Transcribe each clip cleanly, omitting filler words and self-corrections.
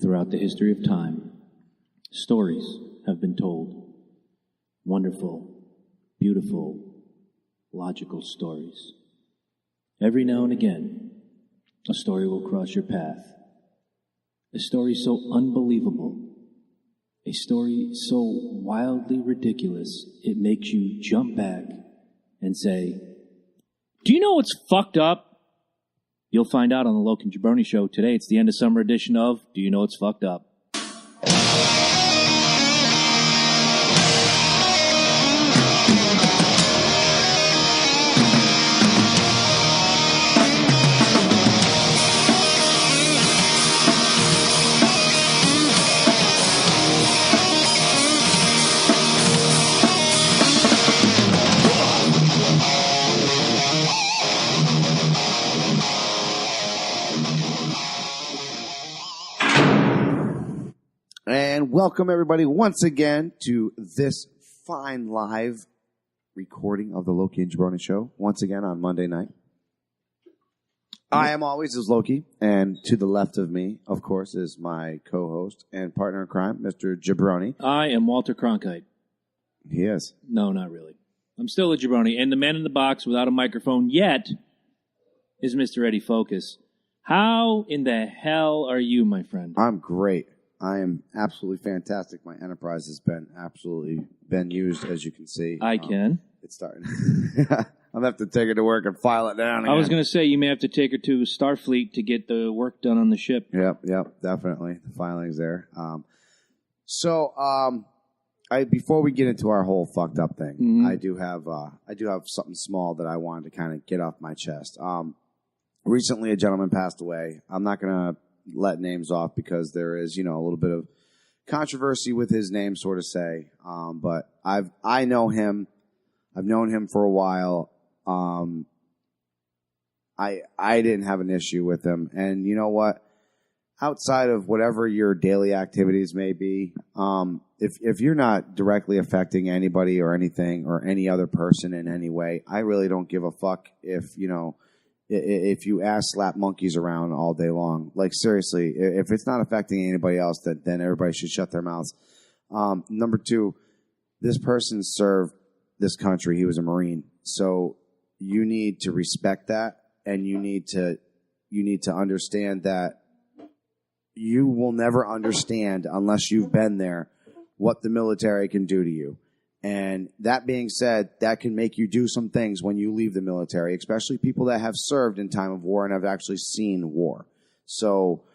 Throughout the history of time, stories have been told. Wonderful, beautiful, logical stories. Every now and again, a story will cross your path. A story so unbelievable. A story so wildly ridiculous, it makes you jump back and say, "Do you know what's fucked up?" You'll find out on the Loke and Jabroni Show today. It's the end of summer edition of Do You Know What's Fucked Up? And welcome, everybody, once again to this fine live recording of the Loki and Jabroni Show, once again on Monday night. I am always as Loki, and to the left of me, of course, is my co-host and partner in crime, Mr. Jabroni. I am Walter Cronkite. He is. No, not really. I'm still a Jabroni, and the man in the box without a microphone yet is Mr. Eddie Focus. How in the hell are you, my friend? I'm great. I am absolutely fantastic. My enterprise has been used, as you can see. I can. It's starting. I'm going to have to take her to work and file it down again. I was going to say, you may have to take her to Starfleet to get the work done on the ship. Yep, definitely. The filing's there. Before we get into our whole fucked up thing, I do have something small that I wanted to kind of get off my chest. Recently, a gentleman passed away. I'm not going to let names off because there is, a little bit of controversy with his name, sort of say. But I know him. I've known him for a while. I didn't have an issue with him. And you know what? Outside of whatever your daily activities may be, if you're not directly affecting anybody or anything or any other person in any way, I really don't give a fuck if you ass slap monkeys around all day long. Like, seriously, if it's not affecting anybody else, then everybody should shut their mouths. Number two, this person served this country. He was a Marine. So you need to respect that, and you need to understand that you will never understand unless you've been there what the military can do to you. And that being said, that can make you do some things when you leave the military, especially people that have served in time of war and have actually seen war. So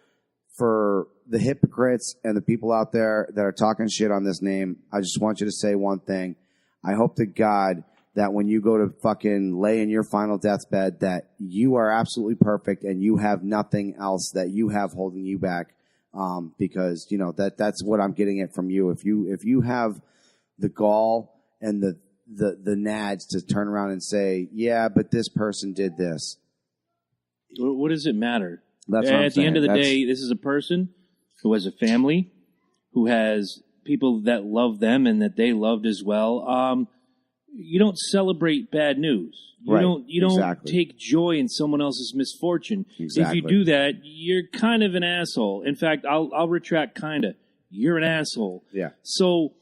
for the hypocrites and the people out there that are talking shit on this name, I just want you to say one thing. I hope to God that when you go to fucking lay in your final deathbed, that you are absolutely perfect and you have nothing else that you have holding you back. Because, that's what I'm getting at from you. If you have the gall and the nads to turn around and say, yeah, but this person did this. What does it matter? That's what I'm At the end of the day, this is a person who has a family, who has people that love them and that they loved as well. You don't celebrate bad news. You don't take joy in someone else's misfortune. Exactly. If you do that, you're kind of an asshole. In fact, I'll retract kinda. You're an asshole. Yeah. So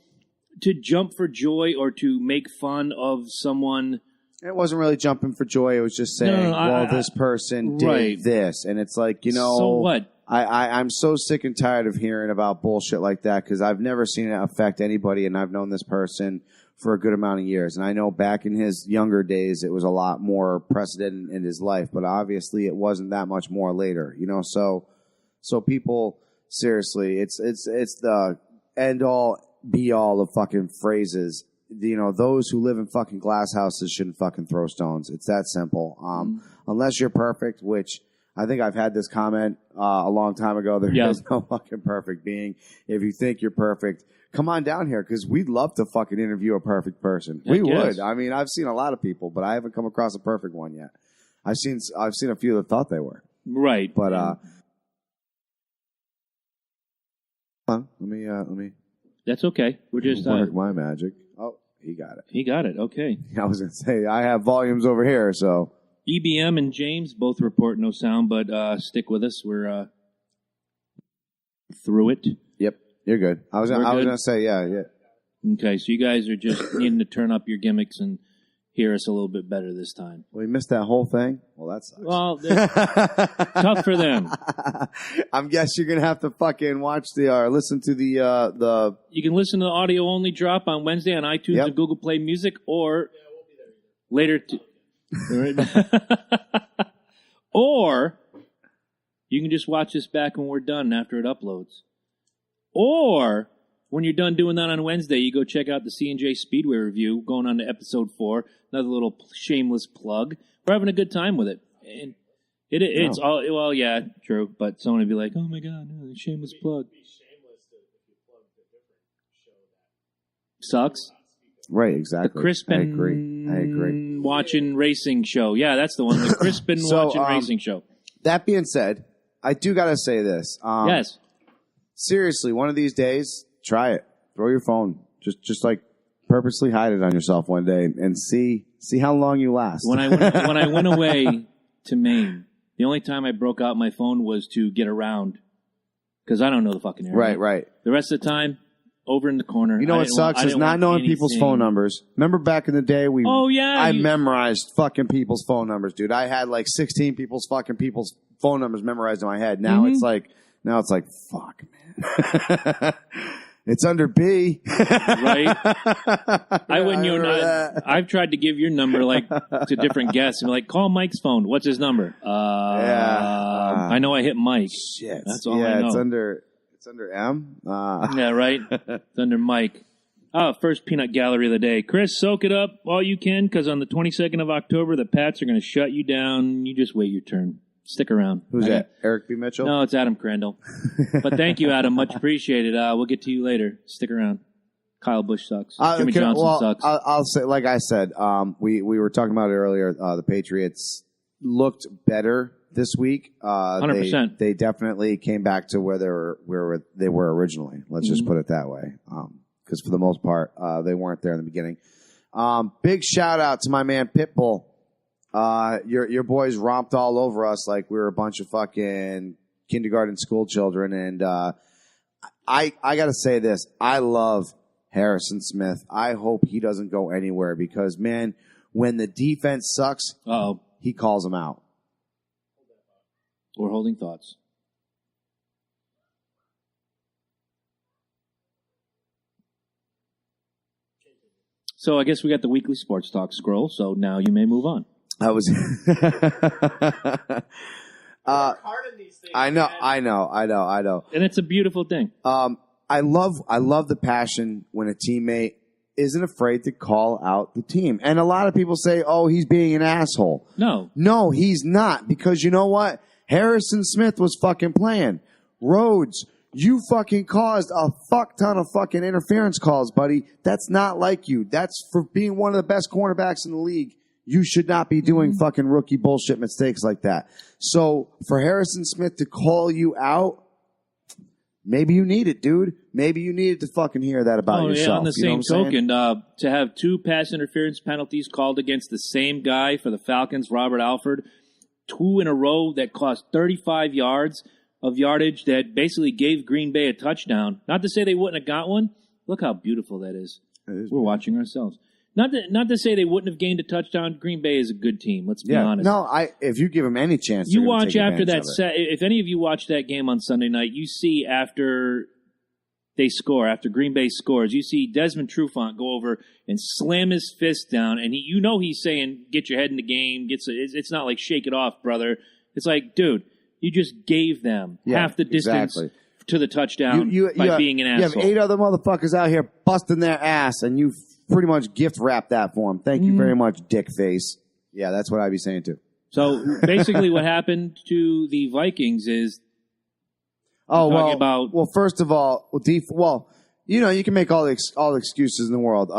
to jump for joy or to make fun of someone, it wasn't really jumping for joy. It was just saying, this person did this. And it's like, so what? I'm so sick and tired of hearing about bullshit like that because I've never seen it affect anybody, and I've known this person for a good amount of years. And I know back in his younger days, it was a lot more precedent in his life, but obviously it wasn't that much more later, So people, seriously, it's the end all be all of fucking phrases. Those who live in fucking glass houses shouldn't fucking throw stones. It's that simple. Unless you're perfect, which I think I've had this comment a long time ago. There is no fucking perfect being. If you think you're perfect, come on down here because we'd love to fucking interview a perfect person. We would. I mean, I've seen a lot of people, but I haven't come across a perfect one yet. I've seen a few that thought they were. Right. But let me. That's okay. We're just work my magic. Oh, he got it. He got it. Okay. I was gonna say I have volumes over here, so EBM and James both report no sound, but stick with us. We're through it. Yep, you're good. I was going to say, yeah. Okay, so you guys are just needing to turn up your gimmicks and hear us a little bit better this time. We missed that whole thing? Well, that sucks. Well, tough for them. I guess you're going to have to fucking watch listen to the... You can listen to the audio only drop on Wednesday on iTunes and Google Play Music, or later... Or you can just watch this back when we're done after it uploads. Or... when you're done doing that on Wednesday, you go check out the C&J Speedway review, going on to episode 4. Another little shameless plug. We're having a good time with it. And it's all, well, yeah, true. But someone would be like, oh my God, no, shameless plug. Sucks. Right, exactly. The Crispin I agree. Watching Racing Show. Yeah, that's the one. The Crispin Watching Racing Show. That being said, I do got to say this. Yes. Seriously, one of these days... try it. Throw your phone. Just like purposely hide it on yourself one day and see how long you last. When I went away to Maine, the only time I broke out my phone was to get around because I don't know the fucking area. Right. The rest of the time, over in the corner. You know what sucks is not knowing people's phone numbers. Remember back in the day, I memorized fucking people's phone numbers, dude. I had like 16 people's phone numbers memorized in my head. Now it's like fuck, man. It's under B. Right. I wouldn't I've tried to give your number like to different guests and be like, call Mike's phone. What's his number? I know I hit Mike. Shit. That's all I know. It's under M. Yeah, right. It's under Mike. First peanut gallery of the day. Chris, soak it up all you can because on the 22nd of October, the Pats are going to shut you down. You just wait your turn. Stick around. Who's that? Eric B. Mitchell? No, it's Adam Crandall. But thank you, Adam. Much appreciated. We'll get to you later. Stick around. Kyle Busch sucks. Jimmy Johnson sucks. I'll say, like I said, we were talking about it earlier. The Patriots looked better this week. 100%. They definitely came back to where they were originally. Let's just put it that way. Because for the most part, they weren't there in the beginning. Big shout out to my man Pitbull. Your boys romped all over us like we were a bunch of fucking kindergarten school children. And I got to say this. I love Harrison Smith. I hope he doesn't go anywhere because, man, when the defense sucks, he calls them out. We're holding thoughts. So I guess we got the weekly sports talk scroll, so now you may move on. I was. I know. And it's a beautiful thing. I love the passion when a teammate isn't afraid to call out the team. And a lot of people say, "Oh, he's being an asshole." No, he's not. Because you know what? Harrison Smith was fucking playing. Rhodes, you fucking caused a fuck ton of fucking interference calls, buddy. That's not like you. That's for being one of the best cornerbacks in the league. You should not be doing fucking rookie bullshit mistakes like that. So for Harrison Smith to call you out, maybe you need it, dude. Maybe you needed to fucking hear that about yourself. Yeah, on the same token, to have 2 pass interference penalties called against the same guy for the Falcons, Robert Alford, 2 in a row that cost 35 yards of yardage that basically gave Green Bay a touchdown. Not to say they wouldn't have got one. Look how beautiful that is. We're watching ourselves. Not to say they wouldn't have gained a touchdown. Green Bay is a good team. Let's be honest. No, if you give them any chance, you watch after that. If any of you watch that game on Sunday night, you see after they score, after Green Bay scores, you see Desmond Trufant go over and slam his fist down, and he's saying, "Get your head in the game." It's not like shake it off, brother. It's like, dude, you just gave them half the distance to the touchdown by being an asshole. You have 8 other motherfuckers out here busting their ass, and you pretty much gift wrap that for him. Thank you very much, dick face. Yeah, that's what I'd be saying too. So basically what happened to the Vikings is first of all, you can make all the excuses in the world.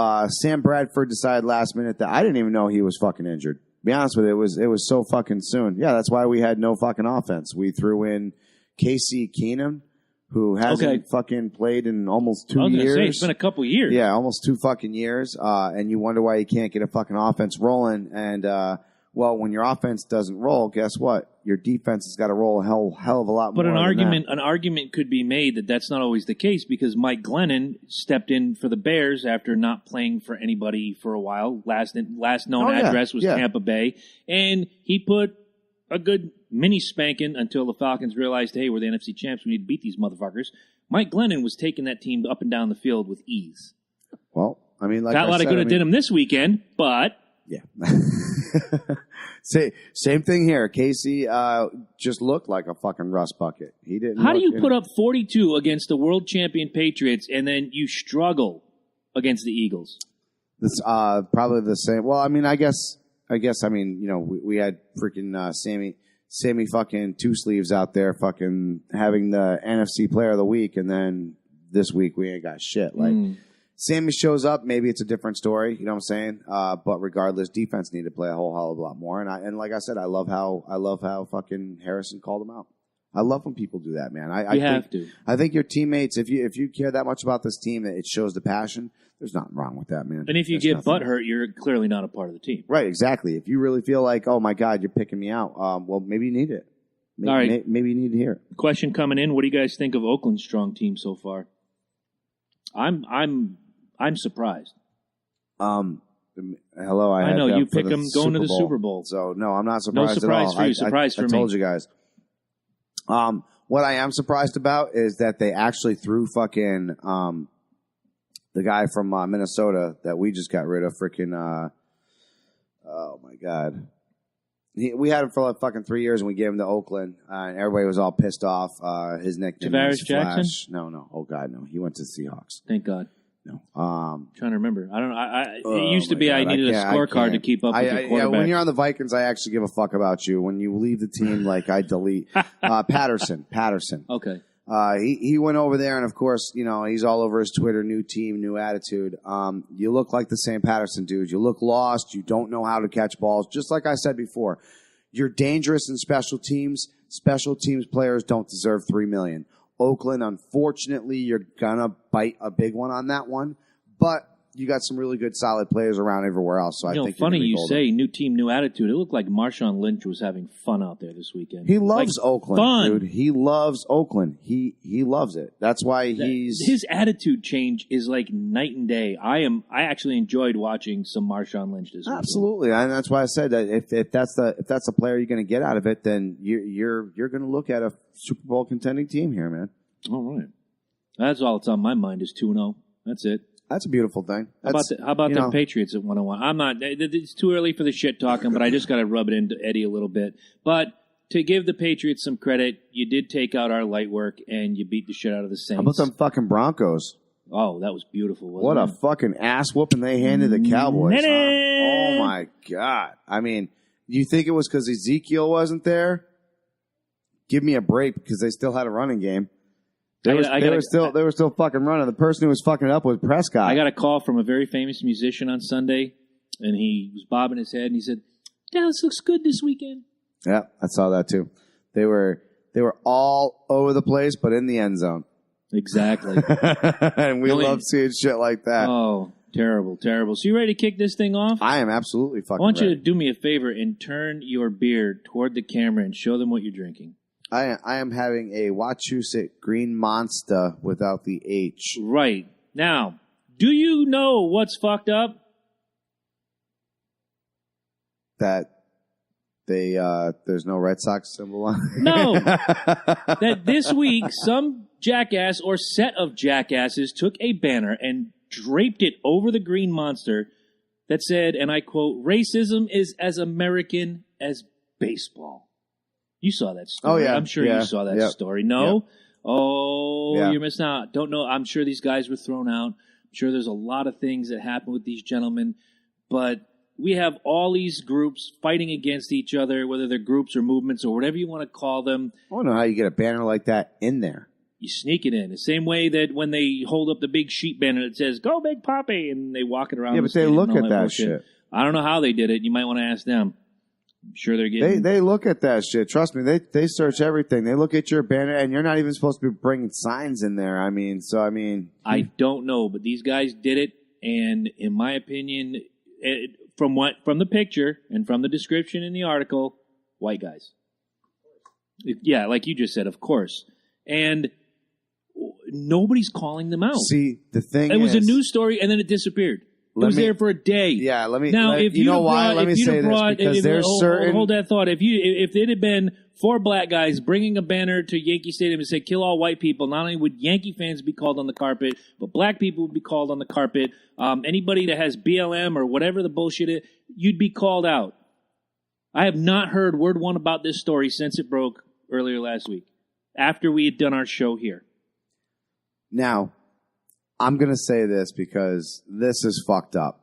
Sam Bradford decided last minute that I didn't even know he was fucking injured. To be honest with you, it was so fucking soon. Yeah, that's why we had no fucking offense. We threw in Casey Heenan, who hasn't fucking played in almost 2 years. Say, it's been a couple years. Yeah, almost 2 fucking years. And you wonder why you can't get a fucking offense rolling. And Well, when your offense doesn't roll, guess what? Your defense has got to roll a hell of a lot more. But an argument could be made that that's not always the case because Mike Glennon stepped in for the Bears after not playing for anybody for a while. Last known address was Tampa Bay, and he put a good mini spanking until the Falcons realized, hey, we're the NFC champs. We need to beat these motherfuckers. Mike Glennon was taking that team up and down the field with ease. Well, I mean, like got a lot of good at him this weekend, but yeah. Same thing here. Casey just looked like a fucking rust bucket. He didn't. How do you put up 42 against the world champion Patriots and then you struggle against the Eagles? This probably the same. Well, I mean, I guess. I mean, you know, we had freaking Sammy fucking two sleeves out there, fucking having the NFC Player of the Week, and then this week we ain't got shit. Like. Sammy shows up, maybe it's a different story, you know what I'm saying? But regardless, defense need to play a whole hell of a lot more. And like I said, I love how fucking Harrison called him out. I love when people do that, man. I think your teammates, if you care that much about this team, it shows the passion. There's nothing wrong with that, man. And if you get butthurt, you're clearly not a part of the team. Right, exactly. If you really feel like, oh my God, you're picking me out, well, maybe you need it. All right. Maybe you need to hear it. Question coming in: what do you guys think of Oakland's strong team so far? I'm surprised. Hello, I know you pick them going to the Super Bowl. So no, I'm not surprised. No surprise at all. for you. Surprise for me. I told you guys. What I am surprised about is that they actually threw fucking the guy from Minnesota that we just got rid of. Freaking oh my God. We had him for like fucking 3 years, and we gave him to Oakland, and everybody was all pissed off. His nickname was Flash. Jackson? No. Oh God, no. He went to the Seahawks. Thank God. No. Trying to remember. I don't know. It used to be I needed a scorecard to keep up with the quarterback. Yeah, when you're on the Vikings, I actually give a fuck about you. When you leave the team, like I delete. Patterson. Okay. He went over there, and of course, you know, he's all over his Twitter, new team, new attitude. You look like the same Patterson dude. You look lost. You don't know how to catch balls. Just like I said before, you're dangerous in special teams. Special teams players don't deserve $3 million. Oakland, unfortunately, you're gonna bite a big one on that one, but you got some really good, solid players around everywhere else. So I think funny you say new team, new attitude. It looked like Marshawn Lynch was having fun out there this weekend. He loves Oakland, fun. dude. He loves Oakland. He loves it. That's why his attitude change is like night and day. I actually enjoyed watching some Marshawn Lynch this weekend. Absolutely, and that's why I said that if that's the player you're going to get out of it, then you're going to look at a Super Bowl contending team here, man. All right, that's all that's on my mind is 2-0. That's it. That's a beautiful thing. How about the Patriots at 101? I'm not. It's too early for the shit talking, but I just got to rub it into Eddie a little bit. But to give the Patriots some credit, you did take out our light work and you beat the shit out of the Saints. How about them fucking Broncos? Oh, that was beautiful. What a fucking ass whooping they handed the Cowboys. Huh? Oh my God! I mean, you think it was because Ezekiel wasn't there? Give me a break because they still had a running game. They were still fucking running. The person who was fucking it up was Prescott. I got a call from a very famous musician on Sunday, and he was bobbing his head, and he said, "Dallas looks good this weekend." Yeah, I saw that too. They were all over the place, but in the end zone. Exactly. And we love seeing shit like that. Oh, terrible. So you ready to kick this thing off? I am absolutely fucking ready. I want you to do me a favor and turn your beer toward the camera and show them what you're drinking. I am having a Wachusett Green Monster without the H. Right. Now, do you know what's fucked up? That there's no Red Sox symbol on it? No. That this week, some jackass or set of jackasses took a banner and draped it over the Green Monster that said, and I quote, "Racism is as American as baseball." You saw that story. Oh, yeah. I'm sure you saw that story. No? Yep. Oh, you're missing out. Don't know. I'm sure these guys were thrown out. I'm sure there's a lot of things that happen with these gentlemen. But we have all these groups fighting against each other, whether they're groups or movements or whatever you want to call them. I don't know how you get a banner like that in there. You sneak it in. The same way that when they hold up the big sheet banner that says, "Go Big Papi," and they walk it around. Yeah, but they look at that shit. I don't know how they did it. You might want to ask them. I'm sure they're getting... They look at that shit. Trust me, they search everything. They look at your banner, and you're not even supposed to be bringing signs in there. I don't know, but these guys did it, and in my opinion, from the picture and from the description in the article, white guys. Yeah, like you just said, of course. And nobody's calling them out. See, the thing it was a news story, and then it disappeared. It was there for a day. Yeah, let me. Now, if you know why? Let me say this because there's certain. Hold that thought. If it had been 4 black guys bringing a banner to Yankee Stadium and say "Kill all white people," not only would Yankee fans be called on the carpet, but black people would be called on the carpet. Anybody that has BLM or whatever the bullshit is, you'd be called out. I have not heard word one about this story since it broke earlier last week, after we had done our show here. Now, I'm going to say this because this is fucked up.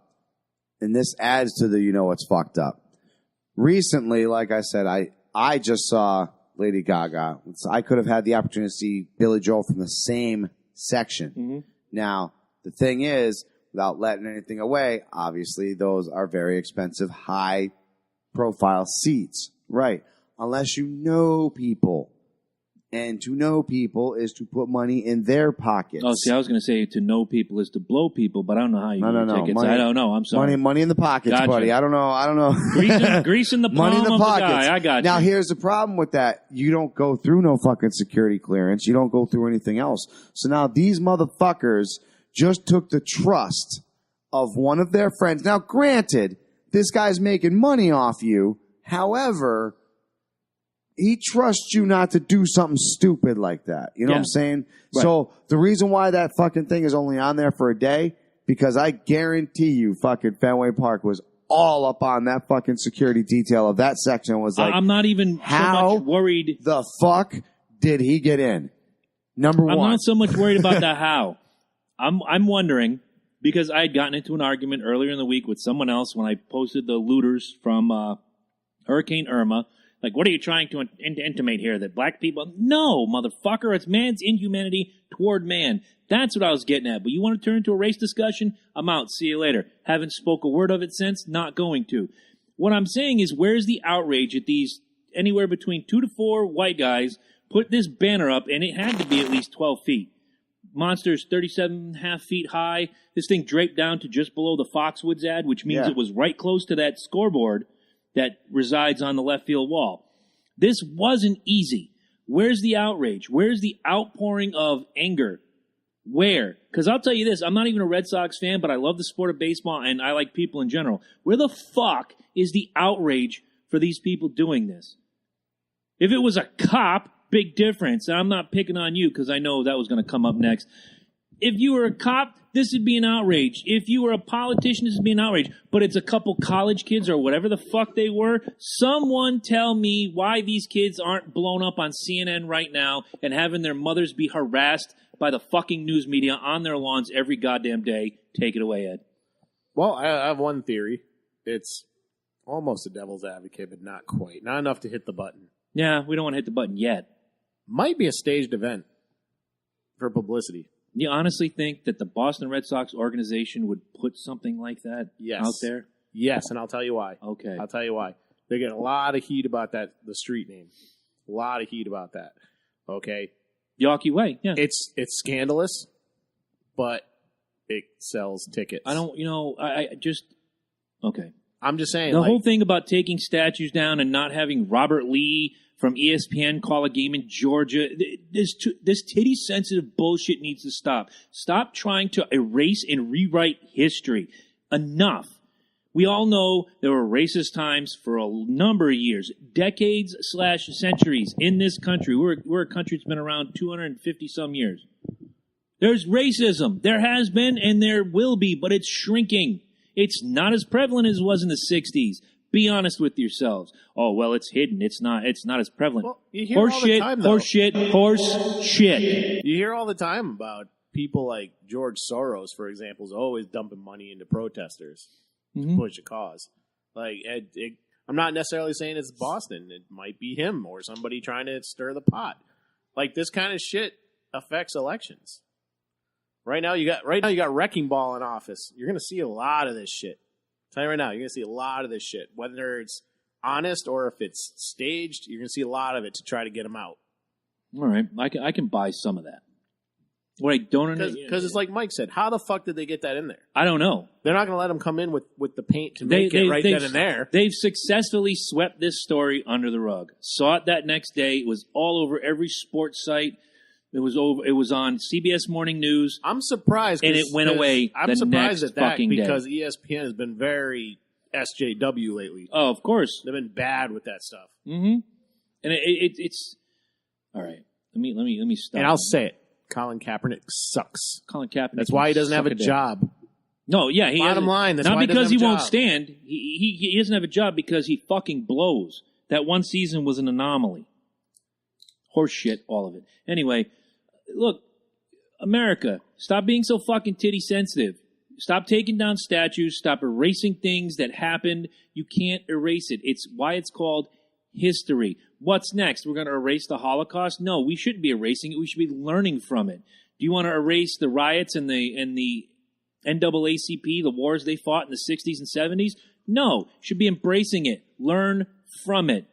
And this adds to the, it's fucked up. Recently, like I said, I just saw Lady Gaga. I could have had the opportunity to see Billy Joel from the same section. Mm-hmm. Now, the thing is, without letting anything away, obviously those are very expensive, high-profile seats. Right. Unless you know people. And to know people is to put money in their pockets. Oh, see, I was going to say to know people is to blow people, but I don't know how you get tickets. Money, I don't know. I'm sorry. Money in the pockets, gotcha. Buddy. I don't know. Grease in the palm money in the of pockets. The guy. I got you. Now, here's the problem with that. You don't go through no fucking security clearance. You don't go through anything else. So now these motherfuckers just took the trust of one of their friends. Now, granted, this guy's making money off you. However, he trusts you not to do something stupid like that. You know what I'm saying? Right. So the reason why that fucking thing is only on there for a day, because I guarantee you fucking Fenway Park was all up on that fucking security detail of that section. Was like, I'm not even so much worried. The fuck did he get in? Number one. I'm not so much worried about the how. I'm wondering, because I had gotten into an argument earlier in the week with someone else when I posted the looters from Hurricane Irma. Like, what are you trying to intimate here? That black people? No, motherfucker. It's man's inhumanity toward man. That's what I was getting at. But you want to turn into a race discussion? I'm out. See you later. Haven't spoke a word of it since. Not going to. What I'm saying is, where's the outrage at these anywhere between 2 to 4 white guys put this banner up, and it had to be at least 12 feet. Monster's 37.5 feet high. This thing draped down to just below the Foxwoods ad, which means it was right close to that scoreboard that resides on the left field wall. This wasn't easy. Where's the outrage? Where's the outpouring of anger? Where? Because I'll tell you this, I'm not even a Red Sox fan, but I love the sport of baseball, and I like people in general. Where the fuck is the outrage for these people doing this? If it was a cop, big difference. And I'm not picking on you because I know that was going to come up next. If you were a cop, this would be an outrage. If you were a politician, this would be an outrage. But it's a couple college kids or whatever the fuck they were. Someone tell me why these kids aren't blown up on CNN right now and having their mothers be harassed by the fucking news media on their lawns every goddamn day. Take it away, Ed. Well, I have one theory. It's almost a devil's advocate, but not quite. Not enough to hit the button. Yeah, we don't want to hit the button yet. Might be a staged event for publicity. You honestly think that the Boston Red Sox organization would put something like that out there? Yes, and I'll tell you why. Okay. I'll tell you why. They get a lot of heat about that, the street name. A lot of heat about that. Okay? Yawkey Way, yeah. It's scandalous, but it sells tickets. I just, okay. I'm just saying. The whole thing about taking statues down and not having Robert Lee from ESPN call a game in Georgia, this titty-sensitive bullshit needs to stop. Stop trying to erase and rewrite history. Enough. We all know there were racist times for a number of years, decades/centuries in this country. We're a country that's been around 250-some years. There's racism. There has been and there will be, but it's shrinking. It's not as prevalent as it was in the 60s. Be honest with yourselves. Oh, well, it's hidden. It's not as prevalent. Well, you hear all the time, though. Horse shit. You hear all the time about people like George Soros, for example, is always dumping money into protesters to push a cause. Like, I'm not necessarily saying it's Boston. It might be him or somebody trying to stir the pot. Like, this kind of shit affects elections. Right now you got Wrecking Ball in office. You're going to see a lot of this shit. I'll tell you right now, you're going to see a lot of this shit. Whether it's honest or if it's staged, you're going to see a lot of it to try to get him out. All right. I can buy some of that. What I don't understand... Because it's like Mike said, how the fuck did they get that in there? I don't know. They're not going to let them come in with the paint to make it right then and there. They've successfully swept this story under the rug. Saw it that next day. It was all over every sports site. It was on CBS Morning News. I'm surprised. And it went away I'm surprised at that fucking because day. ESPN has been very SJW lately. Oh, of course. They've been bad with that stuff. Mm-hmm. And it's... All right. Let me stop. And I'll say it. Colin Kaepernick sucks. Colin Kaepernick. That's why he doesn't have a job. No, yeah. Bottom line, that's not why because he won't job. stand. He doesn't have a job because he fucking blows. That one season was an anomaly. Horse shit, all of it. Anyway, look, America, stop being so fucking titty sensitive. Stop taking down statues. Stop erasing things that happened. You can't erase it. It's why it's called history. What's next? We're going to erase the Holocaust? No, we shouldn't be erasing it. We should be learning from it. Do you want to erase the riots and the NAACP, the wars they fought in the 60s and 70s? No, you should be embracing it. Learn from it.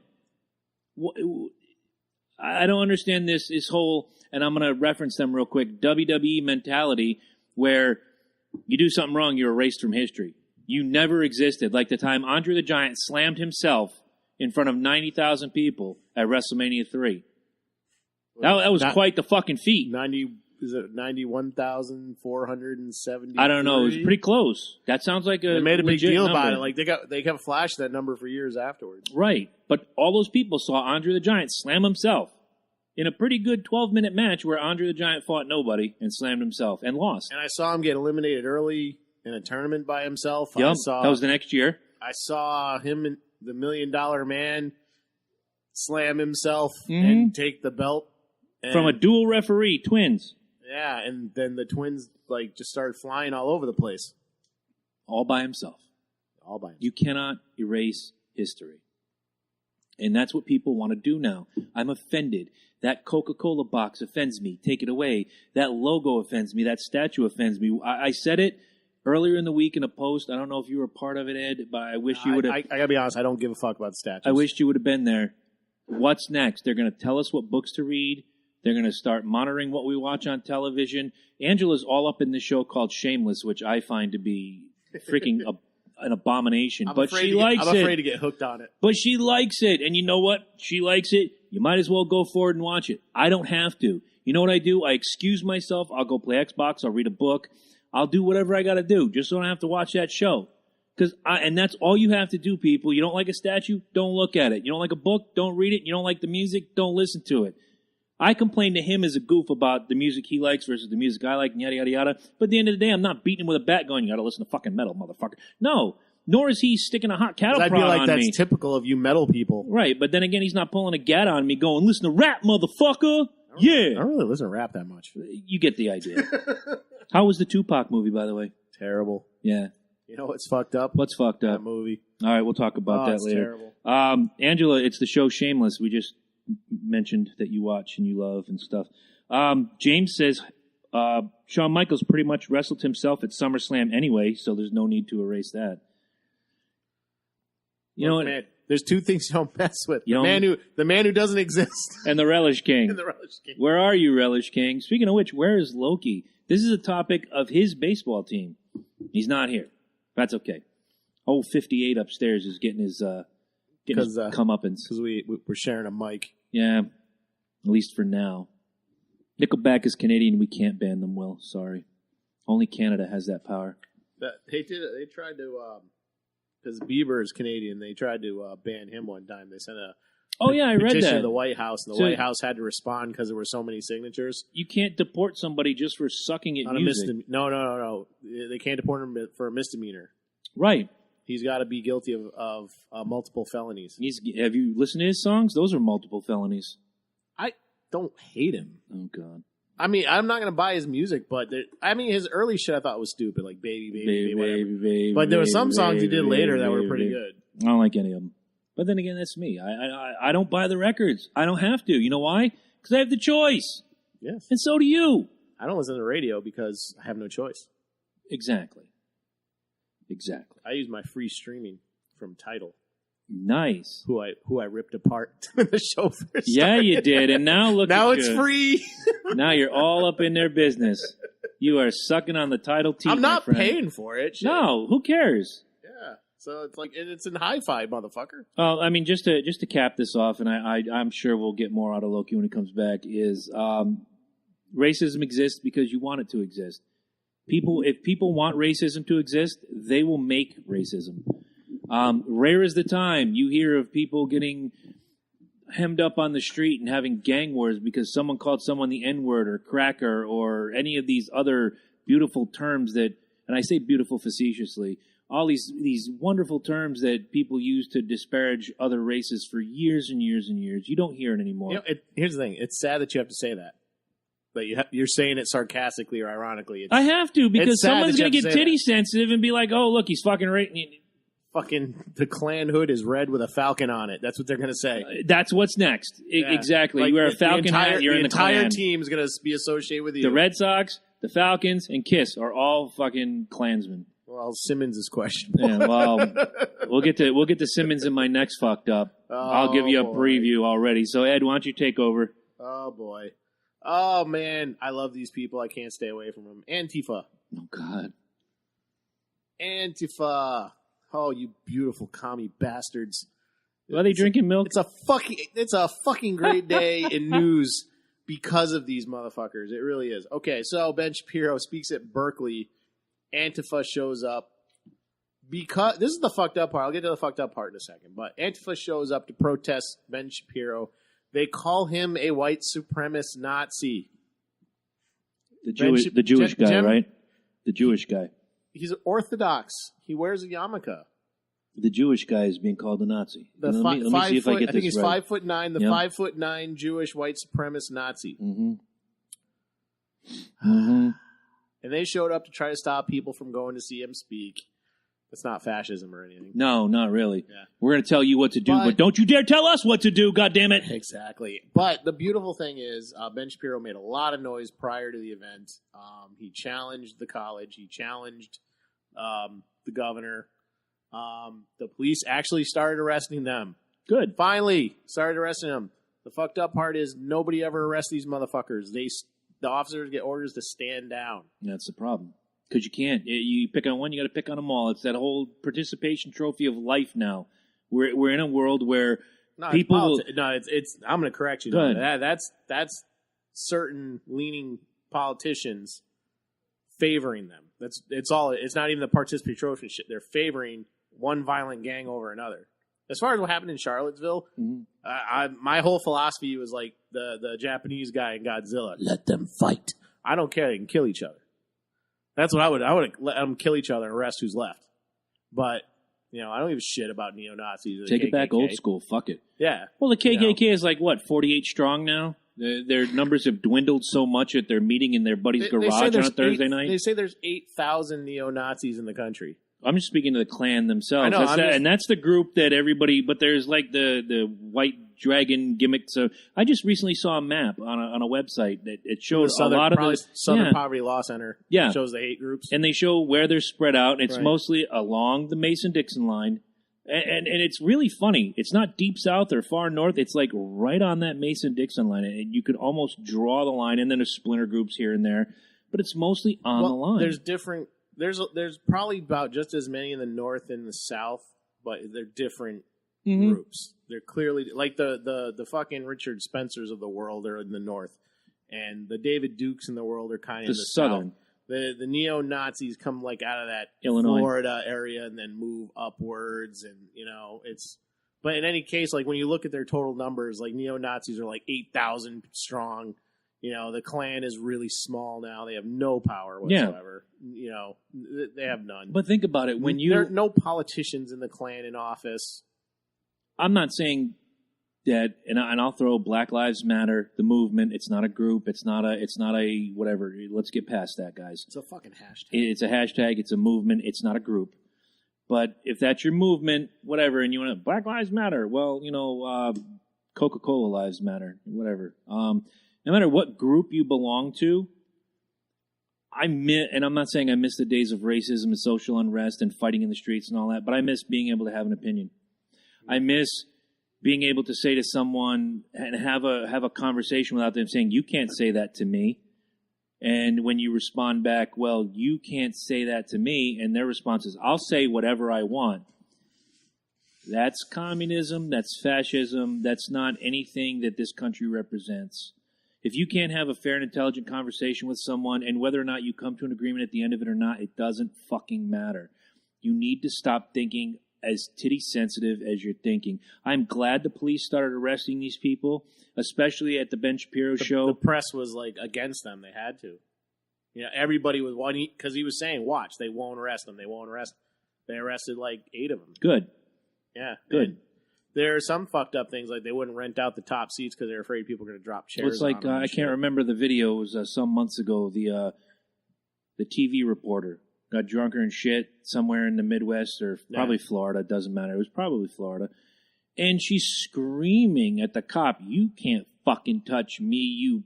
I don't understand this whole, and I'm going to reference them real quick, WWE mentality where you do something wrong, you're erased from history. You never existed. Like the time Andre the Giant slammed himself in front of 90,000 people at WrestleMania 3. That was quite the fucking feat. 91,470? I don't know. It was pretty close. That sounds like a They made a big deal number. about it. Like they kept flashing that number for years afterwards. Right. But all those people saw Andre the Giant slam himself in a pretty good 12-minute match where Andre the Giant fought nobody and slammed himself and lost. And I saw him get eliminated early in a tournament by himself. Yep. That was the next year. I saw him and the $1 Million Man slam himself and take the belt. From a dual referee, twins. Yeah, and then the twins just started flying all over the place. All by himself. All by himself. You cannot erase history. And that's what people want to do now. I'm offended. That Coca-Cola box offends me. Take it away. That logo offends me. That statue offends me. I said it earlier in the week in a post. I don't know if you were a part of it, Ed, but I wish you would have. I got to be honest. I don't give a fuck about the statues. I wish you would have been there. What's next? They're going to tell us what books to read. They're going to start monitoring what we watch on television. Angela's all up in this show called Shameless, which I find to be freaking an abomination. But she likes it. I'm afraid to get hooked on it. But she likes it. And you know what? She likes it. You might as well go forward and watch it. I don't have to. You know what I do? I excuse myself. I'll go play Xbox. I'll read a book. I'll do whatever I got to do just so I don't have to watch that show. And that's all you have to do, people. You don't like a statue? Don't look at it. You don't like a book? Don't read it. You don't like the music? Don't listen to it. I complain to him as a goof about the music he likes versus the music I like, and yada, yada, yada. But at the end of the day, I'm not beating him with a bat going, you got to listen to fucking metal, motherfucker. No. Nor is he sticking a hot cattle prod on me. I feel like that's typical of you metal people. Right. But then again, he's not pulling a gat on me going, listen to rap, motherfucker. Yeah. I don't really listen to rap that much. You get the idea. How was the Tupac movie, by the way? Terrible. Yeah. You know what's fucked up? What's fucked up? That movie. All right, we'll talk about that later. Terrible. Angela, it's the show Shameless. We just mentioned that you watch and you love and stuff. James says Shawn Michaels pretty much wrestled himself at SummerSlam anyway, so there's no need to erase that. You know what? Man, there's two things you don't mess with. The man who doesn't exist. And the Relish King. And the Relish King. Where are you, Relish King? Speaking of which, where is Loki? This is a topic of his baseball team. He's not here. That's okay. Old 58 upstairs is getting his comeuppance. Because we're sharing a mic. Yeah, at least for now. Nickelback is Canadian. We can't ban them, Will. Sorry. Only Canada has that power. They tried to, because Bieber is Canadian, they tried to ban him one time. They sent a I read petition that. to the White House, and the White House had to respond because there were so many signatures. You can't deport somebody just for sucking at music. No. They can't deport him for a misdemeanor. Right. He's got to be guilty of multiple felonies. Have you listened to his songs? Those are multiple felonies. I don't hate him. Oh, God. I mean, I'm not going to buy his music, but his early shit I thought was stupid, like Baby, whatever. But there were some songs he did later that were pretty good. I don't like any of them. But then again, that's me. I don't buy the records. I don't have to. You know why? Because I have the choice. Yes. And so do you. I don't listen to the radio because I have no choice. Exactly. I use my free streaming from Tidal. Nice. who I ripped apart when the show first Yeah, started. you did, and now look. Now at it's you. free. Now you're all up in their business. You are sucking on the title teeth. I'm not my friend. paying for it. Shit. No, who cares? Yeah. So it's like it's in hi-fi, motherfucker. Well, I mean, just to cap this off, and I'm sure we'll get more out of Loki when he comes back. Is racism exists because you want it to exist. If people want racism to exist, they will make racism. Rare is the time you hear of people getting hemmed up on the street and having gang wars because someone called someone the N-word or cracker or any of these other beautiful terms that, and I say beautiful facetiously, all these wonderful terms that people use to disparage other races for years and years and years. You don't hear it anymore. You know, here's the thing. It's sad that you have to say that. But you're saying it sarcastically or ironically. I have to because it's sad someone's that you going to have get to say titty that. sensitive and be like, oh, look, he's fucking right. Fucking the Klan hood is red with a falcon on it. That's what they're going to say. That's what's next. Yeah. Exactly. Like, you wear a the Falcon entire, hat, you're in the entire Klan. team is going to be associated with you. The Red Sox, the Falcons, and Kiss are all fucking Klansmen. Well, Simmons is questionable. Yeah, well, we'll get to Simmons in my next fucked up. I'll give you a boy. preview already. So Ed, why don't you take over? Oh boy. Oh man, I love these people. I can't stay away from them. Antifa. Oh God. Antifa. Oh, you beautiful commie bastards. Are they drinking milk? It's a fucking great day in news because of these motherfuckers. It really is. Okay, so Ben Shapiro speaks at Berkeley. Antifa shows up because this is the fucked up part. I'll get to the fucked up part in a second. But Antifa shows up to protest Ben Shapiro. They call him a white supremacist Nazi. The Jewish guy, right? The Jewish guy. He's Orthodox. He wears a yarmulke. The Jewish guy is being called a Nazi. The let me see if I get I think this he's right. 5'9", the Yep. 5'9" Jewish white supremacist Nazi. Mm-hmm. Mm-hmm. And they showed up to try to stop people from going to see him speak. It's not fascism or anything. No, not really. Yeah. We're going to tell you what to do, but don't you dare tell us what to do, goddammit. Exactly. But the beautiful thing is Ben Shapiro made a lot of noise prior to the event. He challenged the college. He challenged the governor. The police actually started arresting them. Good. Finally started arresting them. The fucked up part is nobody ever arrests these motherfuckers. The officers get orders to stand down. That's the problem. Because you can't. You pick on one, you got to pick on them all. It's that whole participation trophy of life now. We're in a world where people... It's. I'm going to correct you. Good. That's certain leaning politicians favoring them. It's not even the participation trophy shit. They're favoring one violent gang over another. As far as what happened in Charlottesville, my whole philosophy was like the Japanese guy in Godzilla. Let them fight. I don't care. They can kill each other. That's what I would let them kill each other and arrest who's left. But, I don't give a shit about neo-Nazis. Take it back old school. Fuck it. Yeah. Well, the KKK is like, 48 strong now? Their numbers have dwindled so much at their meeting in their buddy's garage on a Thursday night. They say there's 8,000 neo-Nazis in the country. I'm just speaking to the Klan themselves. I know, And that's the group that everybody, but there's like the white dragon gimmick. So I just recently saw a map on a website that it showed a lot of the Southern Poverty Law Center. Yeah. Shows the hate groups. And they show where they're spread out. It's Right. mostly along the Mason-Dixon line. And it's really funny. It's not deep south or far north. It's like right on that Mason-Dixon line. And you could almost draw the line, and then there's splinter groups here and there. But it's mostly on the line. There's different... There's probably about just as many in the north and the south, but they're different groups. They're clearly like the fucking Richard Spencers of the world are in the north, and the David Dukes in the world are kind of in the southern. south. The neo-Nazis come like out of that Illinois. Florida area and then move upwards, and it's. But in any case, like when you look at their total numbers, like neo-Nazis are like 8,000 strong. The Klan is really small now. They have no power whatsoever. Yeah. They have none. But think about it. There are no politicians in the Klan in office. I'm not saying that, and I'll throw Black Lives Matter, the movement. It's not a group. It's not a whatever. Let's get past that, guys. It's a fucking hashtag. It's a hashtag. It's a movement. It's not a group. But if that's your movement, whatever, and you want to, Black Lives Matter, well, Coca-Cola Lives Matter, whatever. No matter what group you belong to, and I'm not saying I miss the days of racism and social unrest and fighting in the streets and all that, but I miss being able to have an opinion. I miss being able to say to someone and have a conversation without them saying, you can't say that to me. And when you respond back, well, you can't say that to me, and their response is, I'll say whatever I want. That's communism, that's fascism, that's not anything that this country represents. If you can't have a fair and intelligent conversation with someone, and whether or not you come to an agreement at the end of it or not, it doesn't fucking matter. You need to stop thinking as titty sensitive as you're thinking. I'm glad the police started arresting these people, especially at the Ben Shapiro show. The press was like against them. They had to. You know, everybody was wanting, because he was saying, watch, they won't arrest them. They won't arrest them. They arrested like 8 of them. Good. Yeah. Good. And there are some fucked up things, like they wouldn't rent out the top seats because they're afraid people are going to drop chairs. Well, it's like, I can't remember the video. It was some months ago. The TV reporter got drunker and shit somewhere in the Midwest or probably Florida. It doesn't matter. It was probably Florida. And she's screaming at the cop, you can't fucking touch me, you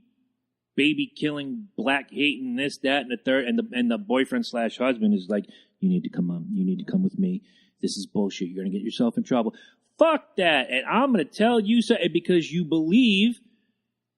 baby-killing, black-hating, this, that, and the third. And the boyfriend/husband is like, you need to come on. You need to come with me. This is bullshit. You're going to get yourself in trouble. Fuck that. And I'm going to tell you so, because you believe,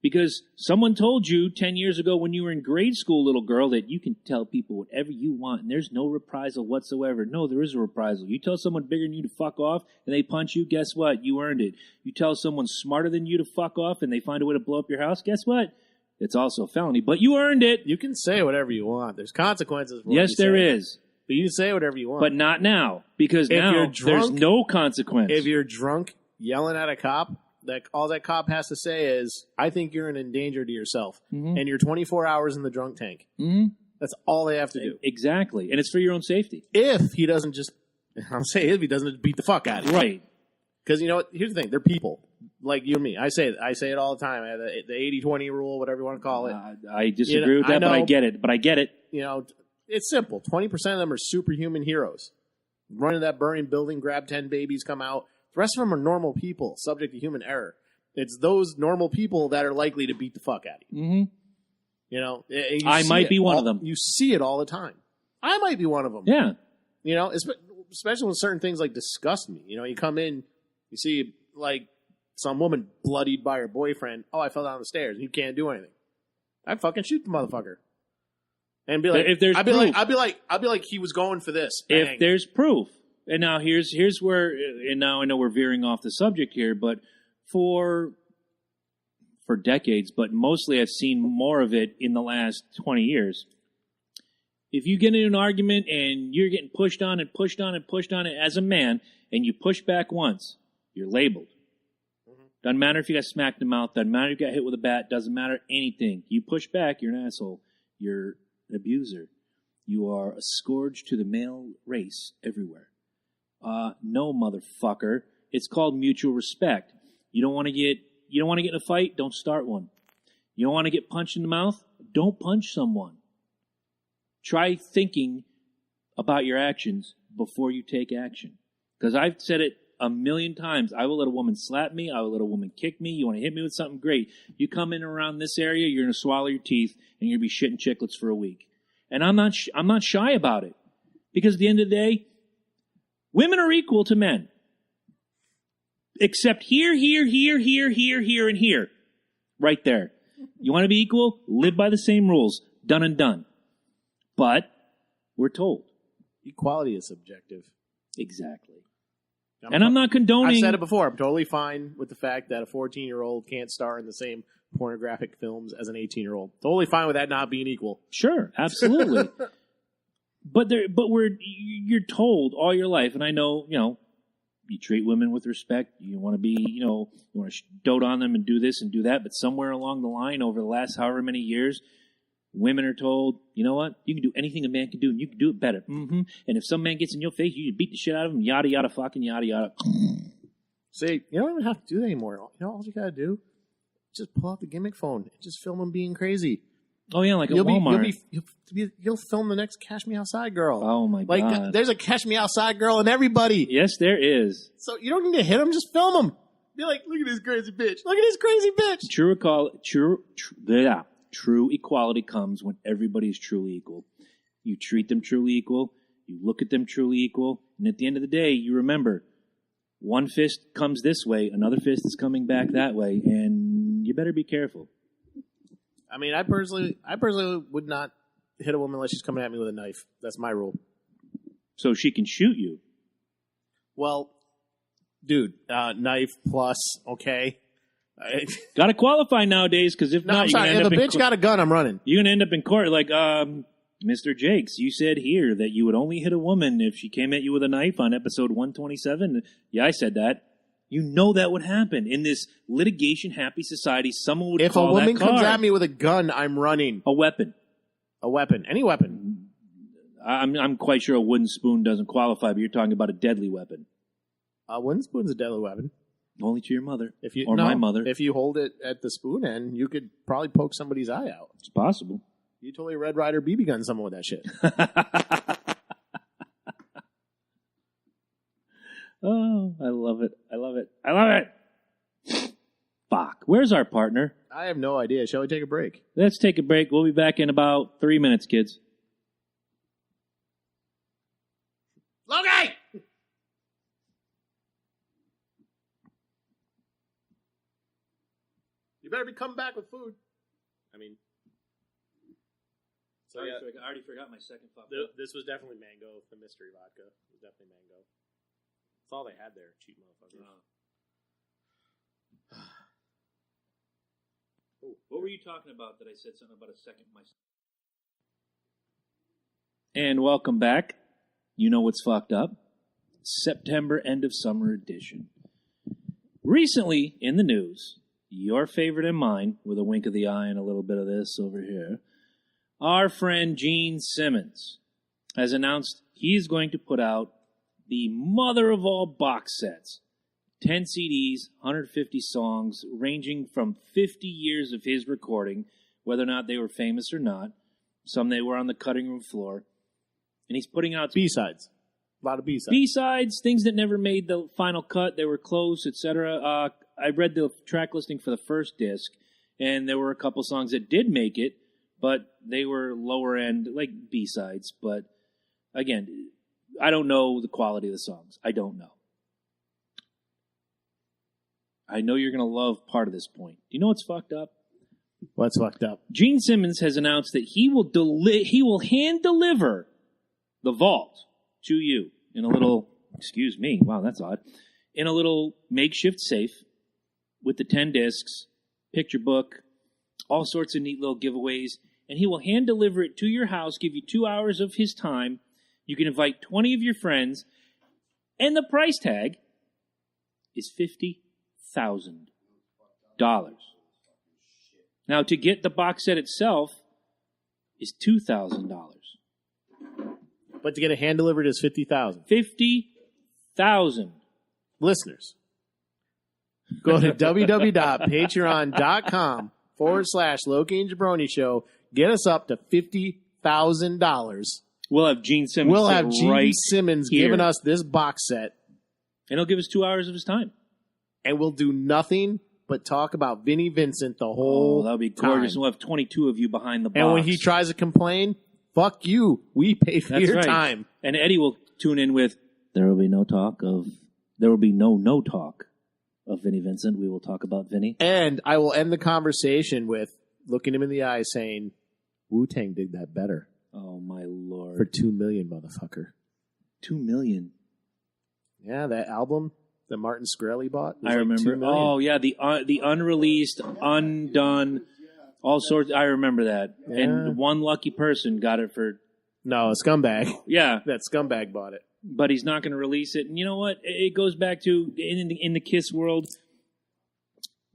because someone told you 10 years ago when you were in grade school, little girl, that you can tell people whatever you want and there's no reprisal whatsoever. No, there is a reprisal. You tell someone bigger than you to fuck off and they punch you, guess what? You earned it. You tell someone smarter than you to fuck off and they find a way to blow up your house, guess what? It's also a felony, but you earned it. You can say whatever you want. There's consequences. For yes, there is. But you can say whatever you want. But not now, because now there's no consequence. If you're drunk yelling at a cop, all that cop has to say is, I think you're an endanger to yourself. Mm-hmm. And you're 24 hours in the drunk tank. Mm-hmm. That's all they have to do. Exactly. And it's for your own safety. If he doesn't just, I'm saying if he doesn't beat the fuck out of you. Right. Because, you know what? Here's the thing. They're people. Like you and me. I say it all the time. The 80-20 rule, whatever you want to call it. I disagree with that, but I get it. You know, it's simple. 20% of them are superhuman heroes. Run into that burning building, grab 10 babies, come out. The rest of them are normal people, subject to human error. It's those normal people that are likely to beat the fuck out of you. Mm-hmm. You know, I might be one of them. You see it all the time. I might be one of them. Yeah. You know, especially when certain things like disgust me. You know, you come in, you see like some woman bloodied by her boyfriend. Oh, I fell down the stairs and you can't do anything. I'd fucking shoot the motherfucker. And be like, I'd be like, he was going for this. Bang. If there's proof. And now here's where, and now I know we're veering off the subject here, but for decades, but mostly I've seen more of it in the last 20 years. If you get in an argument and you're getting pushed on and pushed on and pushed on as a man, and you push back once, you're labeled. Mm-hmm. Doesn't matter if you got smacked in the mouth, doesn't matter if you got hit with a bat, doesn't matter anything. You push back, you're an asshole. You're an abuser. You are a scourge to the male race everywhere. No, motherfucker. It's called mutual respect. You don't want to get in a fight? Don't start one. You don't want to get punched in the mouth? Don't punch someone. Try thinking about your actions before you take action. Because I've said it a million times. I will let a woman slap me. I will let a woman kick me. You want to hit me with something? Great. You come in around this area, you're going to swallow your teeth, and you're going to be shitting chiclets for a week. And I'm not shy about it. Because at the end of the day, women are equal to men. Except here, and here. Right there. You want to be equal? Live by the same rules. Done and done. But we're told. Equality is subjective. Exactly. I'm not condoning... I've said it before. I'm totally fine with the fact that a 14-year-old can't star in the same pornographic films as an 18-year-old. Totally fine with that not being equal. Sure, absolutely. But you're told all your life, and I know, you treat women with respect. You want to be, you want to dote on them and do this and do that. But somewhere along the line, over the last however many years, women are told, you know what? You can do anything a man can do, and you can do it better. Mm-hmm. And if some man gets in your face, you beat the shit out of him. Yada yada, fucking yada yada. See, you don't even have to do that anymore. You know, all you gotta do, just pull out the gimmick phone and just film him being crazy. Oh yeah, like Walmart. You'll film the next Cash Me Outside girl. Oh my god! Like there's a Cash Me Outside girl in everybody. Yes, there is. So you don't need to hit him; just film him. Be like, look at this crazy bitch. Look at this crazy bitch. True equality comes when everybody is truly equal. You treat them truly equal. You look at them truly equal, and at the end of the day, you remember One fist comes this way, another fist is coming back that way, and you better be careful. I mean, I personally would not hit a woman unless she's coming at me with a knife. That's my rule. So she can shoot you. Well, dude, knife plus, okay. Got to qualify nowadays, because if No, not, I'm sorry. If a bitch got a gun, I'm running. you're gonna end up in court like, Mr. Jakes, you said here that you would only hit a woman if she came at you with a knife on episode 127. Yeah, I said that. You know that would happen in this litigation-happy society. Someone would If a call woman that card comes at me with a gun, I'm running. a weapon. A weapon, any weapon. I'm quite sure a wooden spoon doesn't qualify, but you're talking about a deadly weapon. A wooden spoon's a deadly weapon. Only to your mother Or my mother. If you hold it at the spoon end, you could probably poke somebody's eye out. It's possible. You totally Red Ryder BB gun someone with that shit. Oh, I love it. I love it. I love it. Fuck. Where's our partner? I have no idea. Shall we take a break? Let's take a break. We'll be back in about 3 minutes, kids. Logie! You better be coming back with food. I mean... So yeah, I already forgot my second fuck. this was definitely mango. The mystery vodka was definitely mango. That's all they had there, cheap motherfuckers. What were you talking about that I said something about a second myself? And welcome back. You know what's fucked up? September end of summer edition. Recently in the news, your favorite and mine, with a wink of the eye and a little bit of this over here, our friend Gene Simmons has announced he is going to put out the mother of all box sets. 10 CDs, 150 songs, ranging from 50 years of his recording, whether or not they were famous or not. Some they were on the cutting room floor. And he's putting out B-sides. A lot of B-sides. B-sides, things that never made the final cut. They were close, etc. I read the track listing for the first disc, and there were a couple songs that did make it, but they were lower end, like B-sides. But again, I don't know the quality of the songs. I don't know. I know you're going to love part of this point. Do you know what's fucked up? What's fucked up? Gene Simmons has announced that he will hand deliver the vault to you in a little, excuse me, wow, that's odd, in a little makeshift safe with the 10 discs, picture book, all sorts of neat little giveaways, and he will hand deliver it to your house, give you 2 hours of his time. You can invite 20 of your friends, and the price tag is $50,000. Now, to get the box set itself is $2,000. But to get a hand delivered is $50,000. $50,000. Listeners, go to www.patreon.com/Loki and Jabroni Show. Get us up to $50,000. We'll have Gene Simmons. We'll have Gene right Simmons here. giving us this box set. And he'll give us 2 hours of his time. And we'll do nothing but talk about Vinnie Vincent the whole that'll be gorgeous. time. We'll have 22 of you behind the box. And when he tries to complain, fuck you. We pay for your time. And Eddie will tune in with, there will be no talk of Vinnie Vincent. We will talk about Vinnie. And I will end the conversation with looking him in the eye saying, Wu-Tang did that better. Oh, my Lord. For $2 million, motherfucker. $2 million. Yeah, that album that Martin Shkreli bought. I remember. $2 million. Oh, yeah, the unreleased, undone, all sorts. I remember that. Yeah. And one lucky person got it for... No, a scumbag. Yeah. That scumbag bought it. But he's not going to release it. And you know what? It goes back to, in the Kiss world,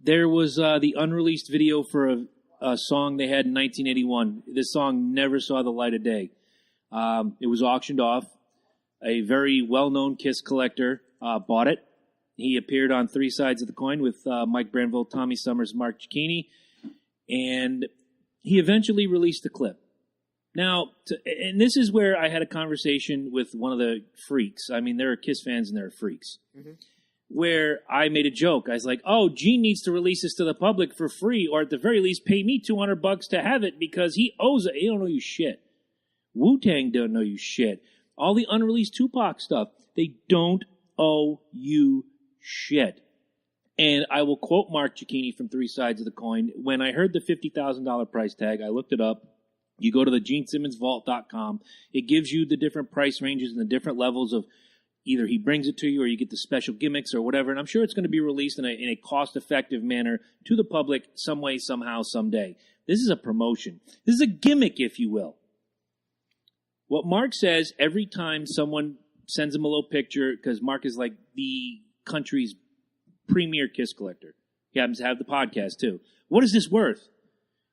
there was the unreleased video for a song they had in 1981. This song never saw the light of day. It was auctioned off. A very well-known Kiss collector bought it. He appeared on Three Sides of the Coin with Mike Branville, Tommy Summers, Mark Cicchini, and he eventually released the clip. Now, and this is where I had a conversation with one of the freaks. I mean, there are Kiss fans and there are freaks. Mm-hmm. Where I made a joke. I was like, oh, Gene needs to release this to the public for free, or at the very least pay me $200 to have it because he owes it. He don't know you shit. Wu-Tang don't know you shit. All the unreleased Tupac stuff, they don't owe you shit. And I will quote Mark Cicchini from Three Sides of the Coin. When I heard the $50,000 price tag, I looked it up. You go to the GeneSimmonsVault.com. It gives you the different price ranges and the different levels of either he brings it to you or you get the special gimmicks or whatever. And I'm sure it's going to be released in a cost-effective manner to the public some way, somehow, someday. This is a promotion. This is a gimmick, if you will. What Mark says every time someone sends him a little picture, because Mark is like the country's premier Kiss collector. He happens to have the podcast, too. What is this worth?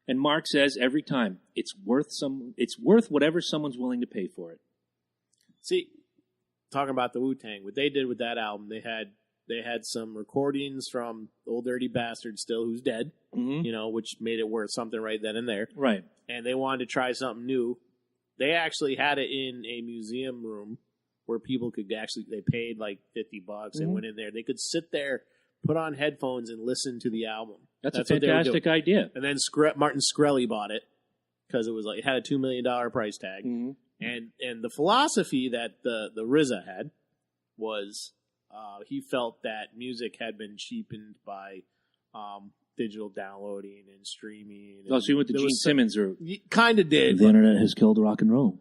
And Mark says every time, it's worth whatever someone's willing to pay for it. See, talking about the Wu-Tang, what they did with that album, they had some recordings from Old Dirty Bastard still, who's dead, which made it worth something right then and there. Right. And they wanted to try something new. They actually had it in a museum room where people could they paid like $50 and went in there. They could sit there, put on headphones, and listen to the album. That's a fantastic idea. And then Martin Shkreli bought it because it had a $2 million price tag. Mm-hmm. And the philosophy that the RZA had was he felt that music had been cheapened by digital downloading and streaming. Oh, so you went to Gene Simmons route. Kind of did. The internet has killed rock and roll.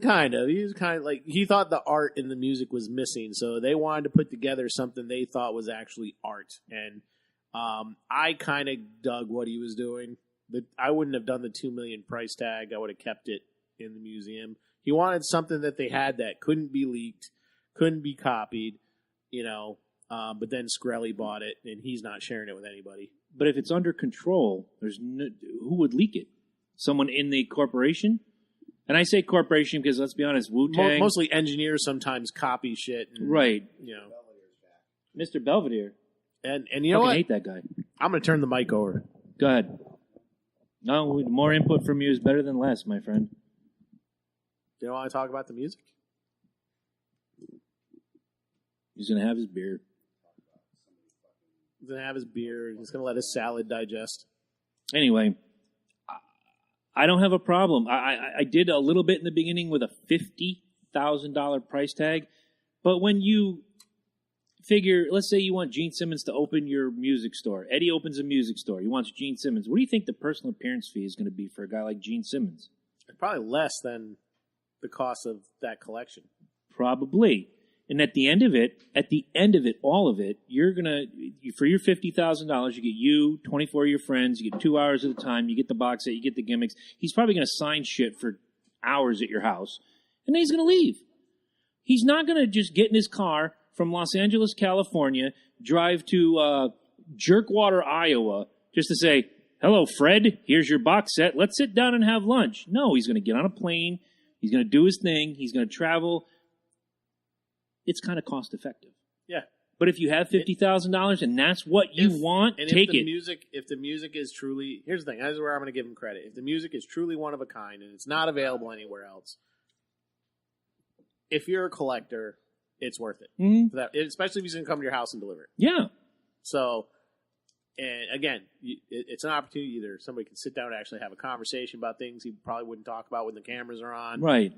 Kind of. He was kind of like, he thought the art in the music was missing, so they wanted to put together something they thought was actually art. And I kind of dug what he was doing. I wouldn't have done the $2 million price tag. I would have kept it in the museum. He wanted something that they had that couldn't be leaked, couldn't be copied, but then Shkreli bought it, and he's not sharing it with anybody. But if it's under control, who would leak it? Someone in the corporation? And I say corporation because, let's be honest, Wu-Tang... Mostly engineers sometimes copy shit. And, right. Mr. Belvedere. And you know what? I hate that guy. I'm going to turn the mic over. Go ahead. No, more input from you is better than less, my friend. Do you want to talk about the music? He's going to have his beer. He's going to have his beer. He's going to let his salad digest. Anyway, I don't have a problem. I did a little bit in the beginning with a $50,000 price tag. But when you figure, let's say you want Gene Simmons to open your music store. Eddie opens a music store. He wants Gene Simmons. What do you think the personal appearance fee is going to be for a guy like Gene Simmons? Probably less than the cost of that collection. Probably. And at the end of it, all of it, you're going to, for your $50,000, you get you, 24 of your friends, you get 2 hours at a time, you get the box set, you get the gimmicks. He's probably going to sign shit for hours at your house, and then he's going to leave. He's not going to just get in his car from Los Angeles, California, drive to Jerkwater, Iowa, just to say, hello, Fred, here's your box set, let's sit down and have lunch. No, he's going to get on a plane, he's going to do his thing, he's going to travel. It's kind of cost effective. Yeah. But if you have $50,000 and that's what you want, take it. If the music is truly, here's the thing, this is where I'm going to give him credit. If the music is truly one of a kind and it's not available anywhere else, if you're a collector, it's worth it. Mm-hmm. Especially if he's going to come to your house and deliver it. Yeah. So, and again, it's an opportunity either somebody can sit down and actually have a conversation about things he probably wouldn't talk about when the cameras are on. Right.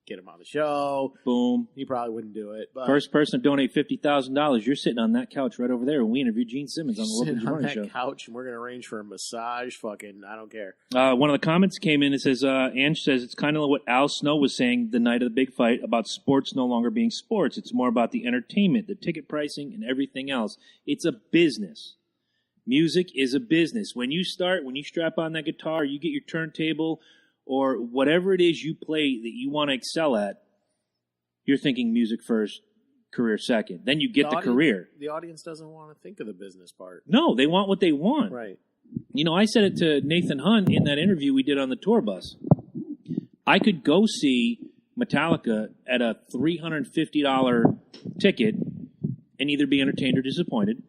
Get him on the show. Boom. He probably wouldn't do it. But first person to donate $50,000, you're sitting on that couch right over there when we interview Gene Simmons on the Local Sitting on Morning that Show. couch, and we're going to arrange for a massage. Fucking, I don't care. One of the comments came in. It says, Ange says, it's kind of what Al Snow was saying the night of the big fight about sports no longer being sports. It's more about the entertainment, the ticket pricing, and everything else. It's a business. Music is a business. When you strap on that guitar, you get your turntable, or whatever it is you play that you want to excel at, you're thinking music first, career second. Then you get the career. The audience doesn't want to think of the business part. No, they want what they want. Right. I said it to Nathan Hunt in that interview we did on the tour bus. I could go see Metallica at a $350 ticket and either be entertained or disappointed.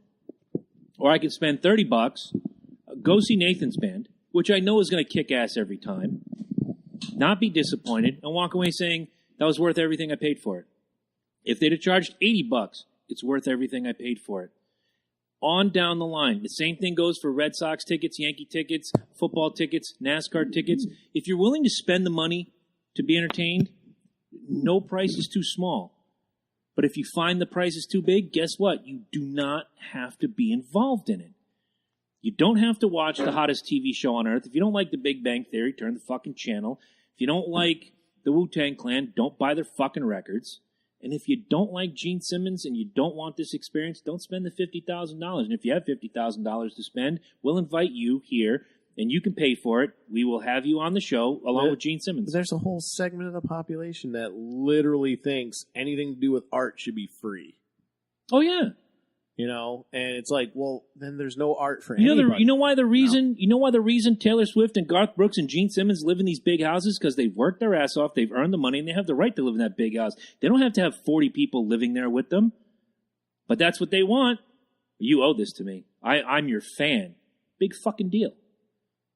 Or I could spend $30, go see Nathan's band, which I know is going to kick ass every time, not be disappointed, and walk away saying, that was worth everything I paid for it. If they'd have charged $80, it's worth everything I paid for it. On down the line. The same thing goes for Red Sox tickets, Yankee tickets, football tickets, NASCAR tickets. If you're willing to spend the money to be entertained, no price is too small. But if you find the price is too big, guess what? You do not have to be involved in it. You don't have to watch the hottest TV show on earth. If you don't like The Big Bang Theory, turn the fucking channel. If you don't like the Wu-Tang Clan, don't buy their fucking records. And if you don't like Gene Simmons and you don't want this experience, don't spend the $50,000. And if you have $50,000 to spend, we'll invite you here, and you can pay for it. We will have you on the show along with Gene Simmons. There's a whole segment of the population that literally thinks anything to do with art should be free. Oh, yeah. You know, and it's like, well, then there's no art for anybody. You know why the reason Taylor Swift and Garth Brooks and Gene Simmons live in these big houses? Because they've worked their ass off, they've earned the money, and they have the right to live in that big house. They don't have to have 40 people living there with them. But that's what they want. You owe this to me. I'm your fan. Big fucking deal.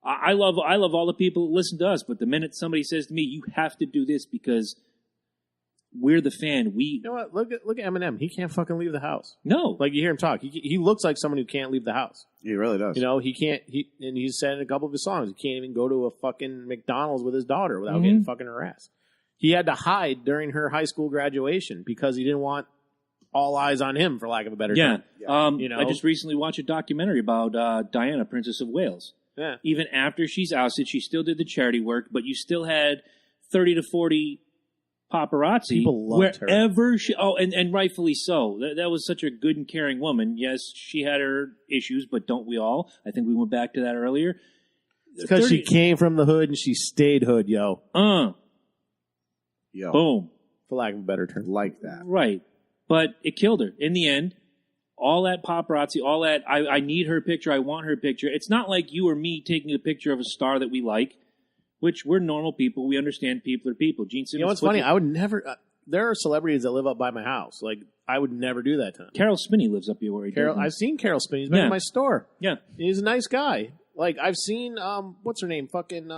I love all the people that listen to us, but the minute somebody says to me, you have to do this because we're the fan. You know what? Look at Eminem. He can't fucking leave the house. No. Like, you hear him talk. He looks like someone who can't leave the house. He really does. You know, he can't. And he's said in a couple of his songs, he can't even go to a fucking McDonald's with his daughter without getting fucking harassed. He had to hide during her high school graduation because he didn't want all eyes on him, for lack of a better term. You know, I just recently watched a documentary about Diana, Princess of Wales. Yeah. Even after she's ousted, she still did the charity work, but you still had 30 to 40 paparazzi People loved wherever her. she. Oh, and rightfully so. That was such a good and caring woman. Yes, she had her issues, but don't we all? I think we went back to that earlier. It's because she came from the hood and she stayed hood, yo. Yo. Boom. For lack of a better term. Like that. Right. But it killed her. In the end, all that paparazzi, all that, I need her picture, I want her picture. It's not like you or me taking a picture of a star that we like, which we're normal people. We understand people are people. Gene Simmons. You know what's funny? I would never... there are celebrities that live up by my house. Like, I would never do that to them. Carol Spinney lives up here where he does. I've seen Carol Spinney. He's been in my store. Yeah. He's a nice guy. Like, I've seen, what's her name? Fucking,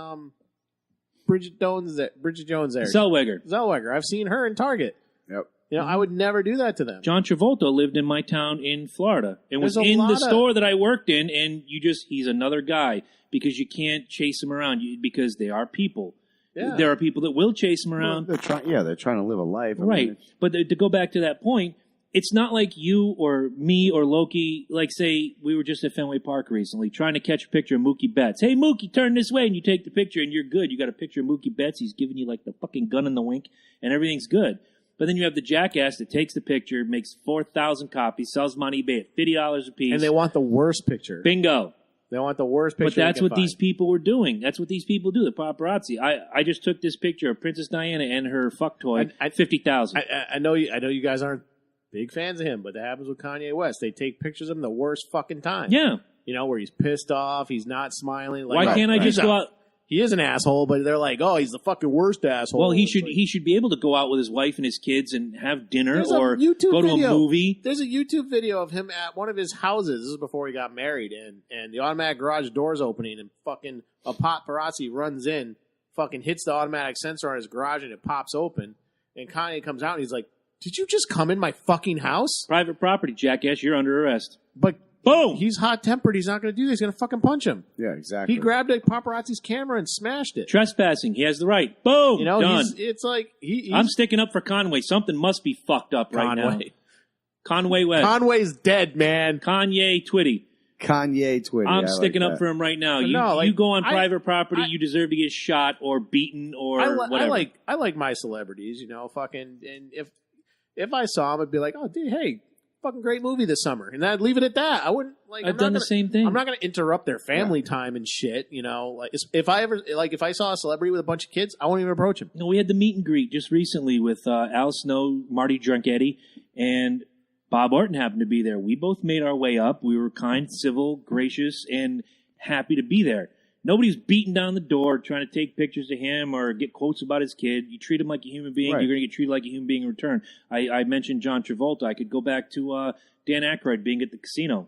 Bridget Jones there. Zellweger. I've seen her in Target. Yep. You know, I would never do that to them. John Travolta lived in my town in Florida and was in the store that I worked in, and he's another guy because you can't chase him around because they are people. Yeah. There are people that will chase him around. Well, they're trying to live a life. Right. But to go back to that point, it's not like you or me or Loki, like say we were just at Fenway Park recently trying to catch a picture of Mookie Betts. Hey, Mookie, turn this way, and you take the picture and you're good. You got a picture of Mookie Betts. He's giving you like the fucking gun in the wink and everything's good. But then you have the jackass that takes the picture, makes 4,000 copies, sells them on eBay at $50 a piece. And they want the worst picture. Bingo. They want the worst picture. But that's what these people were doing. That's what these people do, the paparazzi. I just took this picture of Princess Diana and her fuck toy at $50,000. I know you guys aren't big fans of him, but that happens with Kanye West. They take pictures of him the worst fucking time. Yeah. You know, where he's pissed off, he's not smiling. Like, why can't I just go out? He is an asshole, but they're like, oh, he's the fucking worst asshole. Well, he should be able to go out with his wife and his kids and have dinner or go to a movie. There's a YouTube video of him at one of his houses. This is before he got married, and the automatic garage door's opening, and fucking a paparazzi runs in, fucking hits the automatic sensor on his garage, and it pops open. And Kanye comes out, and he's like, did you just come in my fucking house? Private property, jackass. You're under arrest. But boom! He's hot-tempered. He's not going to do this. He's going to fucking punch him. Yeah, exactly. He grabbed a paparazzi's camera and smashed it. Trespassing. He has the right. Boom! You know, done. It's like... I'm sticking up for Conway. Something must be fucked up right now. Conway West. Conway's dead, man. Kanye Twitty. I'm sticking up for him right now. You go on private property, you deserve to get shot or beaten or whatever. I like my celebrities, you know, fucking... And if I saw him, I'd be like, oh, dude, hey... fucking great movie this summer, and I'd leave it at that. I wouldn't like. I've done the same thing. I'm not going to interrupt their family time and shit. You know, like if I saw a celebrity with a bunch of kids, I won't even approach him. No, we had the meet and greet just recently with Al Snow, Marty Drunketti, and Bob Orton happened to be there. We both made our way up. We were kind, civil, gracious, and happy to be there. Nobody's beating down the door trying to take pictures of him or get quotes about his kid. You treat him like a human being, You're going to get treated like a human being in return. I mentioned John Travolta. I could go back to Dan Aykroyd being at the casino.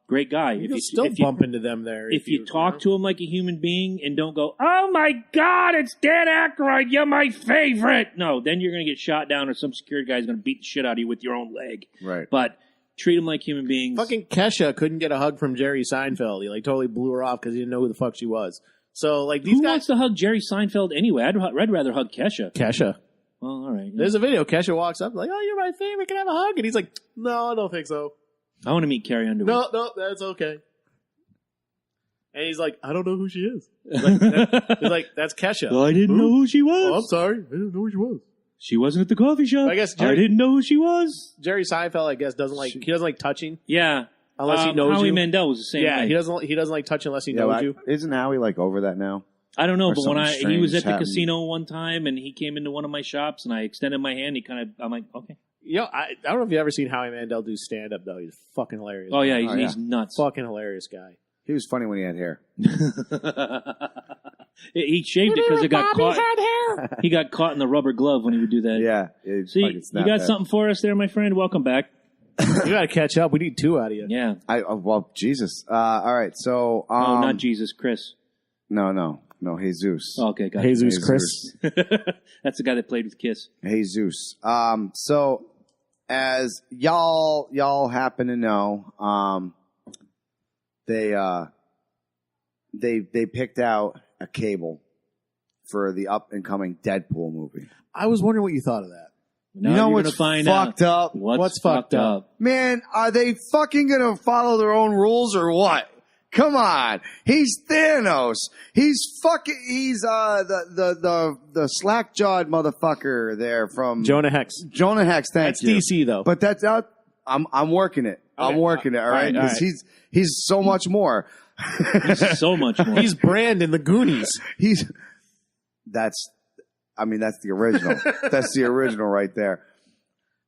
Great guy. You still bump into them there. If you talk to him like a human being and don't go, oh my God, it's Dan Aykroyd, you're my favorite. No, then you're going to get shot down or some security guy's going to beat the shit out of you with your own leg. Right. But... treat them like human beings. Fucking Kesha couldn't get a hug from Jerry Seinfeld. He like totally blew her off because he didn't know who the fuck she was. So like these Who guys wants to hug Jerry Seinfeld anyway? I'd rather hug Kesha. Kesha. Well, all right. There's a video. Kesha walks up like, "Oh, you're my favorite. Can I have a hug?" And he's like, "No, I don't think so. I want to meet Carrie Underwood. No, that's okay." And he's like, "I don't know who she is." He's like, "That's Kesha." Well, I didn't know who she was. Oh, I'm sorry. I didn't know who she was. She wasn't at the coffee shop. I guess I didn't know who she was. Jerry Seinfeld, I guess, doesn't like touching. Yeah. Unless he knows Howie you. Mandel was the same way. He doesn't like touching unless he knows you. Isn't Howie like over that now? I don't know, Or but when something he was at strange the happened. casino one time and he came into one of my shops and I extended my hand, I'm like, okay. I don't know if you've ever seen Howie Mandel do stand up though. He's fucking hilarious. Oh yeah, he's nuts. Fucking hilarious guy. He was funny when he had hair. He shaved it because it got caught. He got caught in the rubber glove when he would do that. Yeah. See, you got something for us there, my friend? Welcome back. You got to catch up. We need 2 out of you. Yeah. Well, Jesus. All right. So. No, not Jesus, Chris. No, Jesus. Oh, okay, got it. Jesus Chris. That's the guy that played with Kiss. Jesus. So as y'all happen to know, they picked out a cable for the up and coming Deadpool movie. I was wondering what you thought of that. Now you know you're what's gonna find fucked out up? What's fucked up? Man, are they fucking gonna follow their own rules or what? Come on. He's Thanos. He's the slack-jawed motherfucker there from Jonah Hex. Jonah Hex, That's you. DC though. But that's out. I'm working it. Okay. I'm working it, all right? All right. 'Cause he's so much more. He's so much more. He's Brand in the Goonies. That's the original. That's the original right there.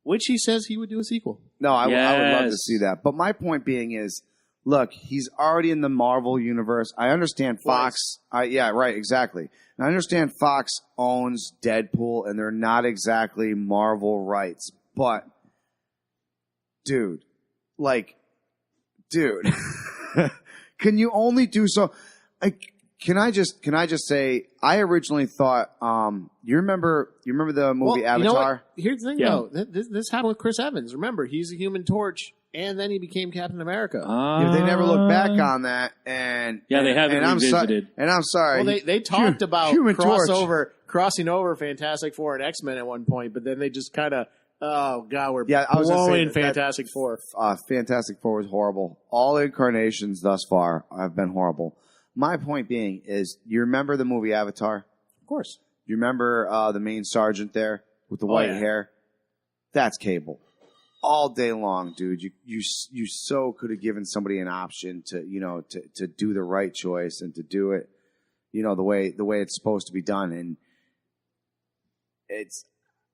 Which he says he would do a sequel. No, I would love to Yes. see that. But my point being is, look, he's already in the Marvel universe. I understand Fox. Yeah, right, exactly. And I understand Fox owns Deadpool, and they're not exactly Marvel rights. But, dude, can you only do so? Can I just say? I originally thought. You remember the movie Avatar? You know what? Here's the thing, Yeah. though. This happened with Chris Evans. Remember, he's a Human Torch, and then he became Captain America. Yeah, they never look back on that, and Yeah, they haven't revisited. I'm sorry. Well, they talked about Human Torch. crossing over Fantastic Four and X-Men at one point, but then they just kind of, oh god, we're I was gonna say blowing that Fantastic Four. Fantastic Four was horrible. All incarnations thus far have been horrible. My point being is, you remember the movie Avatar? Of course. You remember the main sergeant there with the white hair? That's Cable. All day long, dude. You so could have given somebody an option to do the right choice and to do it, the way it's supposed to be done. And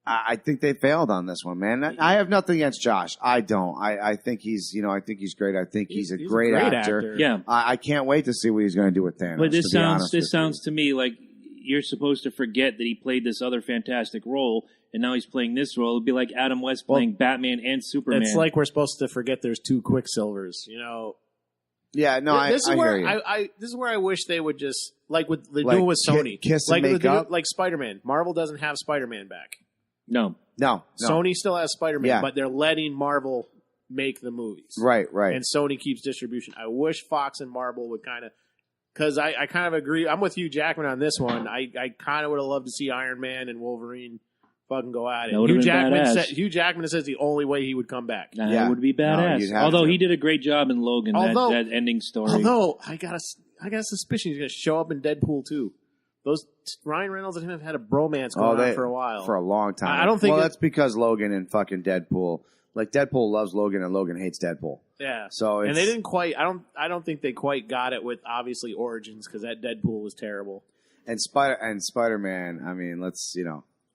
I think they failed on this one, man. I have nothing against Josh. I don't. I think he's great. I think he's a great actor. Yeah. I can't wait to see what he's going to do with Thanos. But this to be honest with sounds to me like you're supposed to forget that he played this other fantastic role, and now he's playing this role. It'd be like Adam West playing Batman and Superman. It's like we're supposed to forget there's 2 Quicksilvers, Yeah, no, This I is where hear you. this is where I wish they would just like with the Like, doing with Sony, kiss and like make up? like Spider-Man. Marvel doesn't have Spider-Man back. No. Sony still has Spider-Man, Yeah. but they're letting Marvel make the movies. Right. And Sony keeps distribution. I wish Fox and Marvel would kind of, because I kind of agree. I'm with you, Jackman, on this one. I kind of would have loved to see Iron Man and Wolverine fucking go at it. That would've been badass. Hugh Jackman says the only way he would come back. That would be badass. you'd have Although to. he did a great job in Logan, that ending story. Although I got a suspicion he's going to show up in Deadpool too. Those Ryan Reynolds and him have had a bromance going on for a while. For a long time. I don't think that's because Logan and fucking Deadpool. Like, Deadpool loves Logan and Logan hates Deadpool. Yeah. So and they didn't quite. I don't think they quite got it with obviously Origins, because that Deadpool was terrible. And Spider-Man. I mean,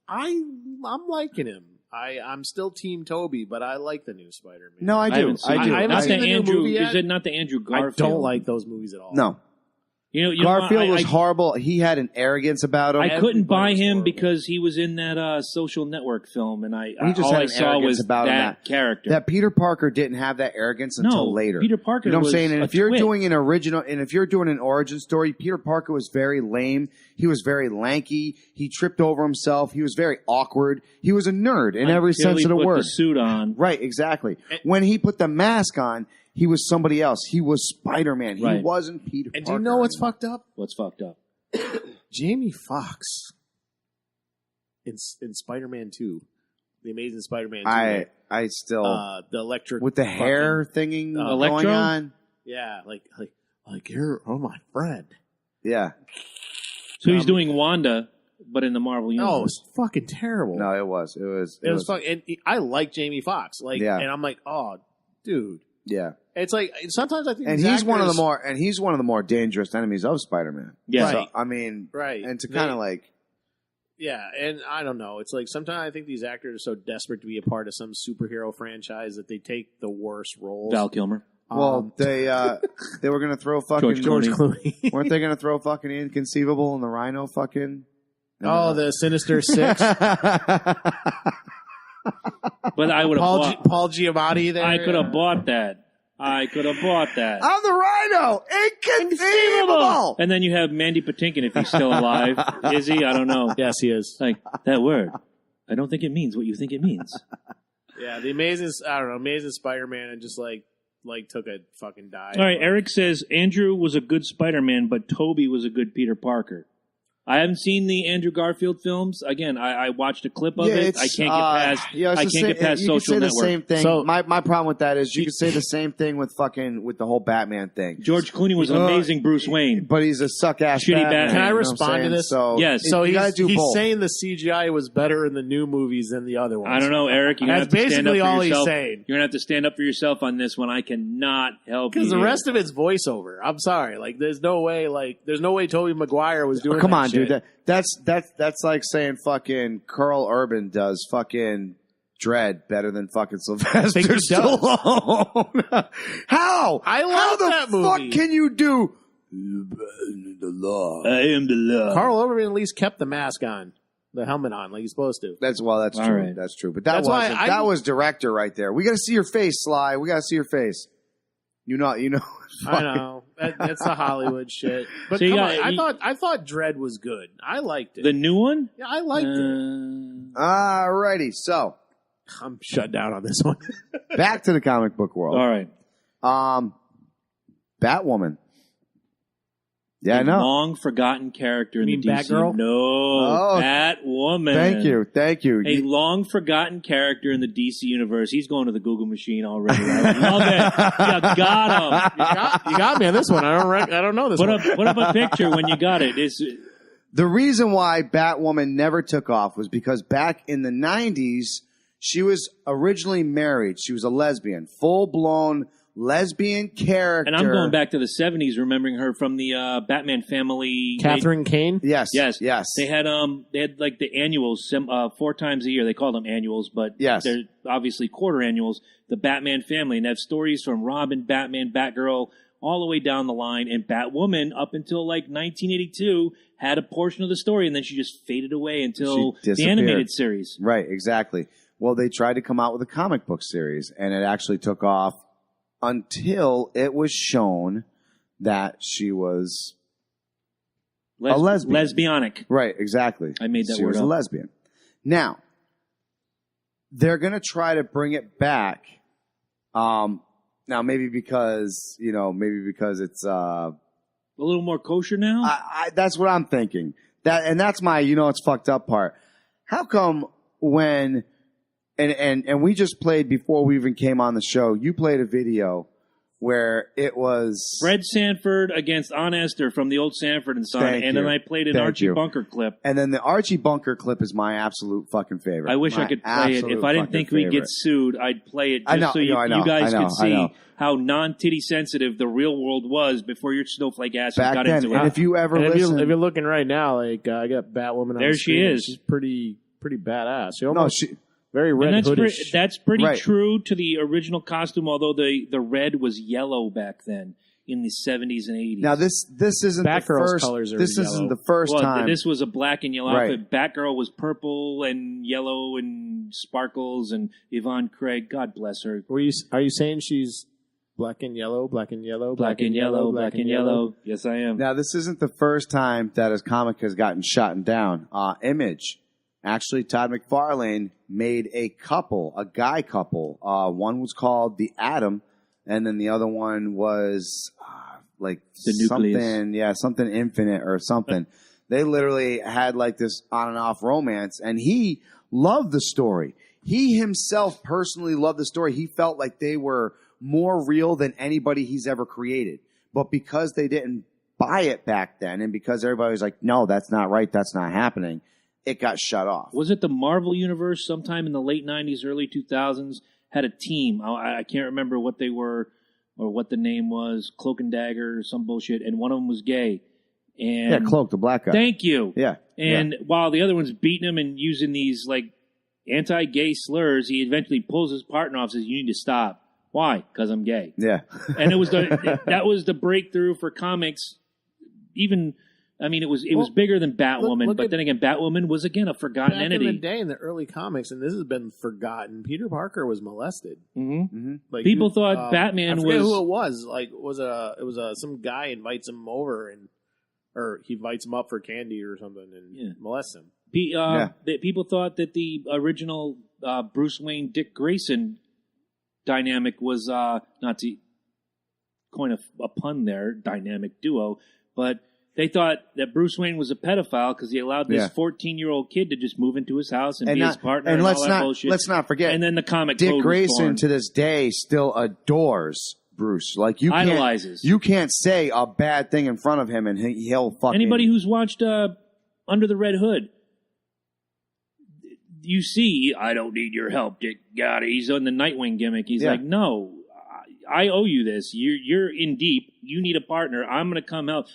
I'm liking him. I'm still Team Toby, but I like the new Spider-Man. No, I do. I haven't Not seen the new movie yet. Is it not the Andrew I Garfield? don't like those movies at all. No. Garfield Garfield was horrible. He had an arrogance about him. I couldn't buy Everybody's him horrible. because he was in that Social Network film, and He just all had I an saw arrogance was about him that character. That Peter Parker didn't have that arrogance until later. Peter Parker You know what I'm was saying? And a if you're twit. doing an original, and if you're doing an origin story, Peter Parker was very lame. He was very lanky. He tripped over himself. He was very awkward. He was a nerd in every Until sense he of the put word. the suit on. Right, exactly. When he put the mask on, he was somebody else. He was Spider-Man. He Right. wasn't Peter And Parker. do you know what's anymore. fucked up? What's fucked up? Jamie Foxx in Spider-Man 2, the Amazing Spider-Man 2. I still the electric with the hair thingy going on. Yeah, like you're my friend. Yeah. So he's doing Wanda, but in the Marvel universe. No, it's fucking terrible. No, it was. It was fucking. And I like Jamie Foxx. And I'm like, oh, dude. Yeah. It's like sometimes I think, and he's one of the more dangerous enemies of Spider-Man. Yeah. Right. So, I mean, right. And to kind of like, yeah, and I don't know. It's like sometimes I think these actors are so desperate to be a part of some superhero franchise that they take the worst roles. Val Kilmer. Well, they were gonna throw fucking George Clooney. Weren't they gonna throw fucking Inconceivable and the Rhino fucking? The Sinister Six. But I would have Paul Giamatti there. I could have bought that. I'm the Rhino. Inconceivable. And then you have Mandy Patinkin if he's still alive. Is he? I don't know. Yes, he is. Like, that word. I don't think it means what you think it means. Yeah, the Amazing Spider-Man and just like took a fucking dive. All right, Eric says Andrew was a good Spider-Man, but Tobey was a good Peter Parker. I haven't seen the Andrew Garfield films. Again, I watched a clip of it. I can't get past you Social can say Network. The same thing. So, my problem with that is you could say the same thing with the whole Batman thing. George Clooney was an amazing Bruce Wayne, but he's a suck ass shitty Batman. Can I You know respond to this? So, yes. So he's he's saying the CGI was better in the new movies than the other ones. I don't know, Eric. You're That's basically all he's saying. You're gonna have to stand up for yourself on this one. I cannot help you. Because the rest of it's voiceover. I'm sorry. There's no way Tobey Maguire was doing. Come on, shit. dude. That's like saying fucking Carl Urban does fucking Dredd better than fucking Sylvester Stallone. How? I love How that movie. How the fuck can you do the law? I am the law. Carl Urban at least kept the mask on, the helmet on, like he's supposed to. That's true. Right. That's true. But that was director right there. We got to see your face, Sly. We got to see your face. You know. I know. That's the Hollywood shit. But So come on, I thought Dredd was good. I liked it. The new one? Yeah, I liked it. Alrighty, so I'm shut down on this one. back to the comic book world. All right. Batwoman. Yeah, I know. Long forgotten character in the DC. Batgirl? No, Batwoman. Thank you. A long forgotten character in the DC universe. He's going to the Google machine already. I love it. You got him. You got me on this one. I don't know this one. Put up a picture when you got it. The reason why Batwoman never took off was because back in the 90s, she was originally married. She was a lesbian, full-blown lesbian character. And I'm going back to the 70s, remembering her from the Batman family. Catherine Kane? Yes. They had like the annuals 4 times a year. They called them annuals, but they're obviously quarter annuals. The Batman family, and they have stories from Robin, Batman, Batgirl, all the way down the line. And Batwoman, up until like 1982, had a portion of the story, and then she just faded away until the animated series. Right, exactly. Well, they tried to come out with a comic book series, and it actually took off until it was shown that she was a lesbian. Lesbianic. Right, exactly. I made that she word was up. a lesbian. Now, they're going to try to bring it back. Now, maybe because it's a little more kosher now? that's what I'm thinking. That's my, it's fucked up part. How come when... And we just played before we even came on the show. You played a video where it was Fred Sanford against Honester from the old Sanford and Son, then I played an Archie Bunker clip. And then the Archie Bunker clip is my absolute fucking favorite. I wish I could play it. If I didn't think we'd get sued, I'd play it just so you guys could see how non-titty sensitive the real world was before your snowflake ass got into it. And if you ever listen, if you're looking right now, like I got Batwoman on there the she screen. is. She's pretty badass. She very red hoodish. That's pretty true to the original costume, although the red was yellow back then in the 70s and 80s. Now this isn't the first. This isn't the first time. This was a black and yellow outfit. Batgirl was purple and yellow and sparkles, and Yvonne Craig, God bless her. Are you saying she's black and yellow, black and yellow, black and yellow, black and yellow? Yes, I am. Now this isn't the first time that a comic has gotten shot down. Image. Actually, Todd McFarlane made a guy couple. One was called The Atom, and then the other one was like the something, something infinite or something. They literally had like this on and off romance, and he loved the story. He himself personally loved the story. He felt like they were more real than anybody he's ever created. But because they didn't buy it back then, and because everybody was like, no, that's not right, that's not happening, it got shut off. Was it the Marvel Universe sometime in the late 90s, early 2000s, had a team? I can't remember what they were or what the name was, Cloak and Dagger or some bullshit, and one of them was gay. And Yeah, Cloak, the black guy. Thank you. Yeah. And while the other one's beating him and using these like anti-gay slurs, he eventually pulls his partner off and says, you need to stop. Why? Because I'm gay. Yeah. And it was that was the breakthrough for comics. Even, I mean, it was bigger than Batwoman, but then again, Batwoman was again a forgotten entity. Back in the day, in the early comics, and this has been forgotten, Peter Parker was molested. Mm-hmm. Like people thought Batman I forget was who it was. Like, it was some guy invites him over or he invites him up for candy or something and molests him. People thought that the original Bruce Wayne Dick Grayson dynamic was not to coin a pun there, dynamic duo, but they thought that Bruce Wayne was a pedophile because he allowed this 14-year-old kid to just move into his house and be his partner and all that bullshit. Let's not forget. And then the comic Dick code Grayson was born. to this day still adores Bruce. Like idolizes. You can't say a bad thing in front of him and he'll fucking. Anybody who's watched Under the Red Hood, you see, I don't need your help, Dick. Got it. He's on the Nightwing gimmick. He's like, no, I owe you this. You're in deep. You need a partner. I'm going to come help.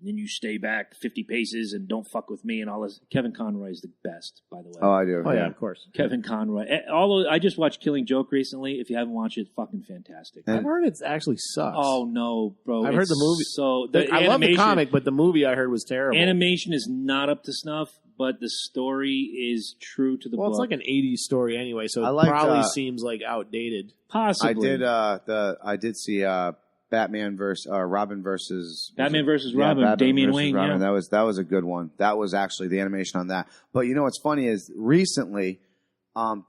Then you stay back 50 paces and don't fuck with me and all this. Kevin Conroy is the best, by the way. Oh, I do. Oh, yeah, of course. Kevin Conroy. Although I just watched Killing Joke recently. If you haven't watched it, it's fucking fantastic. I've heard it actually sucks. Oh, no, bro. I've heard the movie. So I love the comic, but the movie I heard was terrible. Animation is not up to snuff, but the story is true to the book. Well, it's like an 80s story anyway, so liked, it probably seems like outdated. Possibly. I did see Batman versus Robin versus Batman versus Robin, Damian Wayne. Robin. Yeah. That was a good one. That was actually the animation on that. But you know what's funny is recently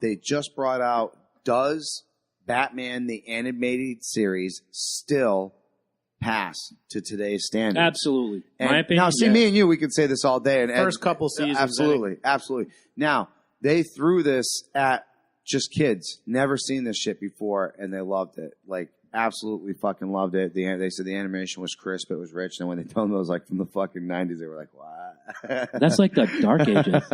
they just brought out, does Batman the animated series still pass to today's standards? Absolutely. And my opinion. Now, see, me and you, we could say this all day. And First couple seasons. Absolutely. Now, they threw this at just kids, never seen this shit before, and they loved it. Like, absolutely fucking loved it. They said the animation was crisp, it was rich, and when they told them it was like from the fucking 90s, they were like, what? That's like the Dark Ages.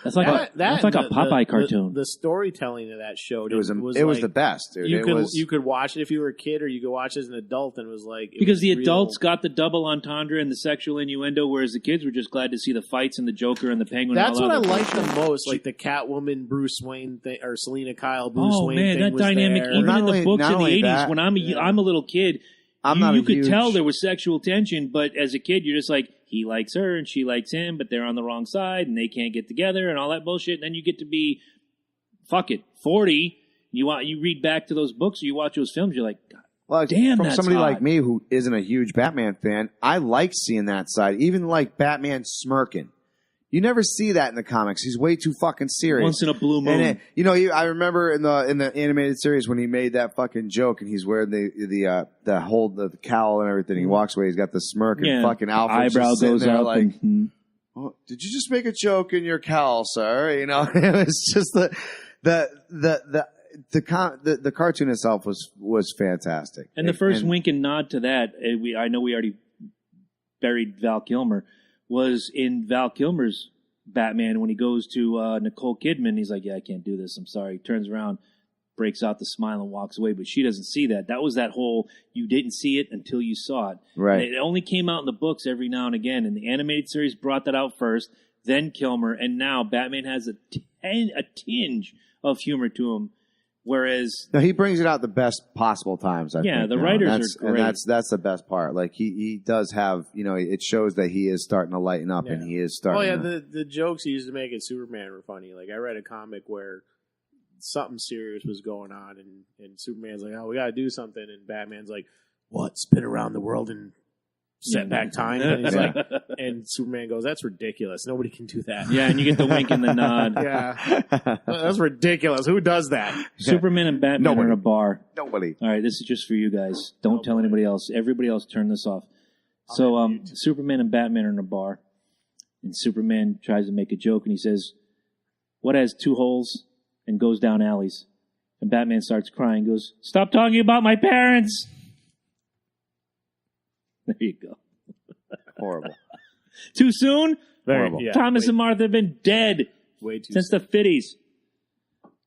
That's like a Popeye cartoon. The storytelling of that show, it was the best, dude. You could watch it if you were a kid, or you could watch it as an adult, and it was like because the adults got the double entendre and the sexual innuendo, whereas the kids were just glad to see the fights and the Joker and the Penguin. That's and all what I that. liked the most, like the Catwoman Bruce Wayne thing, or Selena Kyle Bruce Wayne thing. Oh man, that was dynamic, there. even in the books of the 80s, that, when I'm a little kid. You could tell there was sexual tension, but as a kid, you're just like, he likes her and she likes him, but they're on the wrong side and they can't get together and all that bullshit. And then you get to be, 40. You read back to those books or you watch those films, you're like, God, damn, from that's somebody hot. like me who isn't a huge Batman fan, I like seeing that side. Even like Batman smirking. You never see that in the comics. He's way too fucking serious. Once in a blue moon. And I remember in the animated series when he made that fucking joke and he's wearing the cowl and everything. He walks away. He's got the smirk and fucking Alfred eyebrow goes there up. like, oh, did you just make a joke in your cowl, sir? You know, it was just the cartoon itself was fantastic. And the first wink and nod to that, I know we already buried Val Kilmer, was in Val Kilmer's Batman when he goes to Nicole Kidman. He's like, yeah, I can't do this. I'm sorry. He turns around, breaks out the smile and walks away. But she doesn't see that. That was that whole, you didn't see it until you saw it. Right. And it only came out in the books every now and again. And the animated series brought that out first, then Kilmer. And now Batman has a tinge of humor to him. Whereas he brings it out the best possible times. I think, the writers are great. And that's the best part. Like he does have, it shows that he is starting to lighten up, and he is starting. Oh yeah, the jokes he used to make at Superman were funny. Like I read a comic where something serious was going on, and Superman's like, "Oh, we got to do something," and Batman's like, "What? Spin around the world and set back time?" And he's like, and Superman goes, "That's ridiculous. Nobody can do that." Yeah, and you get the wink and the nod. Yeah, that's ridiculous. Who does that? Superman and Batman are in a bar. Nobody. All right, this is just for you guys. Don't tell anybody else. Everybody else, turn this off. So, Superman and Batman are in a bar, And Superman tries to make a joke, and he says, "What has 2 holes and goes down alleys?" And Batman starts crying, goes, "Stop talking about my parents!" There you go. Horrible. Too soon? Horrible. Yeah, Thomas and Martha have been dead way too since the 50s.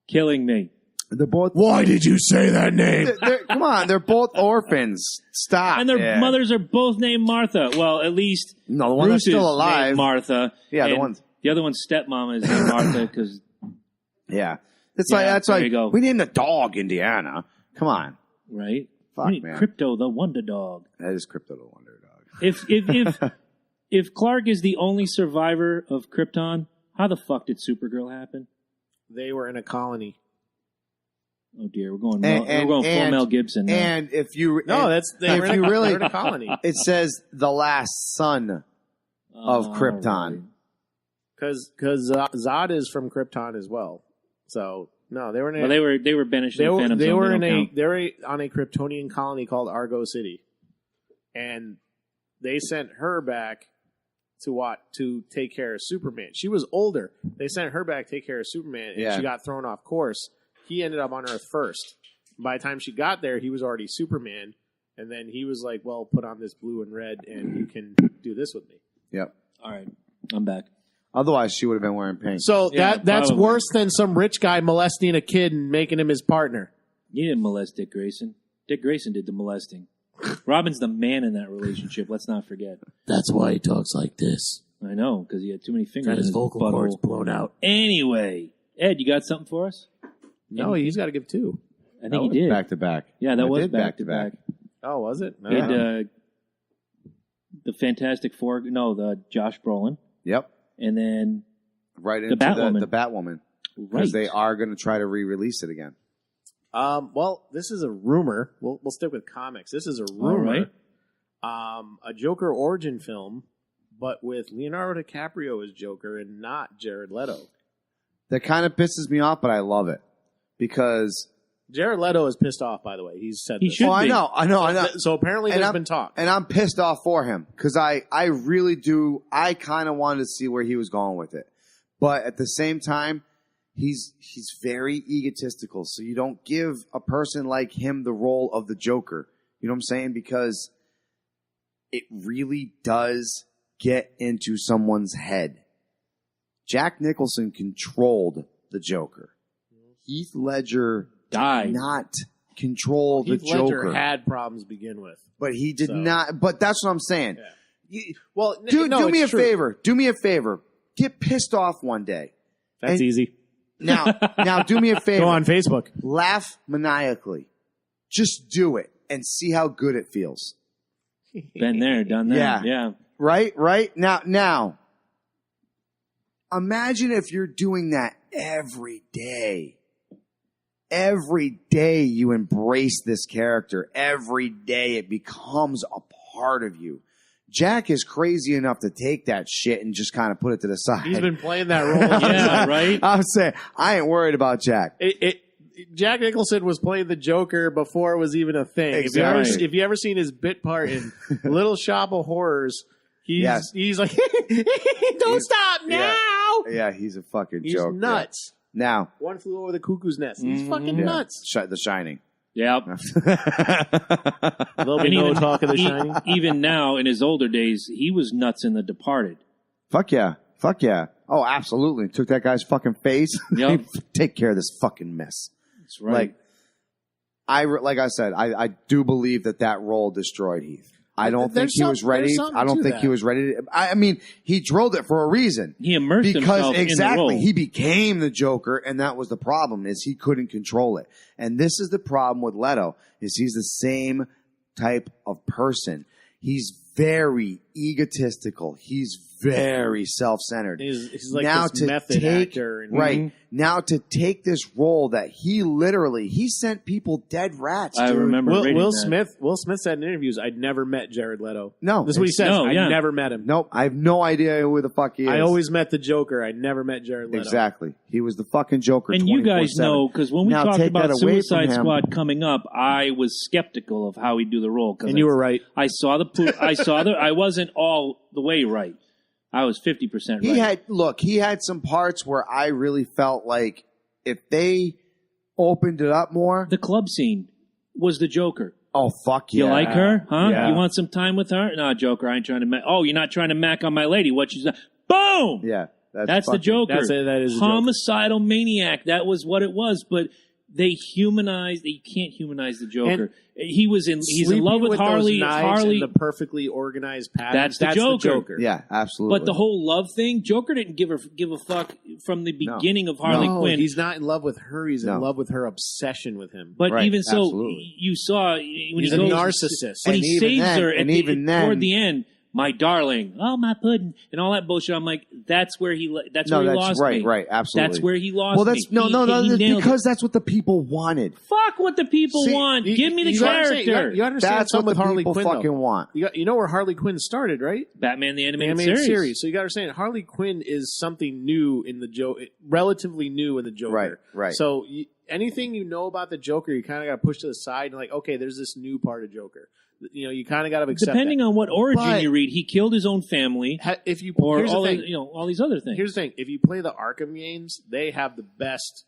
Killing me. They're both. Why did you say that name? Come on, they're both orphans. Stop. And their mothers are both named Martha. Well, at least No, the one Bruce that's still is alive. named Martha. Yeah, the and one. The other one's stepmama is named Martha because Yeah, that's there like you go. we named the dog Indiana. Come on, right. Fuck, man. Crypto the Wonder Dog. that is Crypto the Wonder Dog. If Clark is the only survivor of Krypton, how the fuck did Supergirl happen? They were in a colony. Oh dear, we're going And- full and- Mel Gibson now. And if you No, and they if were in you a, really they were in a colony. it says the last son of Krypton. Because Zod is from Krypton as well. So no, they were in a, Well, they were banished. they in were Phantom they Zone. were They in don't a count. they were on a Kryptonian colony called Argo City, and they sent her back to take care of Superman. She was older. They sent her back to take care of Superman, and Yeah. she got thrown off course. He ended up on Earth first. By the time she got there, he was already Superman, and then he was like, "Well, put on this blue and red, and you can do this with me." Yep. All right, I'm back. Otherwise, she would have been wearing pink. So Yeah, that's probably. worse than some rich guy molesting a kid and making him his partner. You didn't molest Dick Grayson. Dick Grayson did the molesting. Robin's the man in that relationship. Let's not forget. That's why he talks like this. I know, because he had too many fingers Got in his his vocal butthole. cords blown out. Anyway, Ed, you got something for us? No, he's got to give two. I think he did. Back to back. Yeah, that I was did back to back. Oh, was it? No. He had the Fantastic Four. No, the Josh Brolin, Yep. and then Right into Batwoman. the Batwoman. right. Because they are going to try to re-release it again. Well, this is a rumor. We'll stick with comics. This is a All rumor. right. A Joker origin film, but with Leonardo DiCaprio as Joker and not Jared Leto. That kind of pisses me off, but I love it. Because... Jared Leto is pissed off, by the way. He's said He this. should Oh, I be. know. So apparently And there's I'm- been talk. And I'm pissed off for him. Because I really do... I kind of wanted to see where he was going with it. But at the same time, he's very egotistical. So you don't give a person like him the role of the Joker. You know what I'm saying? Because it really does get into someone's head. Jack Nicholson controlled the Joker. Heath Ledger Died. not control the Heath Ledger Joker. had problems to begin with. But he did So- not. But that's what I'm saying. Yeah. Well, Do me a it's true. favor. Do me a favor. Get pissed off one day. That's And- easy. Now do me a favor. Go on Facebook. Laugh maniacally. Just do it and see how good it feels. Been there, done that. Yeah. Right? Now, imagine if you're doing that every day. Every day you embrace this character. Every day it becomes a part of you. Jack is crazy enough to take that shit and just kind of put it to the side. He's been playing that role. Yeah, right? I'm saying, I ain't worried about Jack. Jack Nicholson was playing the Joker before it was even a thing. Exactly. If you ever seen his bit part in Little Shop of Horrors, he's like, "Don't stop now!" Yeah, he's a fucking He's joke. nuts. Now, One Flew Over the Cuckoo's Nest. He's fucking yeah, nuts. The Shining. Yep. There'll be And no even- talk of The Shining. Even now, in his older days, he was nuts in The Departed. Fuck yeah. Oh, absolutely. Took that guy's fucking face. Yep. Take care of this fucking mess. That's right. Like I said, I do believe that role destroyed Heath. I don't think There's he was ready. there's something I don't to think that. he was ready. I mean, he drilled it for a reason. He immersed himself in the Exactly, role. he became the Joker, and that was the problem, is he couldn't control it. And this is the problem with Leto, is he's the same type of person. He's very egotistical. He's very self-centered. He's like Now this to method take- actor. And Right. Now to take this role that he sent people dead rats, I dude. remember reading Will that. Smith said in interviews, "I'd never met Jared Leto." No. This is what he says. No, yeah. I never met him. Nope, I have no idea who the fuck he is. I always met the Joker. I never met Jared Leto. Exactly. He was the fucking Joker. And you guys 24/7. know, because when we Now talked take about that away from Suicide him. Squad coming up, I was skeptical of how he'd do the role. 'cause And you were right. I wasn't all the way right. I was 50% right. He had some parts where I really felt like if they opened it up more. The club scene was the Joker. Oh, fuck yeah. You like her? Huh? Yeah. You want some time with her? No, Joker, I ain't trying to you're not trying to mac on my lady. What she's boom! Yeah. That's the Joker. That is homicidal maniac. That was what it was. But they humanized. You can't humanize the Joker. And he's in love with Harley. Harley, and the perfectly organized patterns. That's the Joker. Yeah, absolutely. But the whole love thing, Joker didn't give a fuck from the beginning of Harley Quinn. He's not in love with her. He's in love with her obsession with him. But even so, absolutely. you saw when he's he goes, a narcissist. when he saves her, toward the end. My darling, oh my pudding, and all that bullshit. I'm like, that's where he lost me. Right, absolutely. That's where he lost me. Well, that's because that's what the people wanted. Fuck what the people want. Give me the character. You understand that's what the Harley people Quinn, fucking want. You know where Harley Quinn started, right? Batman the Animated Series. So you got to understand, Harley Quinn is something new in the relatively new in the Joker. Right. So anything you know about the Joker, you kind of got to push to the side and like, okay, there's this new part of Joker. You kind of got to accept. Depending on what origin you read, he killed his own family. If you or all these other things. Here's the thing: if you play the Arkham games, they have the best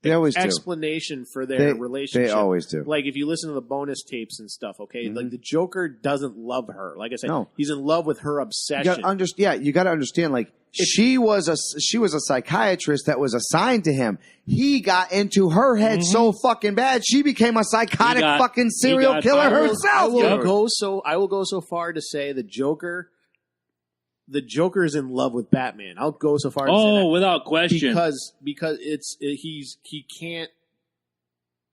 explanation for their relationship. They always do. Like if you listen to the bonus tapes and stuff, okay, like the Joker doesn't love her. Like I said, he's in love with her obsession. You got to understand. Like she was a psychiatrist that was assigned to him. He got into her head so fucking bad, she became a psychotic fucking serial killer herself. I will go so far to say the Joker is in love with Batman. I'll go so far as to say that. Without question. Because he can't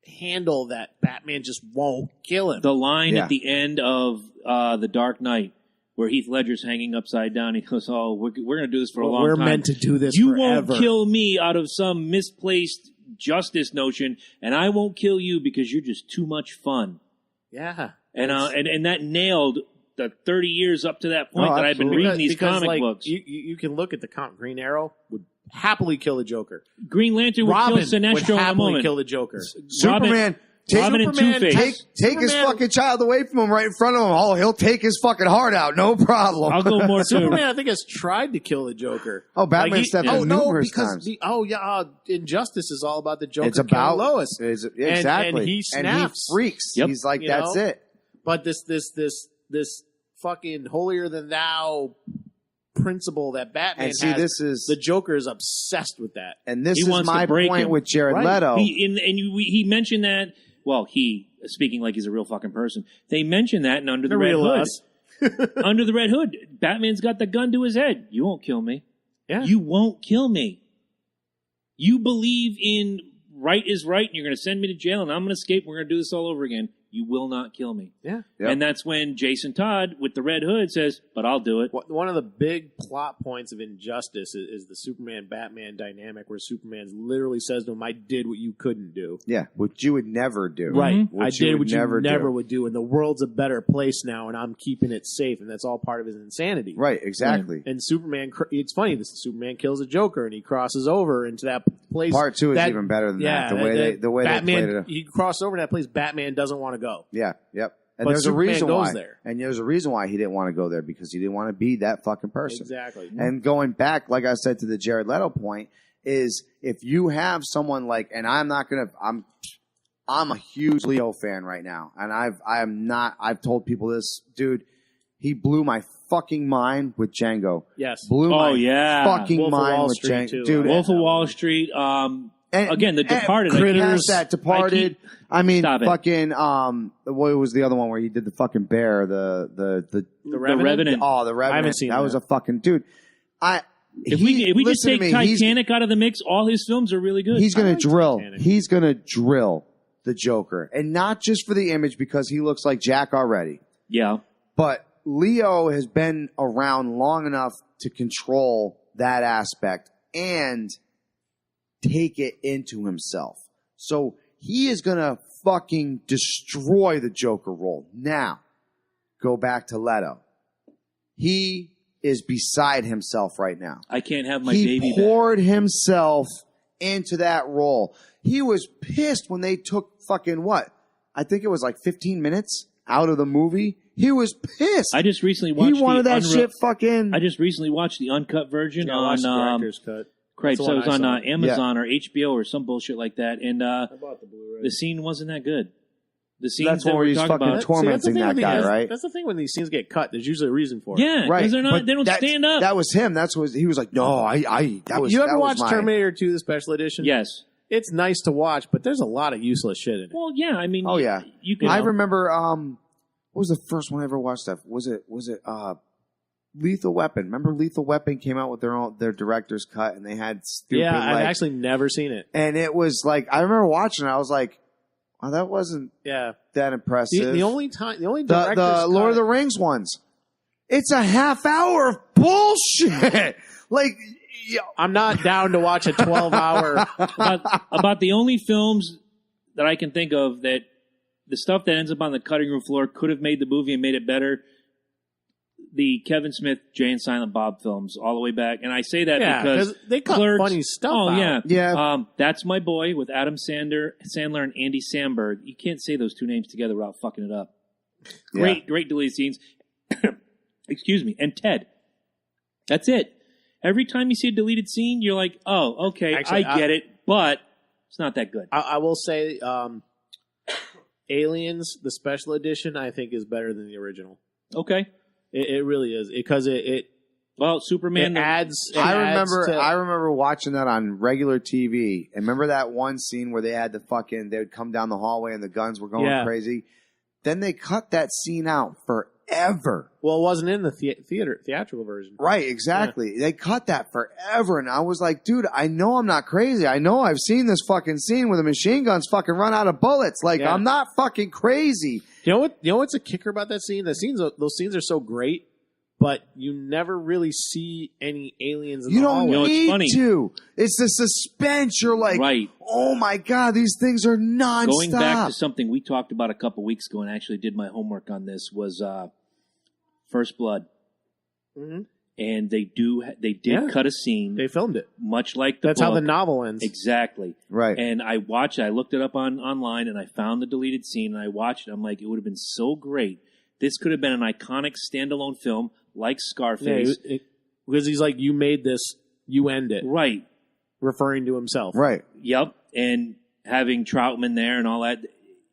handle that Batman just won't kill him. The line at the end of The Dark Knight where Heath Ledger's hanging upside down, he goes, we're going to do this for a long time. We're meant to do this You forever. won't kill me out of some misplaced justice notion, and I won't kill you because you're just too much fun. Yeah. And that nailed the 30 years up to that point that I've been reading these comic books. You can look at the comic. Green Arrow would happily kill the Joker. Green Lantern would kill Sinestro in a moment. Kill the Joker. Superman and Two-Face. Take his fucking child away from him right in front of him. Oh, he'll take his fucking heart out. No problem. I'll go more Superman, I think, has tried to kill the Joker. Oh, Batman stepped in numerous times. Injustice is all about the Joker. It's about Lois. Exactly. And he snaps. And he freaks. Yep. He's like, that's it. But this fucking holier than thou principle that Batman has. The Joker is obsessed with that. And this is my point with Jared Leto. He mentioned that. Well, speaking like he's a real fucking person. They mentioned that in Under the Red Hood. Under the Red Hood, Batman's got the gun to his head. You won't kill me. Yeah. You won't kill me. You believe in right is right, and you're going to send me to jail, and I'm going to escape. We're going to do this all over again. You will not kill me. Yeah. Yep. And that's when Jason Todd with the Red Hood says, but I'll do it. One of the big plot points of Injustice is the Superman-Batman dynamic where Superman literally says to him, I did what you couldn't do. Yeah, what you would never do. Right. What I did what you never do. would do, and the world's a better place now, and I'm keeping it safe, and that's all part of his insanity. Right, exactly. And Superman, it's funny, Superman kills a Joker, and he crosses over into that place. Part 2 is even better than that. The way Batman, they played it. He crossed over to that place Batman doesn't want to go. Yeah, yep. And But there's Superman a reason goes why. there. And there's a reason why he didn't want to go there, because he didn't want to be that fucking person. Exactly. And going back, like I said, to the Jared Leto point, is if you have someone like, and I'm a huge Leo fan right now, and I've told people this, dude, he blew my fucking mind with Django. Yes. Blew my fucking Wolf of mind Wall with Street, Django. too. Dude, Wolf of Wall Street. Again, The Departed. Departed. Stop it. Fucking what was the other one where he did the fucking bear? The Revenant. Oh, the Revenant. I haven't seen that. Was a fucking dude. If we just take Titanic out of the mix, all his films are really good. He's gonna drill. Titanic. He's gonna drill the Joker, and not just for the image because he looks like Jack already. Yeah. But Leo has been around long enough to control that aspect and take it into himself. So he is going to fucking destroy the Joker role. Now, go back to Leto. He is beside himself right now. I can't have my baby He poured himself into that role. He was pissed when they took fucking what? I think it was like 15 minutes out of the movie, he was pissed. I just recently watched. He wanted that shit fucking. I just recently watched the uncut version on the director's cut. Cripes. So it was on saw. Amazon or HBO or some bullshit like that, and I bought the Blu-ray. the scene wasn't that good. The scene That's that where we're he's talking fucking about. tormenting that guy, right? That's the thing when these scenes get cut. There's usually a reason for it. Yeah, Right, because they're not. but They don't stand up. That was him. That's what he was like. No, that was. You ever that watch was my, Terminator 2, the special edition? Yes. It's nice to watch, but there's a lot of useless shit in it. Well, yeah. I mean. Oh yeah. You can. I remember. What was the first one I ever watched? That was it. Lethal Weapon. Remember Lethal Weapon came out with their director's cut, and they had stupid. Yeah, I've actually never seen it. And it was like I remember watching it. I was like, oh, that wasn't that impressive. The only director's the Lord of the Rings ones. It's a half hour of bullshit. Like, I'm not down to watch a 12-hour. about the only films that I can think of that the stuff that ends up on the cutting room floor could have made the movie and made it better. The Kevin Smith, Jay and Silent Bob films, all the way back, and I say that because they cut Clerks, funny stuff. Oh out. yeah. That's My Boy with Adam Sandler and Andy Samberg. You can't say those two names together without fucking it up. Great deleted scenes. Excuse me. And Ted. That's it. Every time you see a deleted scene, you're like, oh, okay, actually, I get it, but it's not that good. I will say, Aliens, the special edition, I think is better than the original. Okay. It really is because it Superman adds. I remember watching that on regular TV. And remember that one scene where they would come down the hallway and the guns were going crazy. Then they cut that scene out forever. Well, it wasn't in the theatrical version. Right, exactly. Yeah. They cut that forever, and I was like, dude, I know I'm not crazy. I know I've seen this fucking scene where the machine guns fucking run out of bullets. Like, I'm not fucking crazy. You know what's a kicker about that scene? Those scenes are so great, but you never really see any aliens in the hallway. You don't need funny. to. It's the suspense. You're like, oh my God, these things are nonstop. Going back to something we talked about a couple weeks ago and actually did my homework on this was First Blood. Mm-hmm. And they did cut a scene. They filmed it. Much like That's how the novel ends. Exactly. Right. And I looked it up online and I found the deleted scene and I watched it. I'm like, it would have been so great. This could have been an iconic standalone film like Scarface. Yeah, because he's like, you made this, you end it. Right. Referring to himself. Right. Yep. And having Troutman there and all that.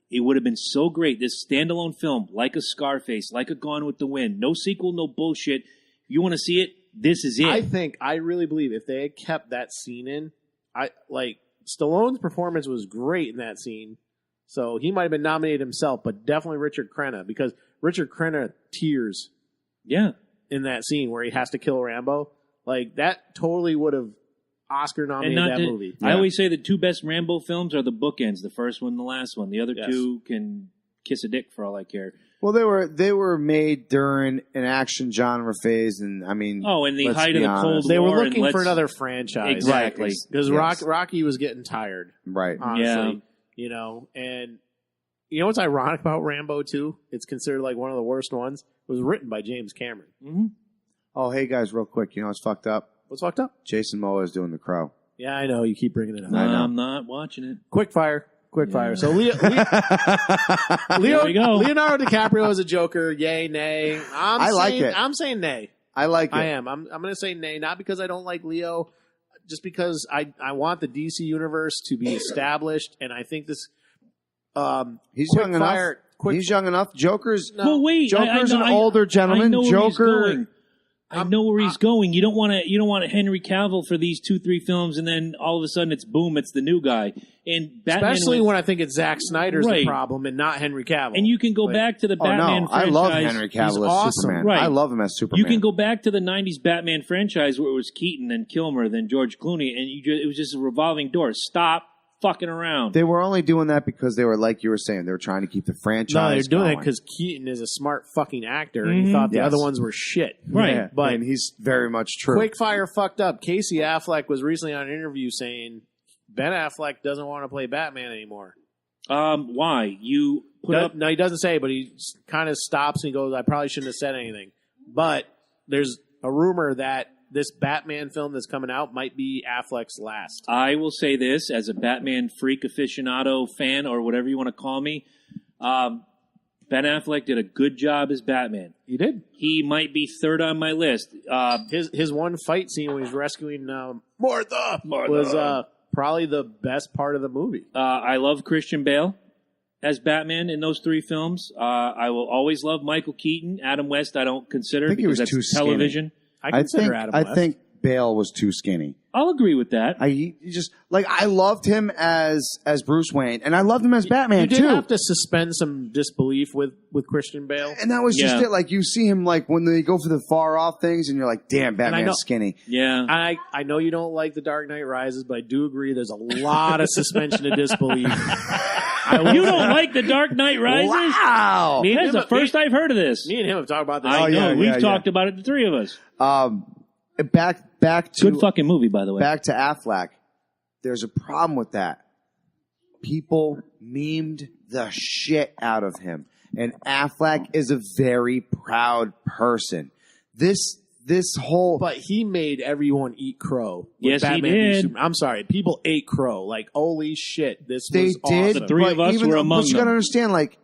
It would have been so great. This standalone film, like a Scarface, like a Gone with the Wind. No sequel, no bullshit. You want to see it? This is it. I really believe if they had kept that scene in, Stallone's performance was great in that scene. So he might have been nominated himself, but definitely Richard Crenna, because Richard Crenna tears. Yeah. In that scene where he has to kill Rambo. Like, that totally would have Oscar nominated that movie. I always say the two best Rambo films are the bookends, the first one and the last one. The other two can kiss a dick for all I care. Well, they were made during an action genre phase, and I mean, in the height of the Cold War. They were looking for another franchise, exactly, because Rocky was getting tired, right? Honestly, and you know what's ironic about Rambo 2? It's considered like one of the worst ones. It was written by James Cameron. Mm-hmm. Oh, hey guys, real quick, you know what's fucked up? What's fucked up? Jason Momoa is doing The Crow. Yeah, I know. You keep bringing it up. I'm not watching it. Quick fire. So Leonardo DiCaprio is a Joker. Yay, nay. I like it. I'm saying nay. I like it. I am. I'm going to say nay, not because I don't like Leo, just because I want the DC universe to be established, and I think this. He's young enough. He's young enough. Joker's. No. Well, wait. Joker's an older gentleman. Joker. I know where he's going. You don't want Henry Cavill for these 2-3 films, and then all of a sudden it's the new guy. And Batman, especially when I think it's Zack Snyder's the problem and not Henry Cavill. And you can go back to the Batman franchise. I love Henry Cavill as Superman. Right. I love him as Superman. You can go back to the '90s Batman franchise where it was Keaton and Kilmer, then George Clooney, and it was just a revolving door. Stop fucking around. They were only doing that because they were, like you were saying, they were trying to keep the franchise. No, they're doing going. it because Keaton is a smart fucking actor, and he thought the other ones were shit. Right, yeah, but and he's very much true. Quick fire fucked up. Casey Affleck was recently on an interview saying Ben Affleck doesn't want to play Batman anymore. Why? You put up? No, he doesn't say, but he kind of stops and he goes, "I probably shouldn't have said anything." But there's a rumor that this Batman film that's coming out might be Affleck's last. I will say this as a Batman freak aficionado fan, or whatever you want to call me. Ben Ben Affleck did a good job as Batman. He did. He might be third on my list. His one fight scene when he's rescuing Martha was probably the best part of the movie. I love Christian Bale as Batman in those 3 films. I will always love Michael Keaton. Adam West I don't consider because that's television. I consider Adam West. I think Bale was too skinny. I'll agree with that. I loved him as Bruce Wayne, and I loved him as Batman too. too. You did have to suspend some disbelief with Christian Bale, and that was just it. Like, you see him like when they go for the far off things, and you're like, "Damn, Batman's skinny." Yeah, I know you don't like The Dark Knight Rises, but I do agree there's a lot of suspension of disbelief. You don't like The Dark Knight Rises? Wow, that's the first I've heard of this. Me and him have talked about this. I know we've talked about it, the 3 of us. Back to good fucking movie, by the way. Back to Affleck. There's a problem with that. People memed the shit out of him, and Affleck is a very proud person. This whole, but he made everyone eat crow. Yes, Batman he did. I'm sorry, people ate crow. Like, holy shit, this they was did. awesome. The 3 of us were among them. But you gotta understand, like,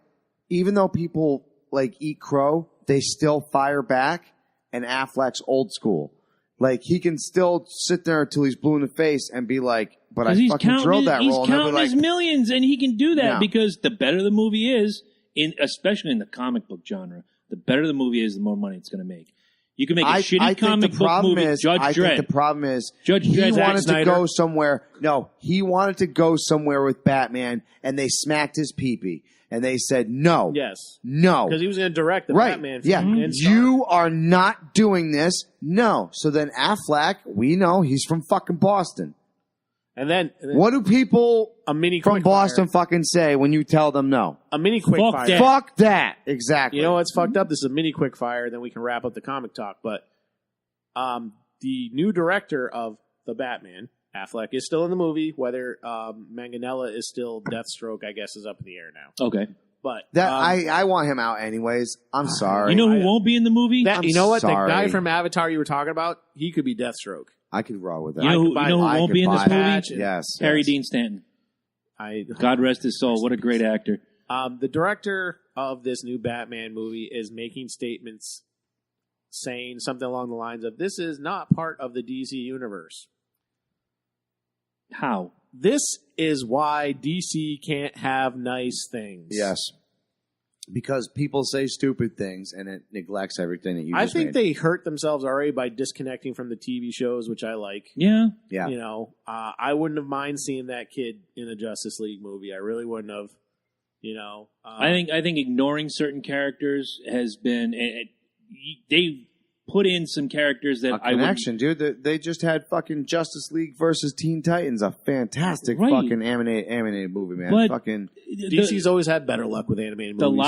even though people like eat crow, they still fire back. And Affleck's old school. Like, he can still sit there until he's blue in the face and be like, but I fucking drilled that role. He's counting his millions, and he can do that because the better the movie is, especially in the comic book genre, the better the movie is, the more money it's going to make. You can make a shitty comic book movie. I think the problem is Judge Dredd, he wanted to go somewhere. No, he wanted to go somewhere with Batman, and they smacked his pee-pee. And they said, no. Yes. No. Because he was going to direct the Batman film. Yeah. You are not doing this. No. So then Affleck, we know he's from fucking Boston. And then what do people from Boston fire. Fucking say when you tell them no? A mini quick Fuck fire. that. Fuck that. Exactly. You know what's fucked up? This is a mini quick fire, then we can wrap up the comic talk. But the new director of the Batman, Affleck, is still in the movie. Whether Manganiello is still Deathstroke, I guess, is up in the air now. Okay. But that I want him out anyways. I'm sorry. You know who won't be in the movie? You know what? Sorry. The guy from Avatar you were talking about, he could be Deathstroke. I could roll with that. You know who won't be in this movie? Yes. Harry Dean Stanton. God rest his soul. What a great actor. The director of this new Batman movie is making statements saying something along the lines of, this is not part of the DC universe. How? This is why DC can't have nice things. Yes. Because people say stupid things and it neglects everything that you just think made. they hurt themselves already by disconnecting from the TV shows, which I like. Yeah. Yeah. You know, I wouldn't have mind seeing that kid in a Justice League movie. I really wouldn't have. You know, I think ignoring certain characters has been. They put in some characters that connection, dude. They just had fucking Justice League versus Teen Titans, a fantastic fucking animated movie, man. But fucking DC's always had better luck with animated movies.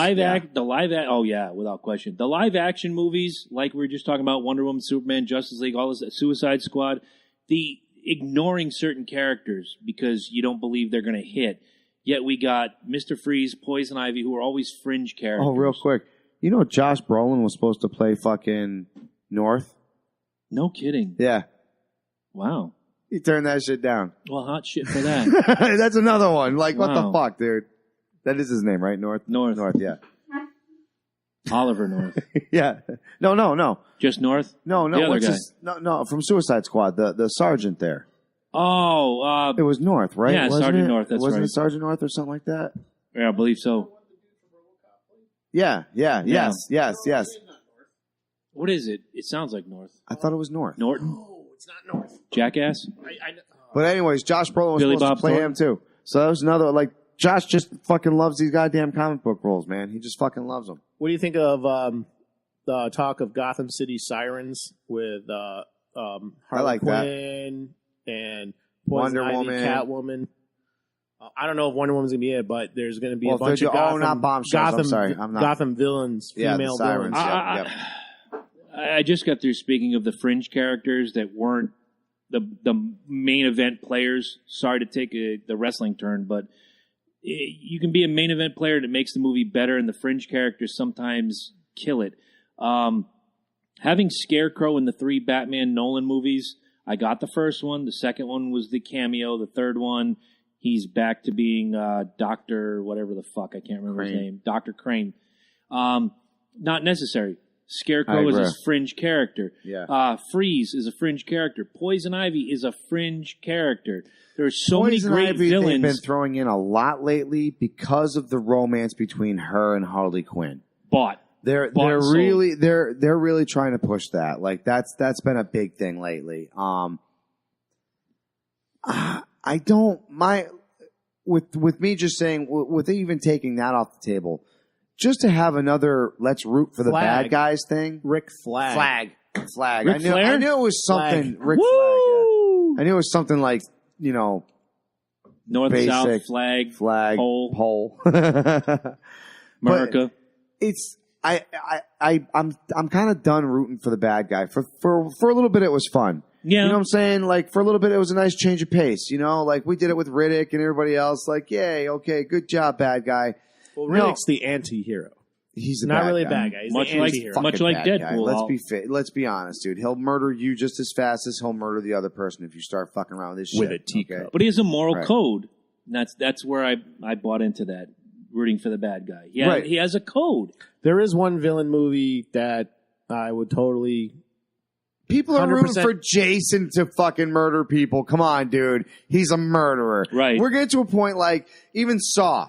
Oh yeah, without question. The live action movies, like we were just talking about, Wonder Woman, Superman, Justice League, all this, Suicide Squad. The ignoring certain characters because you don't believe they're going to hit. Yet we got Mr. Freeze, Poison Ivy, who are always fringe characters. Oh, real quick. You know Josh Brolin was supposed to play fucking North? No kidding. Yeah. Wow. He turned that shit down. Well, hot shit for that. That's another one. Like, Wow. what the fuck, dude? That is his name, right? North, yeah. Oliver North. Yeah. No. Just North? No. The other guy. No, from Suicide Squad, the sergeant there. Oh, it was North, right? Yeah, Wasn't Sergeant it? North, that's Wasn't right. it Sergeant North or something like that? yeah, I believe so. Yeah, yes. What is it? It sounds like North. I thought it was North. Norton? No, it's not North. Jackass? But anyways, Josh Brolin was Billy supposed Bob to play Thornton? him too. So that was another, like, Josh just fucking loves these goddamn comic book roles, man. He just fucking loves them. What do you think of the talk of Gotham City Sirens with Harley like that. Quinn and Poison Wonder Ivy, Woman. Catwoman? I don't know if Wonder Woman's going to be it, but there's going to be a Well, bunch of oh, not bombshells. I'm sorry. I'm not. Gotham villains, Yeah, the female Sirens. villains. Yep. I just got through speaking of the fringe characters that weren't the main event players. Sorry to take the wrestling turn, but you can be a main event player that makes the movie better, and the fringe characters sometimes kill it. Having Scarecrow in the 3 Batman Nolan movies, I got the first one. The second one was the cameo. The third one, he's back to being Dr. whatever the fuck. I can't remember his name. Dr. Crane. Not necessary. Scarecrow is a fringe character. Yeah. Freeze is a fringe character. Poison Ivy is a fringe character. There are so many great Ivy, villains. They've been throwing in a lot lately because of the romance between her and Harley Quinn. They're really trying to push that. Like that's been a big thing lately. With me just saying, with even taking that off the table, just to have another let's root for the bad guys thing. Rick Flag. Flag. Ric Flair? I knew it was something. Rick Flag. Yeah. I knew it was something like, North, basic, South, flag, pole. America. It's I'm kind of done rooting for the bad guy. For a little bit, it was fun. Yeah. You know what I'm saying? Like, for a little bit, it was a nice change of pace. Like, we did it with Riddick and everybody else. Like, yay, okay, good job, bad guy. Well, Riddick's the anti-hero. He's not really a bad guy. He's much the anti-hero. much like Deadpool. Let's be honest, dude. He'll murder you just as fast as he'll murder the other person if you start fucking around with this shit. With a teacup. Okay? But he has a moral code. And that's where I bought into that, rooting for the bad guy. He has a code. There is one villain movie that I would totally... People are rooting for Jason to fucking murder people. Come on, dude. He's a murderer. Right. We're getting to a point like, even Saw.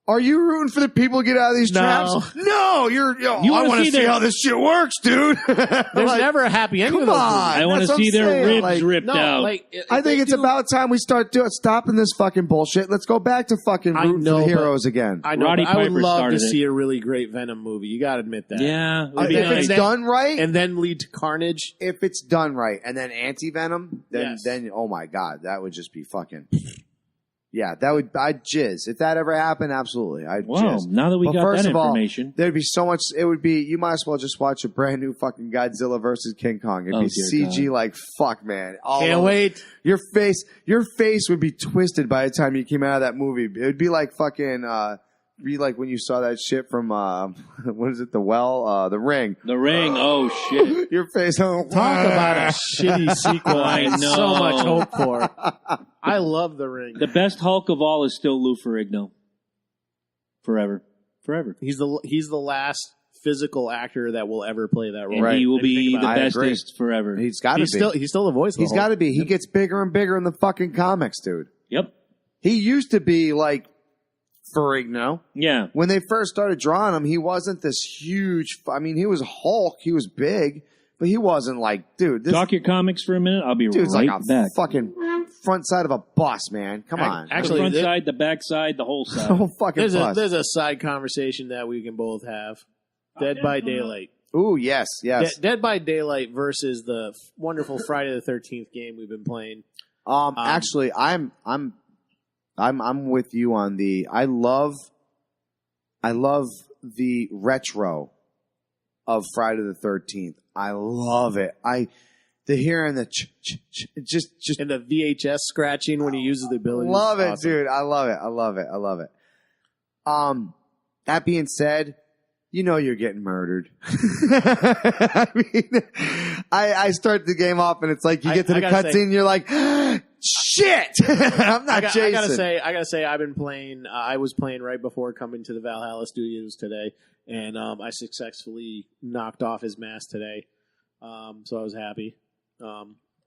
Are you rooting for the people to get out of these traps? No, I want to see how this shit works, dude. There's never a happy ending of those movies. I want to see their ribs ripped out. I think it's about time we start stopping this fucking bullshit. Let's go back to fucking rooting for the heroes again. I know, I would love to see a really great Venom movie. You got to admit that. Yeah. If it's done right. And then lead to Carnage. If it's done right. And then anti-Venom. Then oh my God, that would just be fucking... Yeah, I'd jizz. If that ever happened, absolutely. I'd jizz. Now that we got that information. There'd be so much, you might as well just watch a brand new fucking Godzilla versus King Kong. It'd be CG like fuck, man. Can't wait. Your face would be twisted by the time you came out of that movie. It would be like fucking, be like when you saw that shit from, what is it, The Ring. The Ring, oh shit. Your face. Talk about a shitty sequel I know. so much hope for. I love The Ring. The best Hulk of all is still Lou Ferrigno. Forever. He's the last physical actor that will ever play that role. And he will be the bestest forever. He's got to be. He's still the voice of the He's got to be. He gets bigger and bigger in the fucking comics, dude. Yep. He used to be like Ferrigno. Yeah. When they first started drawing him, he wasn't this huge... he was Hulk. He was big. But he wasn't like... Dude, Talk your comics for a minute. I'll be dude's right like a back. fucking front side of a bus, man. Come on. Actually, the front side, the back side, the whole side. The whole fucking bus. There's a side conversation that we can both have. Dead by Daylight. Ooh, yes. Dead by Daylight versus the wonderful Friday the 13th game we've been playing. Actually, I'm with you on the... I love the retro of Friday the 13th. I love it. The hearing the just and the VHS scratching when he uses the ability. Love it, awesome. Dude. I love it. That being said, you're getting murdered. I start the game off and it's like you get to the cutscene and you're like, shit! I'm not Jason. I gotta say, I've been playing. I was playing right before coming to the Valhalla Studios today, and I successfully knocked off his mask today. So I was happy.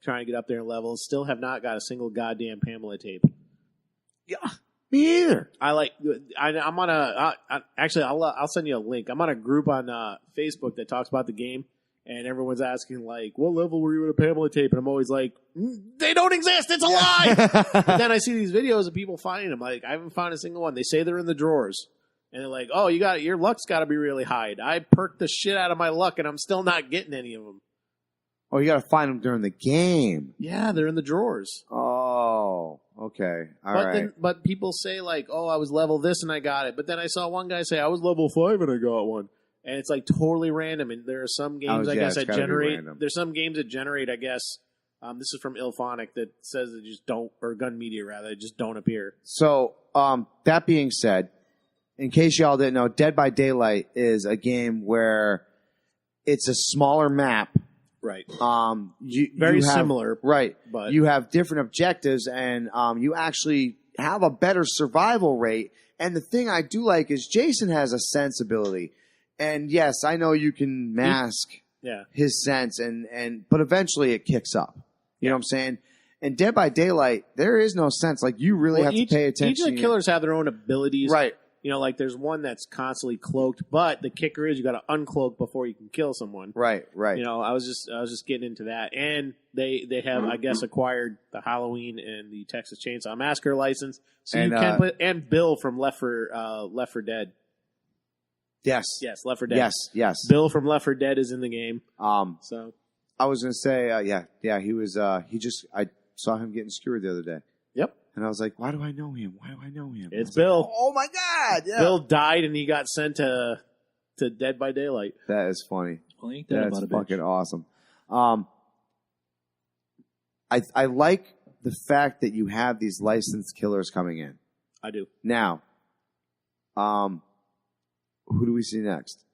Trying to get up there in levels. Still have not got a single goddamn Pamela tape. Yeah, me either. I'm on a. Actually, I'll send you a link. I'm on a group on Facebook that talks about the game. And everyone's asking, like, what level were you in a Pamela tape? And I'm always like, they don't exist. It's a lie. But then I see these videos of people finding them. Like, I haven't found a single one. They say they're in the drawers. And they're like, oh, your luck's got to be really high. I perked the shit out of my luck, and I'm still not getting any of them. Oh, you got to find them during the game. Yeah, they're in the drawers. Oh, okay. All right. But people say, like, oh, I was level this and I got it. But then I saw one guy say, I was level 5 and I got one. And it's like totally random. And there are some games, I guess, that generate. There's some games that generate, I guess. This is from Ilphonic that says they just don't, or Gun Media rather, they just don't appear. So, that being said, in case y'all didn't know, Dead by Daylight is a game where it's a smaller map. Right. Very similar. Right. But you have different objectives, and you actually have a better survival rate. And the thing I do like is Jason has a sensibility. And yes, I know you can mask his sense, but eventually it kicks up. You know what I'm saying? And Dead by Daylight, there is no sense. Like, you really have to pay attention. Each of the killers have their own abilities. Right. You know, like there's one that's constantly cloaked, but the kicker is you got to uncloak before you can kill someone. Right. You know, I was just getting into that, and they have, I guess, acquired the Halloween and the Texas Chainsaw Massacre license, so you can play, and Bill from Left 4 Dead. Yes, Left 4 Dead. Yes. Bill from Left 4 Dead is in the game. So I was gonna say, he was. I saw him getting skewered the other day. Yep. And I was like, why do I know him? It's Bill. Like, oh my God! Yeah. Bill died, and he got sent to Dead by Daylight. That is funny. Well, ain't that That's about a fucking bitch. awesome. I like the fact that you have these licensed killers coming in. I do. Now, who do we see next?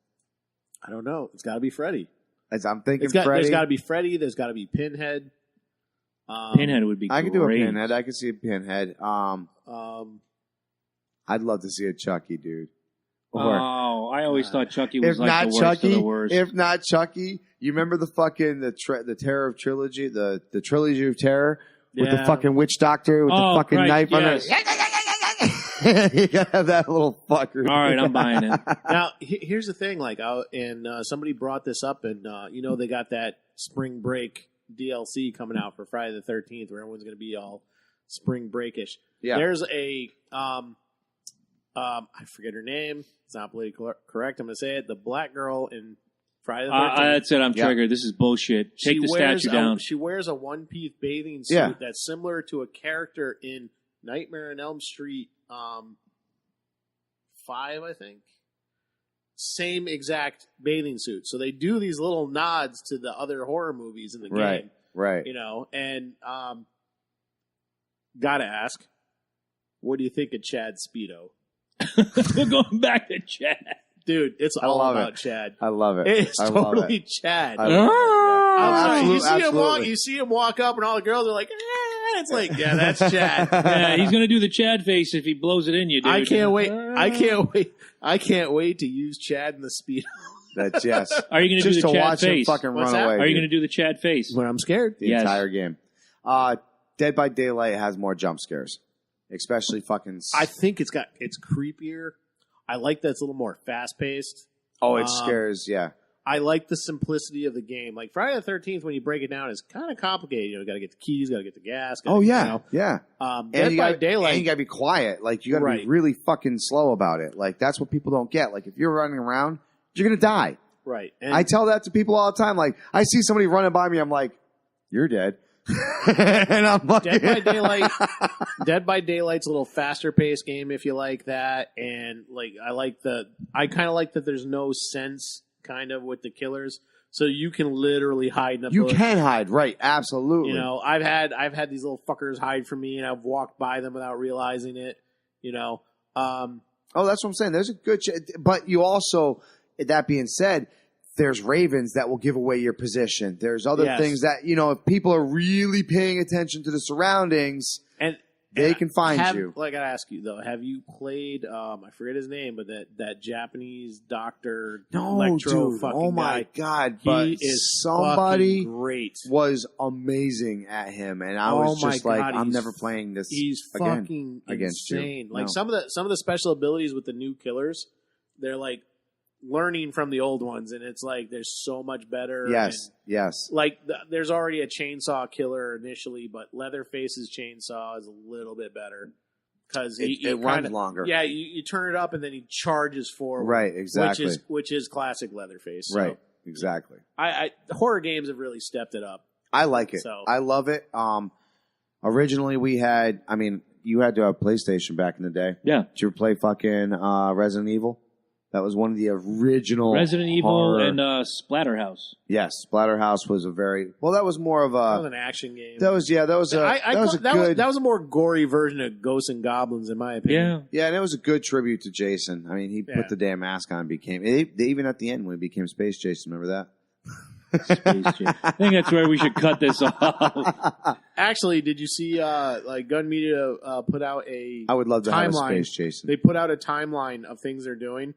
I don't know. It's got to be Freddy. As I'm thinking, There's Freddy. got to be Freddy. There's got to be Pinhead. Pinhead would be great. I could do a Pinhead. I could see a Pinhead. I'd love to see a Chucky, dude. Or, I always thought Chucky was like not the worst Chucky, of the worst. If not Chucky, you remember the fucking the Terror of Trilogy, the Trilogy of Terror with the fucking witch doctor with the fucking knife on it. You gotta have that little fucker. All right, I'm buying it. Now, here's the thing. Like, somebody brought this up, and they got that Spring Break DLC coming out for Friday the 13th, where everyone's going to be all spring breakish. Yeah. There's a I forget her name. It's not politically correct. I'm going to say it. The black girl in Friday the 13th. That's it. I'm triggered. This is bullshit. Take the statue down. She wears a one-piece bathing suit that's similar to a character in Nightmare on Elm Street 5, I think. Same exact bathing suit. So they do these little nods to the other horror movies in the game. Right. You know, and gotta ask, what do you think of Chad's Speedo? We're going back to Chad. Dude, it's all about Chad. I love it. It's totally Chad. You see him walk up, and all the girls are like, it's like, yeah, that's Chad. Yeah, he's gonna do the Chad face if he blows it in you, dude. I can't wait to use Chad in the Speedo. That's yes. Are you gonna do the Chad watch face? Him fucking run that? away? Are you gonna do the Chad face? When I'm scared. The entire game. Dead by Daylight has more jump scares, especially fucking. I think it's creepier. I like that it's a little more fast paced. Oh, it scares. Yeah. I like the simplicity of the game. Like Friday the 13th, when you break it down, is kind of complicated. You know, got to get the keys, got to get the gas. Yeah. Dead by Daylight, and you got to be quiet. Like you got to be really fucking slow about it. Like that's what people don't get. Like if you're running around, you're gonna die. Right. And I tell that to people all the time. Like I see somebody running by me, I'm like, "You're dead." And I'm like, Dead by Daylight. Dead by Daylight's a little faster paced game if you like that, and like I kind of like that. There's no sense kind of with the killers, so you can literally hide in a You bush. can hide, right? Absolutely. You know, I've had these little fuckers hide from me, and I've walked by them without realizing it. You know. Oh, that's what I'm saying. There's a good, but you also. That being said, there's ravens that will give away your position. There's other things that, if people are really paying attention to the surroundings, they can find you. Like, I gotta ask you, though, have you played, I forget his name, but that Japanese doctor, Electro dude. fucking Oh, my guy. God. He is somebody great. Was amazing at him, and I was just like, I'm never playing this He's again fucking against insane. you. Like, some of the special abilities with the new killers, they're like, learning from the old ones, and it's like there's so much better. Yes. Like there's already a chainsaw killer initially, but Leatherface's chainsaw is a little bit better because it runs longer. Yeah, you turn it up and then he charges forward. Right, exactly. Which is classic Leatherface. So right, exactly. Horror games have really stepped it up. I like it. So. I love it. Originally we had. I mean, you had to have PlayStation back in the day. Yeah. Did you ever play fucking Resident Evil? That was one of the original Resident Evil horror. and Splatterhouse. Yes, Splatterhouse was that was more of That was an action game. That was a more gory version of Ghosts and Goblins, in my opinion. Yeah, and it was a good tribute to Jason. I mean, he put the damn mask on and became even at the end when he became Space Jason. Remember that? Space Jason. I think that's where we should cut this off. Actually, did you see Gun Media put out a I would love to timeline. have a Space Jason. They put out a timeline of things they're doing,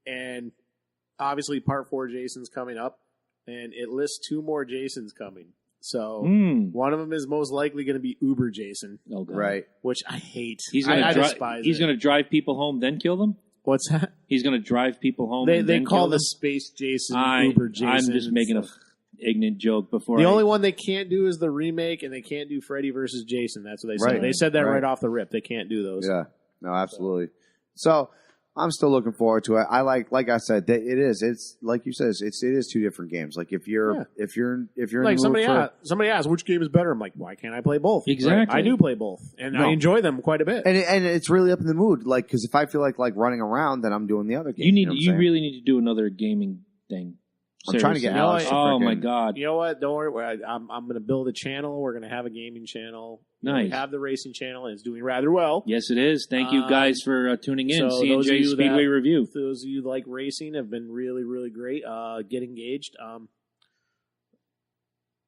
and obviously Part 4 Jason's coming up, and it lists 2 more Jasons coming. So one of them is most likely going to be Uber Jason. Oh, God. Right. Which I hate. I despise He's going to drive people home, then kill them? What's that? He's going to drive people home They and then call kill the them? Space Jason Uber Jason. I'm just making an ignorant joke before The only one they can't do is the remake, and they can't do Freddy versus Jason. That's what they said. Right. They said that Right. right off the rip. They can't do those. Yeah. No, absolutely. So I'm still looking forward to it. I like I said, it is. It's like you said. It is 2 different games. Like if you're in like the mood somebody asked which game is better. I'm like, why can't I play both? Exactly. I do play both, and I enjoy them quite a bit. and it's really up in the mood. Like because if I feel like running around, then I'm doing the other game. You really need to do another gaming thing. I'm trying to get Seriously. Alex. Oh my God! You know what? Don't worry. I'm going to build a channel. We're going to have a gaming channel. Nice. We have the racing channel, and it's doing rather well. Yes, it is. Thank you guys for tuning in. So those of C&J you Speedway that- Review. Those of you who like racing have been really, really great. Get engaged.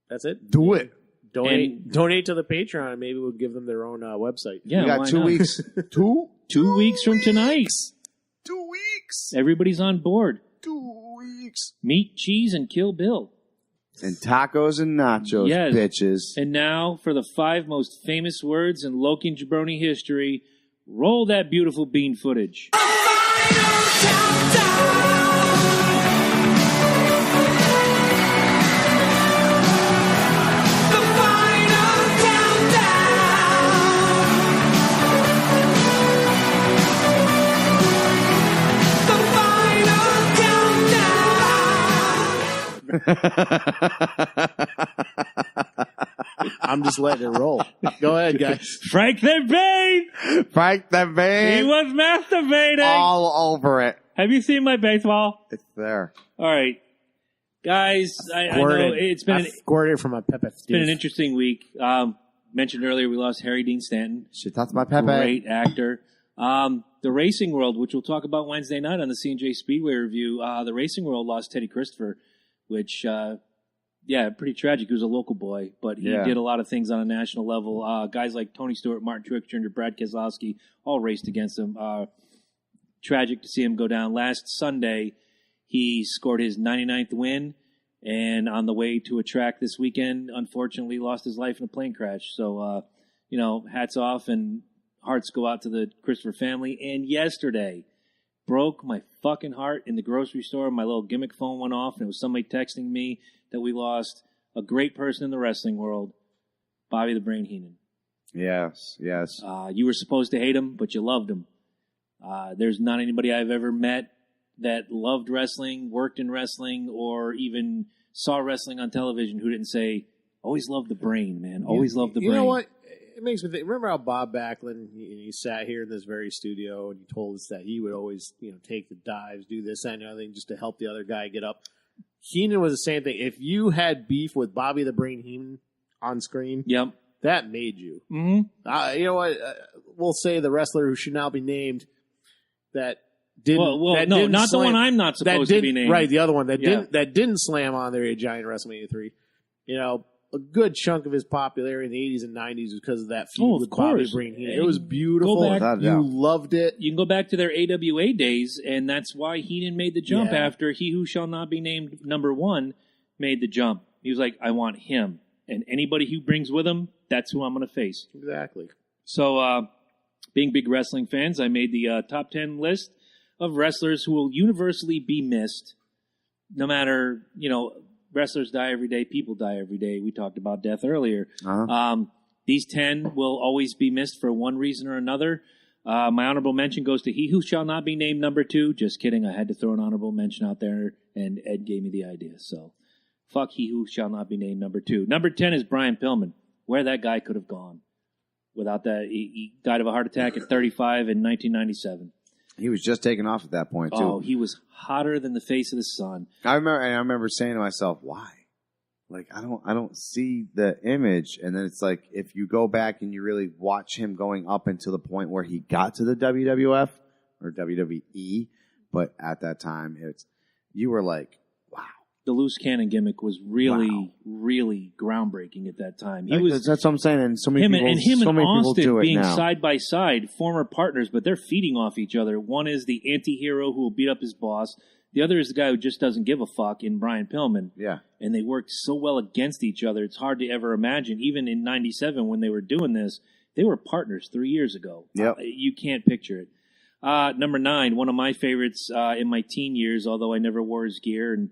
That's it. Do it. Donate to the Patreon, and maybe we'll give them their own website. Yeah, We got why 2 not? weeks. 2 weeks from tonight. 2 weeks. Everybody's on board. 2 weeks. Meat, cheese, and Kill Bill. And tacos and nachos, Yes. bitches. And now for the 5 most famous words in Loki and Jabroni history. Roll that beautiful bean footage. I'm just letting it roll. Go ahead, guys. Frank the Bane! Frank the He Bane. was masturbating! All over it. Have you seen my baseball? It's there. All right. Guys, I know it's been squirted from a Pepe. It's been an interesting week. Mentioned earlier, we lost Harry Dean Stanton. Shit, that's my Pepe. Great actor. The racing world, which we'll talk about Wednesday night on the C&J Speedway review, the racing world lost Teddy Christopher, which, pretty tragic. He was a local boy, but he did a lot of things on a national level. Guys like Tony Stewart, Martin Truex Jr., Brad Keselowski all raced against him. Tragic to see him go down. Last Sunday, he scored his 99th win, and on the way to a track this weekend, unfortunately lost his life in a plane crash. So, hats off and hearts go out to the Christopher family. And yesterday, broke my fucking heart in the grocery store. My little gimmick phone went off, and it was somebody texting me that we lost a great person in the wrestling world, Bobby the Brain Heenan. Yes. You were supposed to hate him, but you loved him. There's not anybody I've ever met that loved wrestling, worked in wrestling, or even saw wrestling on television who didn't say, always loved the Brain, man. Always loved the Brain. You know what? It makes me think. Remember how Bob Backlund, he sat here in this very studio and he told us that he would always, take the dives, do this, that, and the other thing just to help the other guy get up. Heenan was the same thing. If you had beef with Bobby the Brain Heenan on screen, yep, that made you. Mm-hmm. You know what? We'll say the wrestler who should now be named that didn't. Well, no, not the one I'm not supposed to be named. Right, the other one that didn't slam on there at Giant WrestleMania 3. A good chunk of his popularity in the 80s and 90s was because of that feud with Bobby the Brain Heenan. It was beautiful. You loved it. You can go back to their AWA days, and that's why Heenan made the jump after He Who Shall Not Be Named #1 made the jump. He was like, I want him. And anybody who brings with him, that's who I'm going to face. Exactly. So, being big wrestling fans, I made the top 10 list of wrestlers who will universally be missed, no matter, wrestlers die every day, people die every day. We talked about death earlier. These 10 will always be missed for one reason or another. My honorable mention goes to He Who Shall Not Be Named #2. Just kidding. I had to throw an honorable mention out there, and Ed gave me the idea. So, fuck He Who Shall Not Be Named #2. Number 10 is Brian Pillman. Where that guy could have gone. Without that, he died of a heart attack at 35 in 1997. He was just taking off at that point, too. Oh, he was hotter than the face of the sun. I remember saying to myself, why? Like, I don't see the image. And then it's like, if you go back and you really watch him going up until the point where he got to the WWF or WWE, but at that time, you were like, wow. The loose cannon gimmick was really, really groundbreaking at that time. That's what I'm saying. And so many people, and Austin being now. side by side, former partners, but they're feeding off each other. One is the anti-hero who will beat up his boss. The other is the guy who just doesn't give a fuck in Brian Pillman. Yeah. And they worked so well against each other, it's hard to ever imagine. Even in 97 when they were doing this, they were partners 3 years ago. Yep. You can't picture it. Number 9, one of my favorites in my teen years, although I never wore his gear and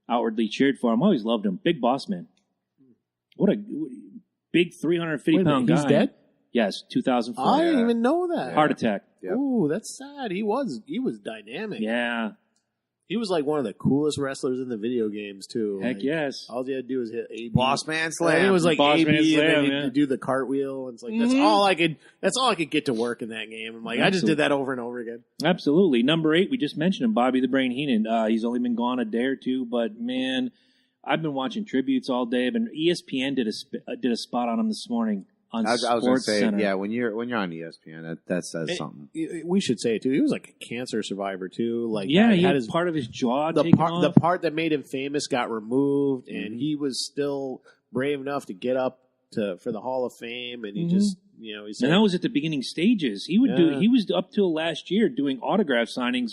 outwardly cheered for him. I always loved him. Big Boss Man. What a big 350-pound guy. He's dead? Yes, 2004. I didn't even know that. Heart attack. Yep. Ooh, that's sad. He was dynamic. Yeah. He was like one of the coolest wrestlers in the video games too. Heck like, yes. All you had to do was hit A B. Boss Man I Slam. think it was like Boss A Man B, Slam, and then yeah. you do the cartwheel. And it's like that's all I could. That's all I could get to work in that game. I'm like, I just did that over and over again. Absolutely. Number 8, we just mentioned him, Bobby the Brain Heenan. He's only been gone a day or two, but man, I've been watching tributes all day. ESPN did a spot on him this morning on I was going to Sports say, Center. yeah, when you're on ESPN, that says something. We should say it too. He was like a cancer survivor too. Like He had part of his jaw taken off. The part that made him famous got removed, and he was still brave enough to get up for the Hall of Fame, and he just he said, And that was at the beginning stages. He was up till last year doing autograph signings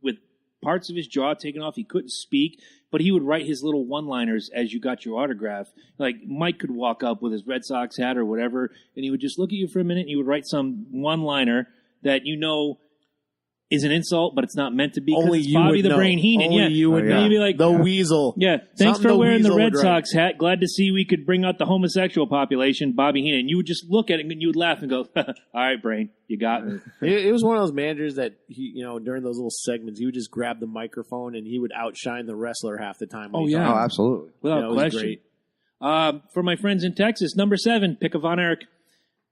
with parts of his jaw taken off. He couldn't speak, but he would write his little one-liners as you got your autograph. Like Mike could walk up with his Red Sox hat or whatever, and he would just look at you for a minute, and he would write some one-liner that is an insult, but it's not meant to be. Only it's you Bobby would the know. Brain Heenan. Only you would know. You'd be like, the Weasel. yeah, thanks Something for the wearing the Weasel Red would Sox hat. Glad to see we could bring out the homosexual population, Bobby Heenan. You would just look at it and you would laugh and go, all right, Brain, you got me. It was one of those managers that during those little segments, he would just grab the microphone and he would outshine the wrestler half the time. Oh, yeah. Oh, absolutely. Without it was question. great. For my friends in Texas, number 7, pick a Von Erich.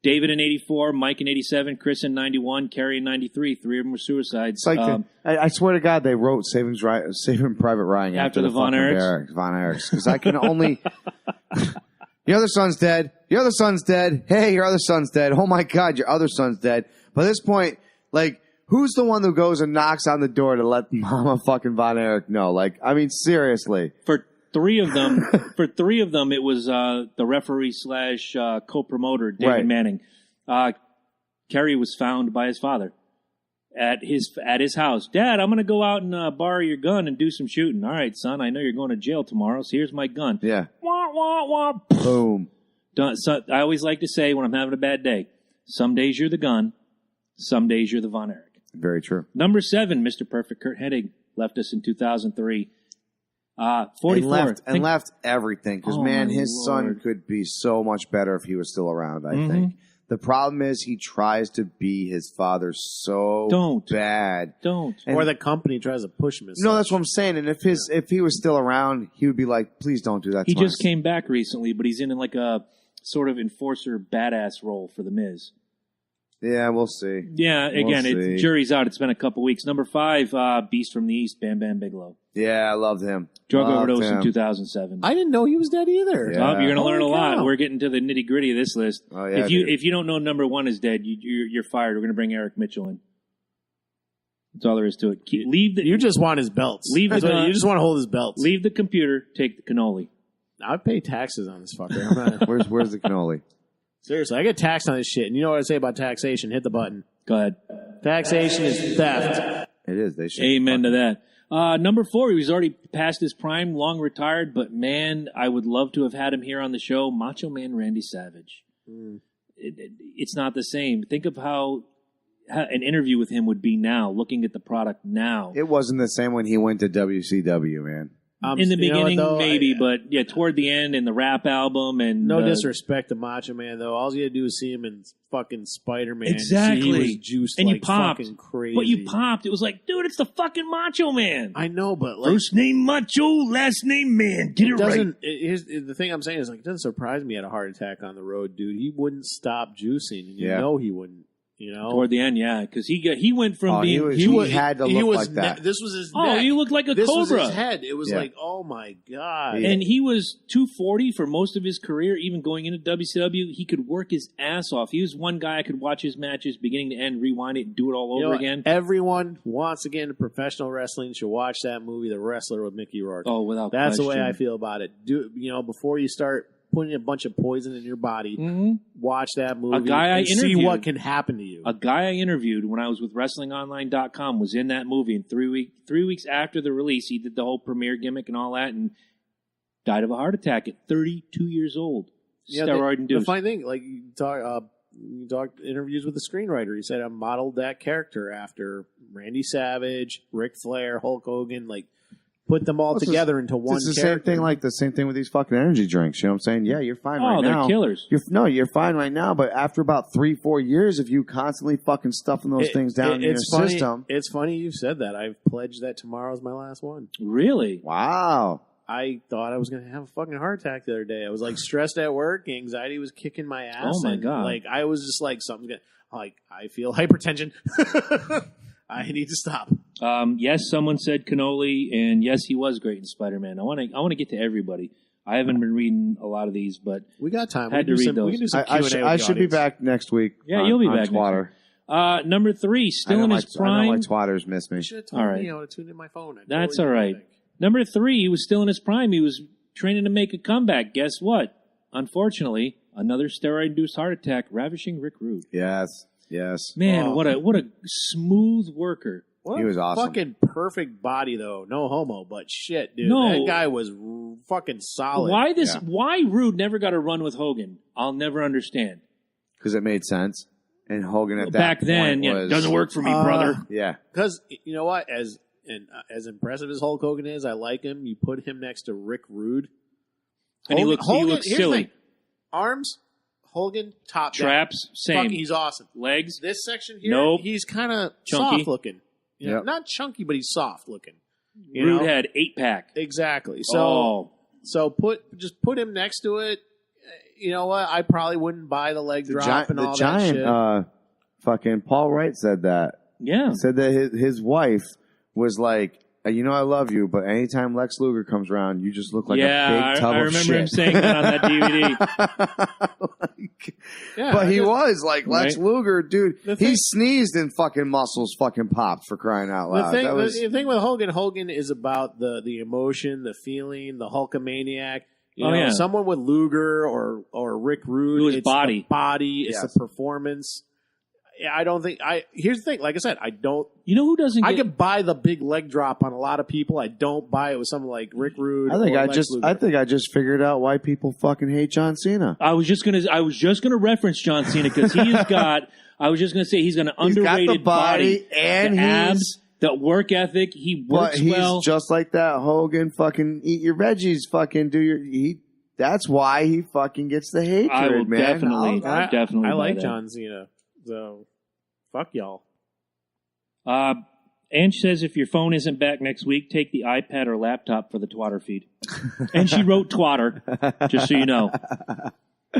David in 84, Mike in 87, Chris in 91, Kerry in 93. 3 of them were suicides. It's like I swear to God, they wrote Saving Private Ryan After the Von fucking Von Erichs, because I can only. Your other son's dead. Your other son's dead. Hey, your other son's dead. Oh my God, your other son's dead. By this point, like, who's the one who goes and knocks on the door to let Mama fucking Von Erich know? Like, I mean, seriously. For 3 of them, it was the referee / co-promoter, David Manning. Kerry was found by his father at his house. Dad, I'm going to go out and borrow your gun and do some shooting. All right, son, I know you're going to jail tomorrow, so here's my gun. Yeah. Wah, wah, wah. Boom. So I always like to say when I'm having a bad day, some days you're the gun, some days you're the Von Erich. Very true. Number 7, Mr. Perfect, Kurt Hennig, left us in 2003. 44. And left everything, because, man, his son could be so much better if he was still around, I think. The problem is he tries to be his father so bad. Don't. Or the company tries to push him. No, that's what I'm saying. And if he was still around, he would be like, please don't do that He to just came back recently, but he's in like a sort of enforcer badass role for The Miz. Yeah, we'll see. Yeah, again, We'll see. Jury's out. It's been a couple weeks. Number 5, Beast from the East, Bam Bam Bigelow. Yeah, I loved him. Drug Loved overdose him. in 2007. I didn't know he was dead either. Yeah. Oh, you're going to learn a lot. cow. We're getting to the nitty gritty of this list. Oh, yeah, if you don't know number 1 is dead, you're fired. We're going to bring Eric Mitchell in. That's all there is to it. You just want his belts. You You just want to hold his belts. Leave the computer. Take the cannoli. I'd pay taxes on this fucker. I'm not, Where's the cannoli? seriously, I get taxed on this shit. And you know what I say about taxation? Hit the button. Go ahead. Taxation is theft. It is. They should. Amen to that. Number 4, he was already past his prime, long retired, but man, I would love to have had him here on the show. Macho Man Randy Savage. It's not the same. Think of how an interview with him would be now, looking at the product now. It wasn't the same when he went to WCW, man. In the you know what, beginning, though? maybe, but yeah, toward the end, in the rap album, and No disrespect to Macho Man, though. All you had to do is see him in fucking Spider-Man. Exactly. He was juiced and like you popped, fucking crazy. but you popped. It was like, dude, it's the fucking Macho Man. I know, but like, First name Macho, last name Man. Get it right. doesn't. The thing I'm saying is like, it doesn't surprise me he had a heart attack on the road, dude. He wouldn't stop juicing, and you know he wouldn't. You know, Toward the end, yeah, because he went from being he had to look like that. This was his. Oh, neck. he looked like a This cobra. was his head. It was like, oh my god. And he was 240 for most of his career, even going into WCW. He could work his ass off. He was one guy I could watch his matches beginning to end, rewind it, and do it all over again. Everyone wants to get into professional wrestling should watch that movie, The Wrestler with Mickey Rourke. Oh, without That's question. the way I feel about it. Before you start putting a bunch of poison in your body. Mm-hmm. Watch that movie. A guy I and see interviewed- what can happen to you. A guy I interviewed when I was with WrestlingOnline.com was in that movie, and 3 weeks after the release, he did the whole premiere gimmick and all that, and died of a heart attack at 32 years old. Steroid induced. The funny thing, like you talk interviews with the screenwriter. He said I modeled that character after Randy Savage, Ric Flair, Hulk Hogan. Like put them all together into one. It's the character. same thing with these fucking energy drinks. You know what I'm saying? Yeah, you're fine right now. Oh, they're killers. You're fine right now. But after about 3-4 years of you constantly fucking stuffing those things down in your system, it's funny you said that. I've pledged that tomorrow's my last one. Really? wow. I thought I was going to have a fucking heart attack the other day. I was like stressed at work. Anxiety was kicking my ass. Oh my and, God. Like I was just like something's going to, like I feel hypertension. I need to stop. Yes, someone said cannoli, and yes, he was great in Spider-Man. I want to get to everybody. I haven't been reading a lot of these, but We got time. Had to read those. We can do some I Q&A with I the should be audience. back next week. Yeah, you'll be on back next Twatter. number 3, still in his I know my prime. twatters miss me. You should have told All right. me I would have tuned in my phone. I That's totally all right. didn't think. Number 3, he was still in his prime. He was training to make a comeback. Guess what? Unfortunately, another steroid-induced heart attack, ravishing Rick Rude. Yes. Man, Oh. what a smooth worker. What He a was awesome. Fucking perfect body, though. No homo, but shit, dude. No. That guy was fucking solid. Why Rude never got a run with Hogan? I'll never understand. Because it made sense. And Hogan at that Back then, point yeah, was, doesn't work for me, brother. Yeah. Because you know what? As impressive as Hulk Hogan is, I like him. You put him next to Rick Rude, And he looks here's the silly. thing. Arms, Hogan, top down. Traps, same. Fuck, he's awesome. Legs, This section here, Nope. he's kind of Chunky. soft looking. You know, Yep. Not chunky, but he's soft looking. You Rude know? had 8-pack. Exactly. So just put him next to it. You know what? I probably wouldn't buy the leg drop and all that shit. Fucking Paul Wright said that. Yeah. He said that his wife was like, you know I love you, but anytime Lex Luger comes around, you just look like a big tub I of remember shit. him saying that on that DVD. Yeah, But I he just- was like Lex Right. Luger, dude. The He thing- sneezed and fucking muscles fucking popped for crying out The loud. thing, That was the thing with Hogan is about the emotion, the feeling, the Hulkamaniac. You Oh, know, yeah. someone with Luger or Rick Rude, It was it's body. the body, it's Yes. the performance. I don't think here's the thing. Like I said, I don't. You know who doesn't I get... can buy the big leg drop on a lot of people. I don't buy it with someone like Rick Rude. I think or I Lex just Luger. I think I just figured out why people fucking hate John Cena. I was just gonna reference John Cena because he's got. I was just gonna say he's got an He's got underrated the body and the he's abs, the work ethic. He but works he's well. just like that Hogan fucking eat your veggies, fucking do your that's why he fucking gets the hatred, I will man. definitely- I'll- definitely I buy like that. John Cena. So fuck y'all. Ange says if your phone isn't back next week, take the iPad or laptop for the twatter feed. And she wrote twatter, just so you know.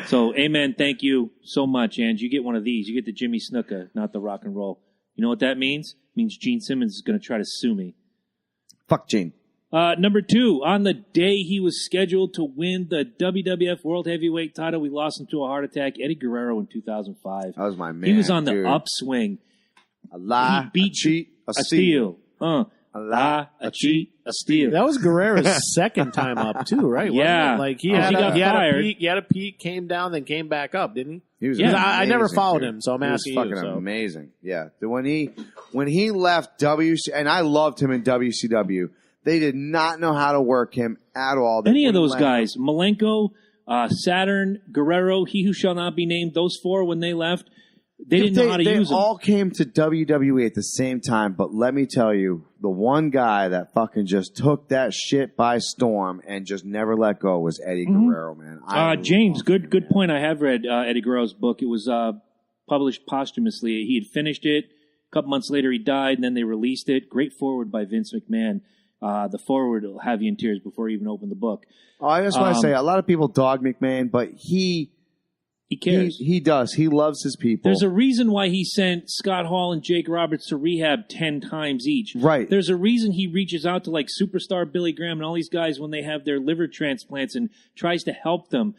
So, amen. Thank you so much, Ange. You get one of these. You get the Jimmy Snuka, not the rock and roll. You know what that means? It means Gene Simmons is going to try to sue me. Fuck Gene. Number 2, on the day he was scheduled to win the WWF World Heavyweight title, we lost him to a heart attack. Eddie Guerrero in 2005. That was my man. He was on the dude. upswing. A lie, He beat a cheat, a A steal. steal. A lie, a cheat, a steal. That was Guerrero's second time up too, right? Wasn't Yeah. it? Like he Oh, had he got fired. a peak, came down, then came back up, didn't he? He was Yeah. I never amazing, followed dude. him, so I'm He was asking you, fucking so. amazing. Yeah, when he left WC, and I loved him in WCW. They did not know how to work him at all. Any of those guys, Malenko, Saturn, Guerrero, He Who Shall Not Be Named, those 4 when they left, they didn't know how to use They them. all came to WWE at the same time, but let me tell you, the one guy that fucking just took that shit by storm and just never let go was Eddie Guerrero, man. James, love good him, man. point. I have read Eddie Guerrero's book. It was published posthumously. He had finished it. A couple months later, he died, and then they released it. Great forward by Vince McMahon. The forward will have you in tears before you even open the book. Oh, I just want to say, a lot of people dog McMahon, but He cares. he does. He loves his people. There's a reason why he sent Scott Hall and Jake Roberts to rehab 10 times each. Right. There's a reason he reaches out to like superstar Billy Graham and all these guys when they have their liver transplants and tries to help them.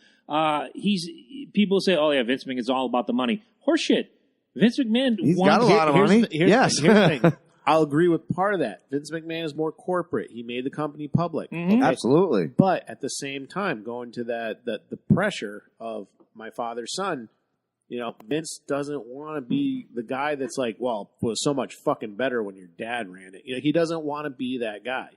People say, "Oh yeah, Vince McMahon is all about the money." Horseshit. Vince McMahon He's won- got a lot of money. Here's Yes. the thing. I'll agree with part of that. Vince McMahon is more corporate. He made the company public. Okay? Absolutely. But at the same time, going to the pressure of my father's son, Vince doesn't want to be the guy that's like, well, it was so much fucking better when your dad ran it. He doesn't want to be that guy.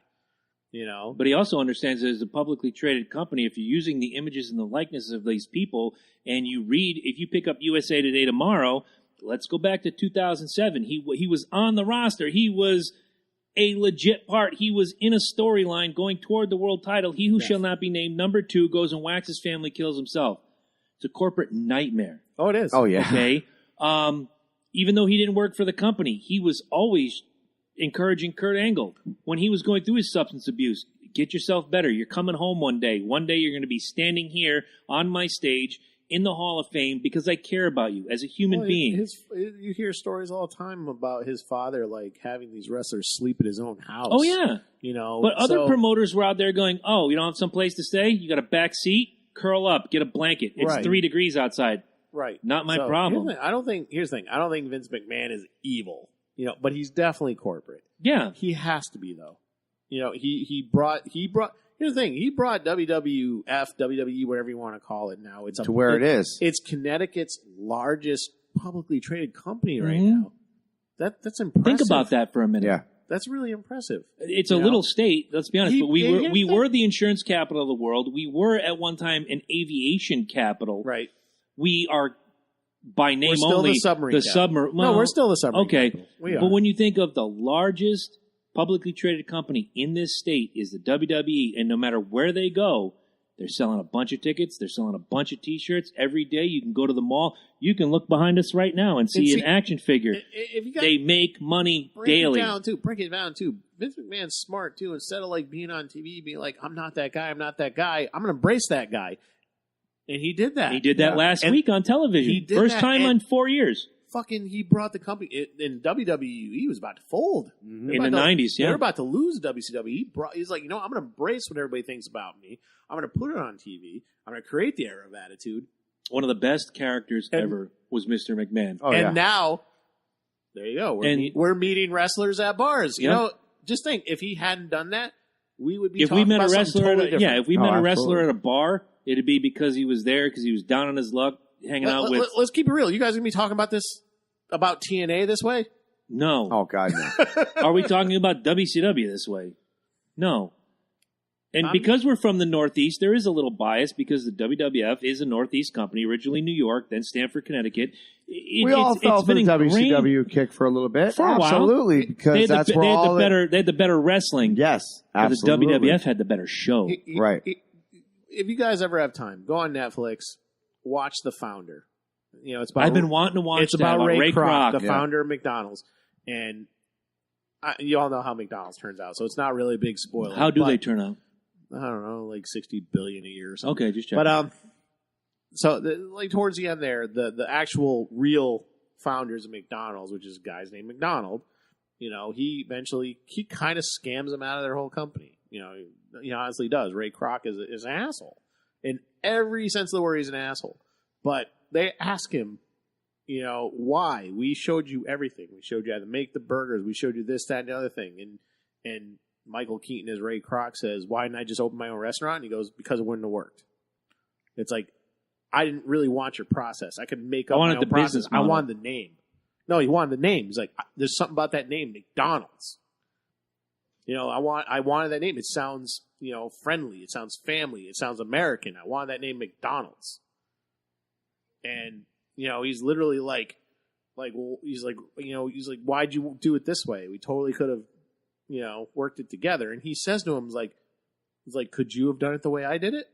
But he also understands that as a publicly traded company, if you're using the images and the likenesses of these people, and you read, if you pick up USA Today tomorrow, let's go back to 2007. He was on the roster. He was a legit part. He was in a storyline going toward the world title. He who shall not be named number 2 goes and whacks his family, kills himself. It's a corporate nightmare. Oh, it is. Oh, yeah. Okay. Even though he didn't work for the company, he was always encouraging Kurt Angle when he was going through his substance abuse. Get yourself better. You're coming home one day. One day you're going to be standing here on my stage in the Hall of Fame because I care about you as a human being. You hear stories all the time about his father, like having these wrestlers sleep at his own house. Oh, yeah. But other promoters were out there going, oh, you don't have some place to stay? You got a back seat? Curl up. Get a blanket. It's 3 degrees outside. Right. Not my problem. Here's the thing. I don't think Vince McMahon is evil. But he's definitely corporate. Yeah. He has to be, though. He brought here's the thing. He brought WWF, WWE, whatever you want to call it now. It's to where it is. It's Connecticut's largest publicly traded company right now. That's impressive. Think about that for a minute. Yeah. That's really impressive. It's a little state, let's be honest, but we were the insurance capital of the world. We were at one time an aviation capital. Right. We are by name we're still only the submarine. Well, no, we're still the submarine. Okay, capital. We are. But when you think of the largest publicly traded company in this state is the WWE, and no matter where they go, they're selling a bunch of tickets. They're selling a bunch of T-shirts every day. You can go to the mall. You can look behind us right now and see an action figure. They make money daily. Break it down too. Vince McMahon's smart too. Instead of like being on TV, being like, "I'm not that guy. I'm not that guy. I'm going to embrace that guy." And he did that. He did that last week on television. First time in 4 years. He brought the company in WWE. He was about to fold in the 90s. Yeah, they're about to lose WCW. He's like, I'm going to embrace what everybody thinks about me. I'm going to put it on TV. I'm going to create the era of attitude. One of the best characters ever was Mr. McMahon. Now, there you go. We're meeting wrestlers at bars. You just think if he hadn't done that, we would be. If we met a wrestler, if we met a wrestler at a bar, it'd be because he was there because he was down on his luck. Hanging out with. Let's keep it real. You guys gonna be talking about this about TNA this way? No. Oh God, no. Are we talking about WCW this way? No. And because we're from the Northeast, there is a little bias because the WWF is a Northeast company, originally New York, then Stamford, Connecticut. We all fell for the WCW kick for a little bit. For a while. Absolutely, because that's where all they had the better wrestling. Yes, absolutely. The WWF had the better show. Right. If you guys ever have time, go on Netflix. Watch The Founder. It's about. I've been wanting to watch. It's about Ray Kroc, the founder of McDonald's, and you all know how McDonald's turns out, so it's not really a big spoiler. How do they turn out? I don't know, like $60 billion a year or something. Okay, just check. But so towards the end there, the actual real founders of McDonald's, which is a guy's named McDonald, he kind of scams them out of their whole company. He honestly does. Ray Kroc is an asshole. In every sense of the word, he's an asshole. But they ask him, why? We showed you everything. We showed you how to make the burgers. We showed you this, that, and the other thing. And Michael Keaton, as Ray Kroc, says, why didn't I just open my own restaurant? And he goes, because it wouldn't have worked. It's like, I didn't really want your process. I could make up my own process. I wanted the name. No, he wanted the name. He's like, there's something about that name, McDonald's. I wanted that name. It sounds, friendly. It sounds family. It sounds American. I wanted that name McDonald's. And, he's literally he's like, why'd you do it this way? We totally could have, worked it together. And he says to him, he's like, could you have done it the way I did it?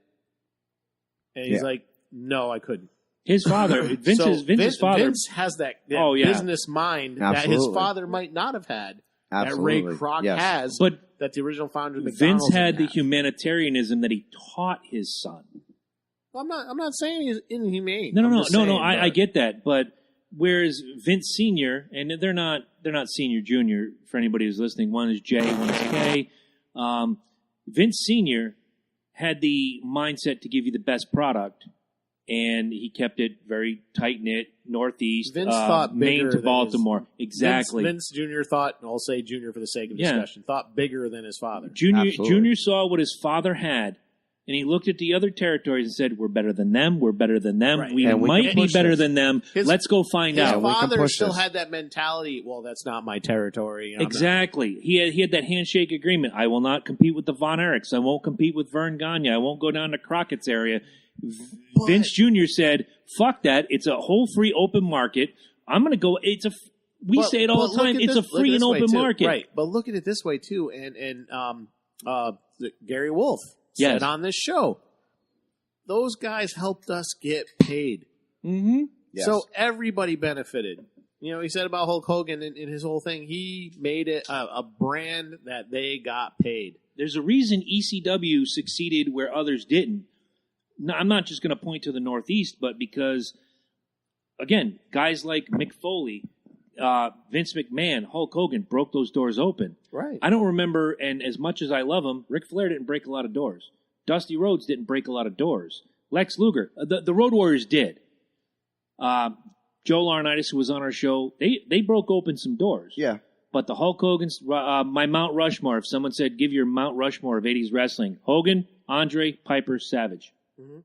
And he's like, no, I couldn't. His father, Vince's father. Vince has that business mind that his father might not have had. Absolutely. That Ray Kroc has, but that the original founder of McDonald's Vince had the humanitarianism that he taught his son. I'm not saying he's inhumane. No. I get that, but whereas Vince Senior, and they're not Senior Junior for anybody who's listening. One is J, one is K. Vince Senior had the mindset to give you the best product. and he kept it very tight-knit, Northeast, Vince thought Maine bigger to Baltimore. Exactly. Vince Jr. thought, and I'll say Jr. for the sake of discussion, thought bigger than his father. Junior saw what his father had, and he looked at the other territories and said, we're better than them, we're better than them, Right. we might be better than them, let's go find out. His father still had that mentality, well, that's not my territory. Exactly. He had that handshake agreement. I will not compete with the Von Erichs. I won't compete with Vern Gagne. I won't go down to Crockett's area. Vince Jr. said, fuck that. It's a whole free open market. I'm going to go. We say it all the time. It's a free and open market. Right. But look at it this way, too. And Gary Wolf said on this show, those guys helped us get paid. Mm-hmm. Yes. So everybody benefited. You know, he said about Hulk Hogan in his whole thing, he made it a brand that they got paid. There's a reason ECW succeeded where others didn't. No, I'm not just going to point to the Northeast, but because, again, guys like Mick Foley, Vince McMahon, Hulk Hogan broke those doors open. Right. I don't remember, and as much as I love him, Ric Flair didn't break a lot of doors. Dusty Rhodes didn't break a lot of doors. Lex Luger, the Road Warriors did. Joe Laurinaitis, who was on our show, they broke open some doors. Yeah. But the Hulk Hogan's, my Mount Rushmore, if someone said, give your Mount Rushmore of 80s wrestling, Hogan, Andre, Piper, Savage. Mm-hmm.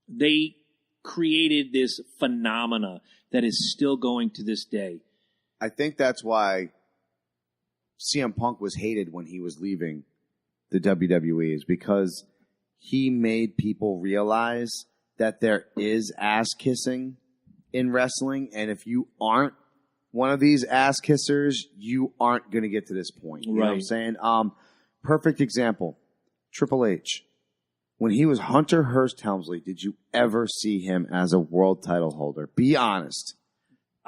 They created this phenomena that is still going to this day. I think that's why CM Punk was hated when he was leaving the WWE, is because he made people realize that there is ass kissing in wrestling, and if you aren't one of these ass kissers, you aren't going to get to this point. You know what I'm saying? Perfect example, Triple H. When he was Hunter Hearst Helmsley, did you ever see him as a world title holder? Be honest.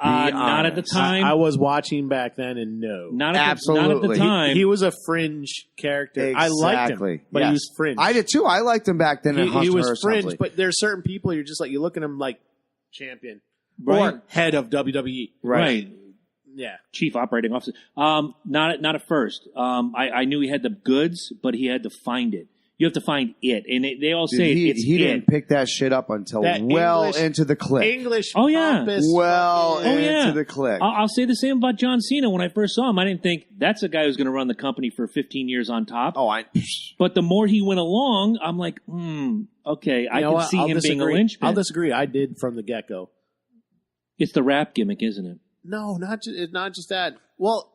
Not at the time. I was watching back then, and no. Not at the time. He was a fringe character. Exactly. I liked him, but he was fringe. I did too. I liked him back then. He was fringe, but there's certain people you're just like, you look at him like champion or head of WWE. Right. Yeah. Chief Operating Officer. Not at first. I knew he had the goods, but he had to find it. You have to find it, and they all say he didn't pick that shit up until into the click. English, pompous, into the click. I'll say the same about John Cena. When I first saw him, I didn't think that's a guy who's going to run the company for 15 years on top. But the more he went along, I'm like, okay, I can see him being a linchpin. I'll disagree. I did from the get-go. It's the rap gimmick, isn't it? No, not just that. Well.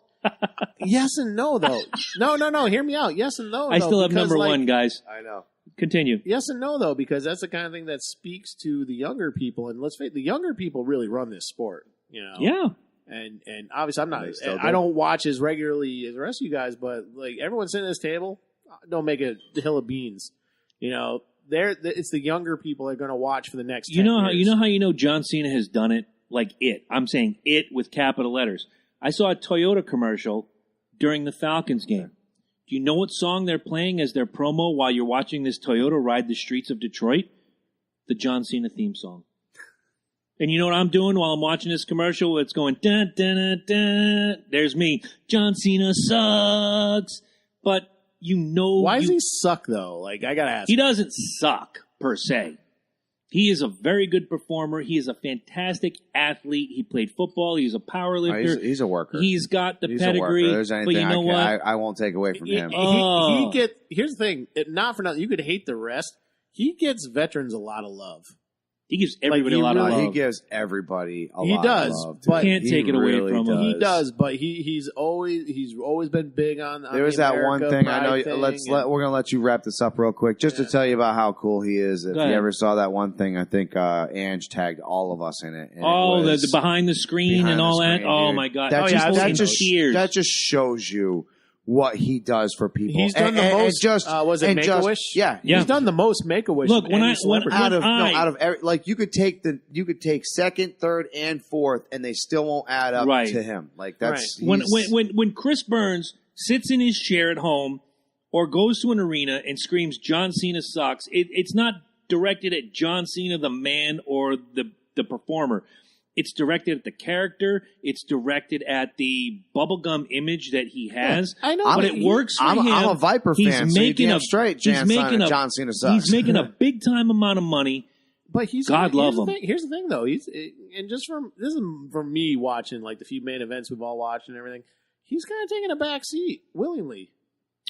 Yes and no, though. No. Hear me out. Yes and no. I still have number one, guys. I know. Continue. Yes and no, though, because that's the kind of thing that speaks to the younger people, and let's face it, the younger people really run this sport. You know. Yeah. And obviously, I'm not. I don't watch as regularly as the rest of you guys, but like everyone sitting at this table, don't make a hill of beans. You know, it's the younger people that are going to watch for the next. 10 years. How you know John Cena has done it like it. I'm saying it with capital letters. I saw a Toyota commercial during the Falcons game. Do you know what song they're playing as their promo while you're watching this Toyota ride the streets of Detroit? The John Cena theme song. And you know what I'm doing while I'm watching this commercial? It's going, dun, dun, dun, dun. There's me. John Cena sucks. But why does he suck, though? Like, I got to ask. He doesn't suck, per se. He is a very good performer. He is a fantastic athlete. He played football. He's a power lifter. He's a worker. He's got the pedigree. There's anything but you know what? I won't take away from him. Here's the thing. Not for nothing. You could hate the rest. He gets veterans a lot of love. He gives everybody a lot of love. He gives everybody a lot of love. But can't take it away from him. He does, but he's always been big on. There was that one thing I know. We're gonna let you wrap this up real quick, just to tell you about how cool he is. If you ever saw that one thing, I think Ange tagged all of us in it. The behind the screen and all that. Oh my god! That just shows you what he does for people. He's done the most. Was it Make-A-Wish? Yeah. He's done the most Make-A-Wish. Look, you could take second, third, and fourth, and they still won't add up to him. Like that's when Chris Burns sits in his chair at home or goes to an arena and screams "John Cena sucks," it's not directed at John Cena the man or the performer. It's directed at the character. It's directed at the bubblegum image that he has. I know, but it works for him. I'm a Viper fan, so you're damn straight. John Cena sucks. He's making a big time amount of money. But he's God love him. Here's the thing, though. This is from me watching like the few main events we've all watched and everything. He's kind of taking a back seat willingly.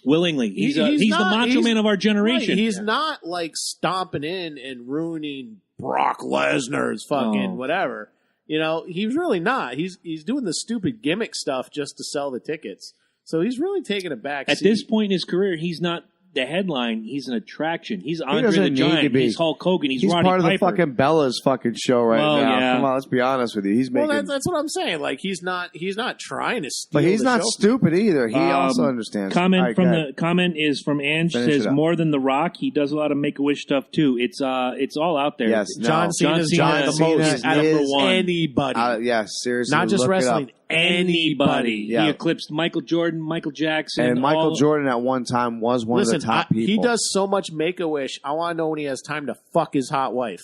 He's the macho man of our generation. Right. He's not like stomping in and ruining Brock Lesnar's fucking whatever. You know, he's really not. He's doing the stupid gimmick stuff just to sell the tickets. So he's really taking a back seat. At this point in his career, he's not the headline. He's an attraction. He's Andre the doesn't need to Giant. be. He's Hulk Hogan. He's Roddy part of Piper. the fucking Bella's fucking show right Well, now. yeah. Come on, let's be honest with you. He's making. Well, that's what I'm saying. Like he's not trying to steal. But he's the not show. stupid either. He also understands. Comment is from Ange. Finish Says it up. more than The Rock. He does a lot of Make-A-Wish stuff too. It's all out there. Yes, John Cena's John the Cena most is out of number one. anybody. Yes, seriously. Not just look it wrestling. up. Anybody. Yeah. He eclipsed Michael Jordan, Michael Jackson, And Michael Jordan at one time was one of the top people. He does so much Make-A-Wish. I want to know when he has time to fuck his hot wife.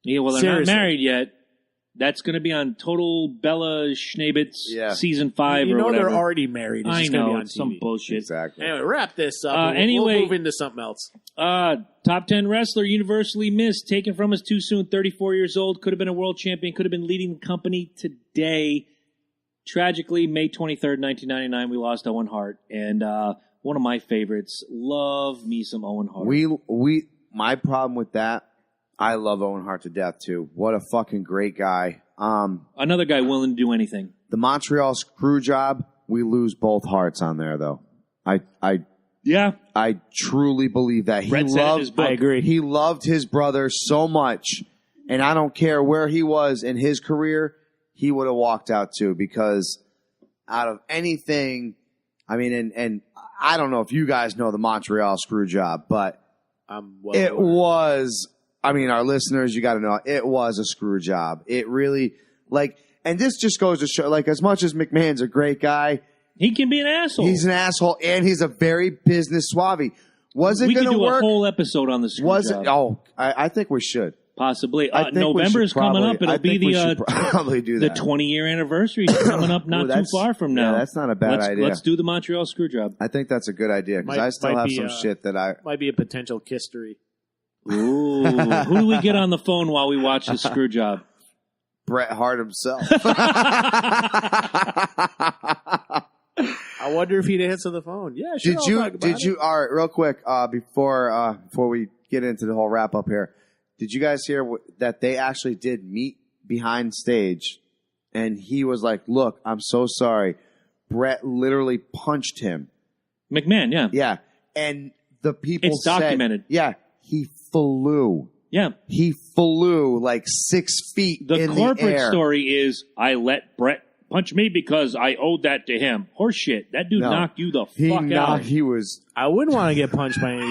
Yeah, well, they're Seriously. not married yet. That's going to be on Total Bella Schneebitz season 5 You or know whatever. they're already married. It's I just gonna be know on it's TV. some bullshit. Exactly. Anyway, wrap this up. Anyway- we'll move into something else. Top 10 wrestler, universally missed, taken from us too soon, 34 years old, could have been a world champion, could have been leading the company today. Tragically, May 23rd, 1999, we lost Owen Hart. And one of my favorites, love me some Owen Hart. My problem with that, I love Owen Hart to death too. What a fucking great guy. Another guy willing to do anything. The Montreal screw job, we lose both hearts on there though. I truly believe that. Brett said in his book. I agree. He loved his brother so much, and I don't care where he was in his career, he would have walked out too, because out of anything, I mean, and I don't know if you guys know the Montreal screw job, but it was, I mean, our listeners, you got to know, it was a screw job. It really, and this just goes to show, as much as McMahon's a great guy, He can be an asshole. he's an asshole, and he's a very business suave. Was it we going could to do work? a whole episode on the screw job. I think we should. Possibly. I think November we is should coming up. probably- It'll be we should probably do the that. 20-year anniversary is coming up not too far from now. Yeah, that's not a bad idea. Let's do the Montreal screw job. I think that's a good idea, because Might- I still might have be, some shit that I... Might be a potential kistery. Ooh. Who do we get on the phone while we watch the screw job? Bret Hart himself. I wonder if he'd answer the phone. Yeah, sure. Did you? All right, real quick, before we get into the whole wrap up here, did you guys hear that they actually did meet behind stage, and he was like, "Look, I'm so sorry." Bret literally punched him. McMahon, yeah. Yeah, and the people It's said, documented. Yeah, he flew. Yeah. He flew 6 feet The in the corporate air. story is, I let Bret punch me because I owed that to him. Horseshit. That dude No. knocked you the fuck out. He was. I wouldn't want to get punched by any of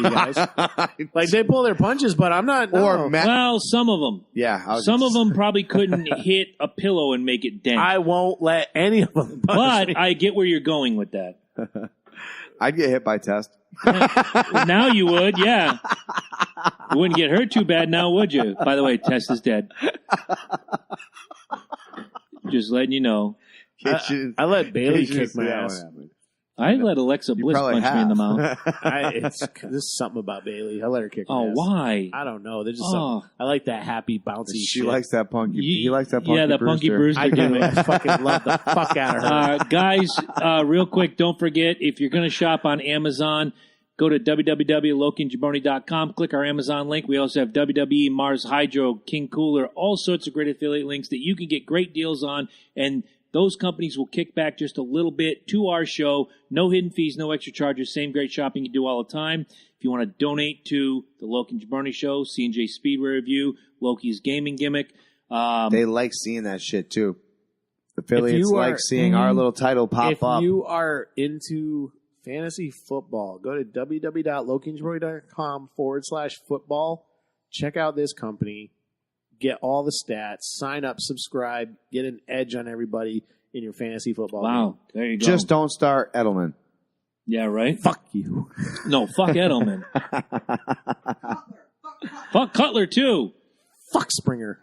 you guys. They pull their punches, but I'm not. No. Or Matt. Well, some of them. Yeah, Some of them probably couldn't hit a pillow and make it dent. I won't let any of them punch me. But I get where you're going with that. I'd get hit by Test. Now you would, yeah. You wouldn't get hurt too bad now, would you? By the way, Tess is dead. Just letting you know. I let Bailey kick my ass. I let Alexa Bliss probably punch me in the mouth. This is something about Bailey. I let her kick my Oh, ass. why? I don't know. There's just Oh. something. I like that happy, bouncy She shit. likes that punky. Ye- He likes that punky. yeah, the Punky Brewster I do. gimmick. I fucking love the fuck out of her. Guys, real quick, don't forget, if you're going to shop on Amazon, go to www.lokiandjabroni.com, click our Amazon link. We also have WWE, Mars Hydro, King Cooler, all sorts of great affiliate links that you can get great deals on, and those companies will kick back just a little bit to our show. No hidden fees, no extra charges, same great shopping you do all the time. If you want to donate to the Loki and Jabroni Show, C&J Speedway Review, Loki's Gaming Gimmick. They like seeing that shit too. Affiliates you are- like seeing our little title pop If up. you are into fantasy football, go to www.lokiandjabroni.com/football. Check out this company. Get all the stats. Sign up, subscribe. Get an edge on everybody in your fantasy football game. Wow, there you go. Just don't start Edelman. Yeah, right? Fuck you. No, fuck Edelman. Fuck Cutler, too. Fuck Springer.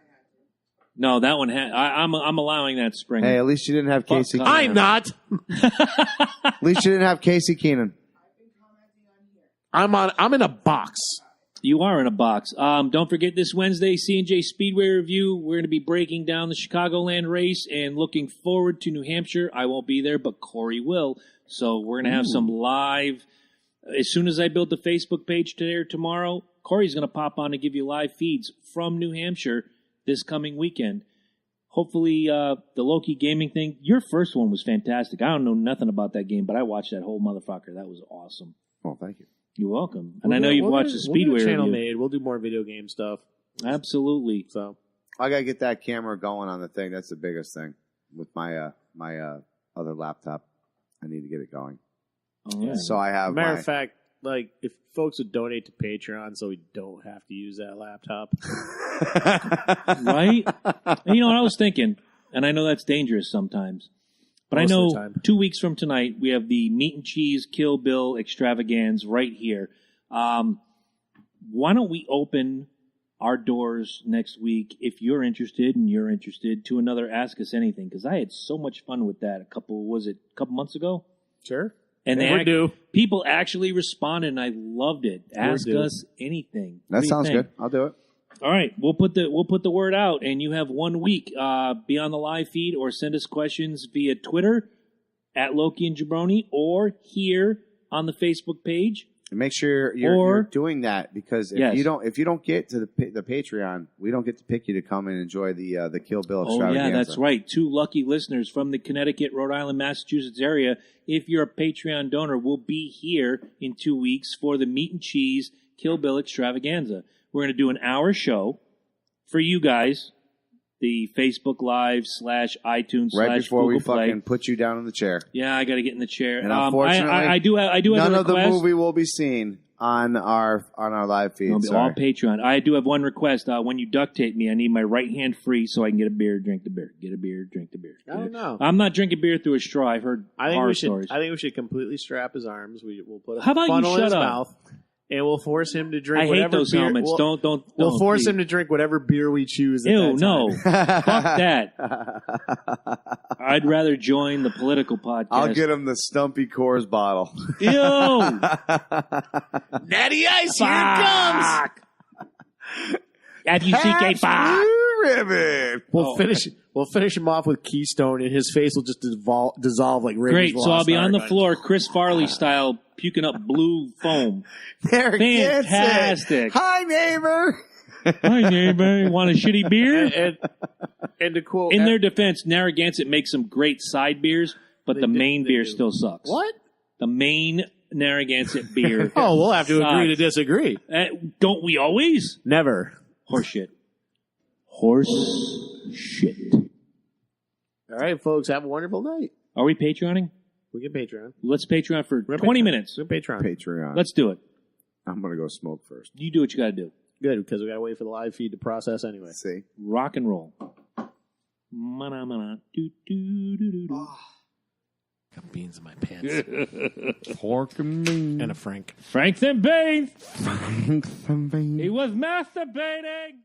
No, that one I'm allowing that Springer. Hey, at least you didn't have Fuck Casey. Cutler. I'm not. At least you didn't have Casey Keenan. I'm in a box. You are in a box. Don't forget this Wednesday, C&J Speedway Review. We're going to be breaking down the Chicagoland race and looking forward to New Hampshire. I won't be there, but Corey will. So we're going to have some live. As soon as I build the Facebook page today or tomorrow, Corey's going to pop on and give you live feeds from New Hampshire this coming weekend. Hopefully, the Loki gaming thing. Your first one was fantastic. I don't know nothing about that game, but I watched that whole motherfucker. That was awesome. Oh, thank you. You're welcome. And I know you've watched the Speedway channel review. made. We'll do more video game stuff. Absolutely. So I gotta get that camera going on the thing. That's the biggest thing with my other laptop. I need to get it going. Oh, yeah. So I have. Matter of fact, like if folks would donate to Patreon, so we don't have to use that laptop. Right? And you know what I was thinking, and I know that's dangerous sometimes, but Most I of know the time. 2 weeks from tonight we have the Meat and Cheese Kill Bill extravaganza right here. Why don't we open our doors next week, if you're interested and you're interested, to another Ask Us Anything? Because I had so much fun with that a couple months ago? Sure. And We're due. people actually responded, and I loved it. Ask due. us anything. That sounds good. I'll do it. All right, we'll put the word out, and you have 1 week. Be on the live feed or send us questions via Twitter at Loki and Jabroni or here on the Facebook page. And make sure you're doing that, because if you don't get to the Patreon, we don't get to pick you to come and enjoy the Kill Bill extravaganza. Oh yeah, that's right. 2 lucky listeners from the Connecticut, Rhode Island, Massachusetts area. If you're a Patreon donor, we'll be here in 2 weeks for the Meat and Cheese Kill Bill extravaganza. We're going to do an hour show for you guys. The Facebook Live / iTunes / right before Google we Play. fucking put you down in the chair. Yeah, I got to get in the chair. And unfortunately, I do have none a of the request. movie will be seen on our live feed. It'll be all Patreon. I do have one request. When you duct tape me, I need my right hand free so I can get a beer, drink the beer. Get a beer, drink the beer. I don't know. I'm not drinking beer through a straw. I've heard horror stories. I think we should completely strap his arms. We'll put a How about you funnel in his shut up? mouth, and we'll force him to drink I hate whatever those beer. helmets. We'll force please. him to drink whatever beer we choose. At Ew, that no. time. Fuck that. I'd rather join the political podcast. I'll get him the Stumpy Coors bottle. Ew! Natty Ice, here it comes. F-U-C-K, fuck! Ribbon. We'll finish him off with Keystone, and his face will just dissolve like Raiders. Great, so I'll be on the floor, Chris Farley style, puking up blue foam. There it gets it. Fantastic. Hi, neighbor. Hi, neighbor. Want a shitty beer? And to quote, In their defense, Narragansett makes some great side beers, but the main beer still sucks. What? The main Narragonsett beer. Oh, we'll have to sucks. agree to disagree. Don't we always? Never. Horse shit. Horse shit. All right, folks, have a wonderful night. Are we Patreoning? We can Patreon. Let's Patreon for 20 minutes. We're Patreon. Patreon. Let's do it. I'm going to go smoke first. You do what you got to do. Good, because we got to wait for the live feed to process anyway. See? Rock and roll. Mana, mana. Do, do, do, do, do. Got beans in my pants. Pork and beans. And a Frank. Frank and Bain. Frank and beans. He was masturbating.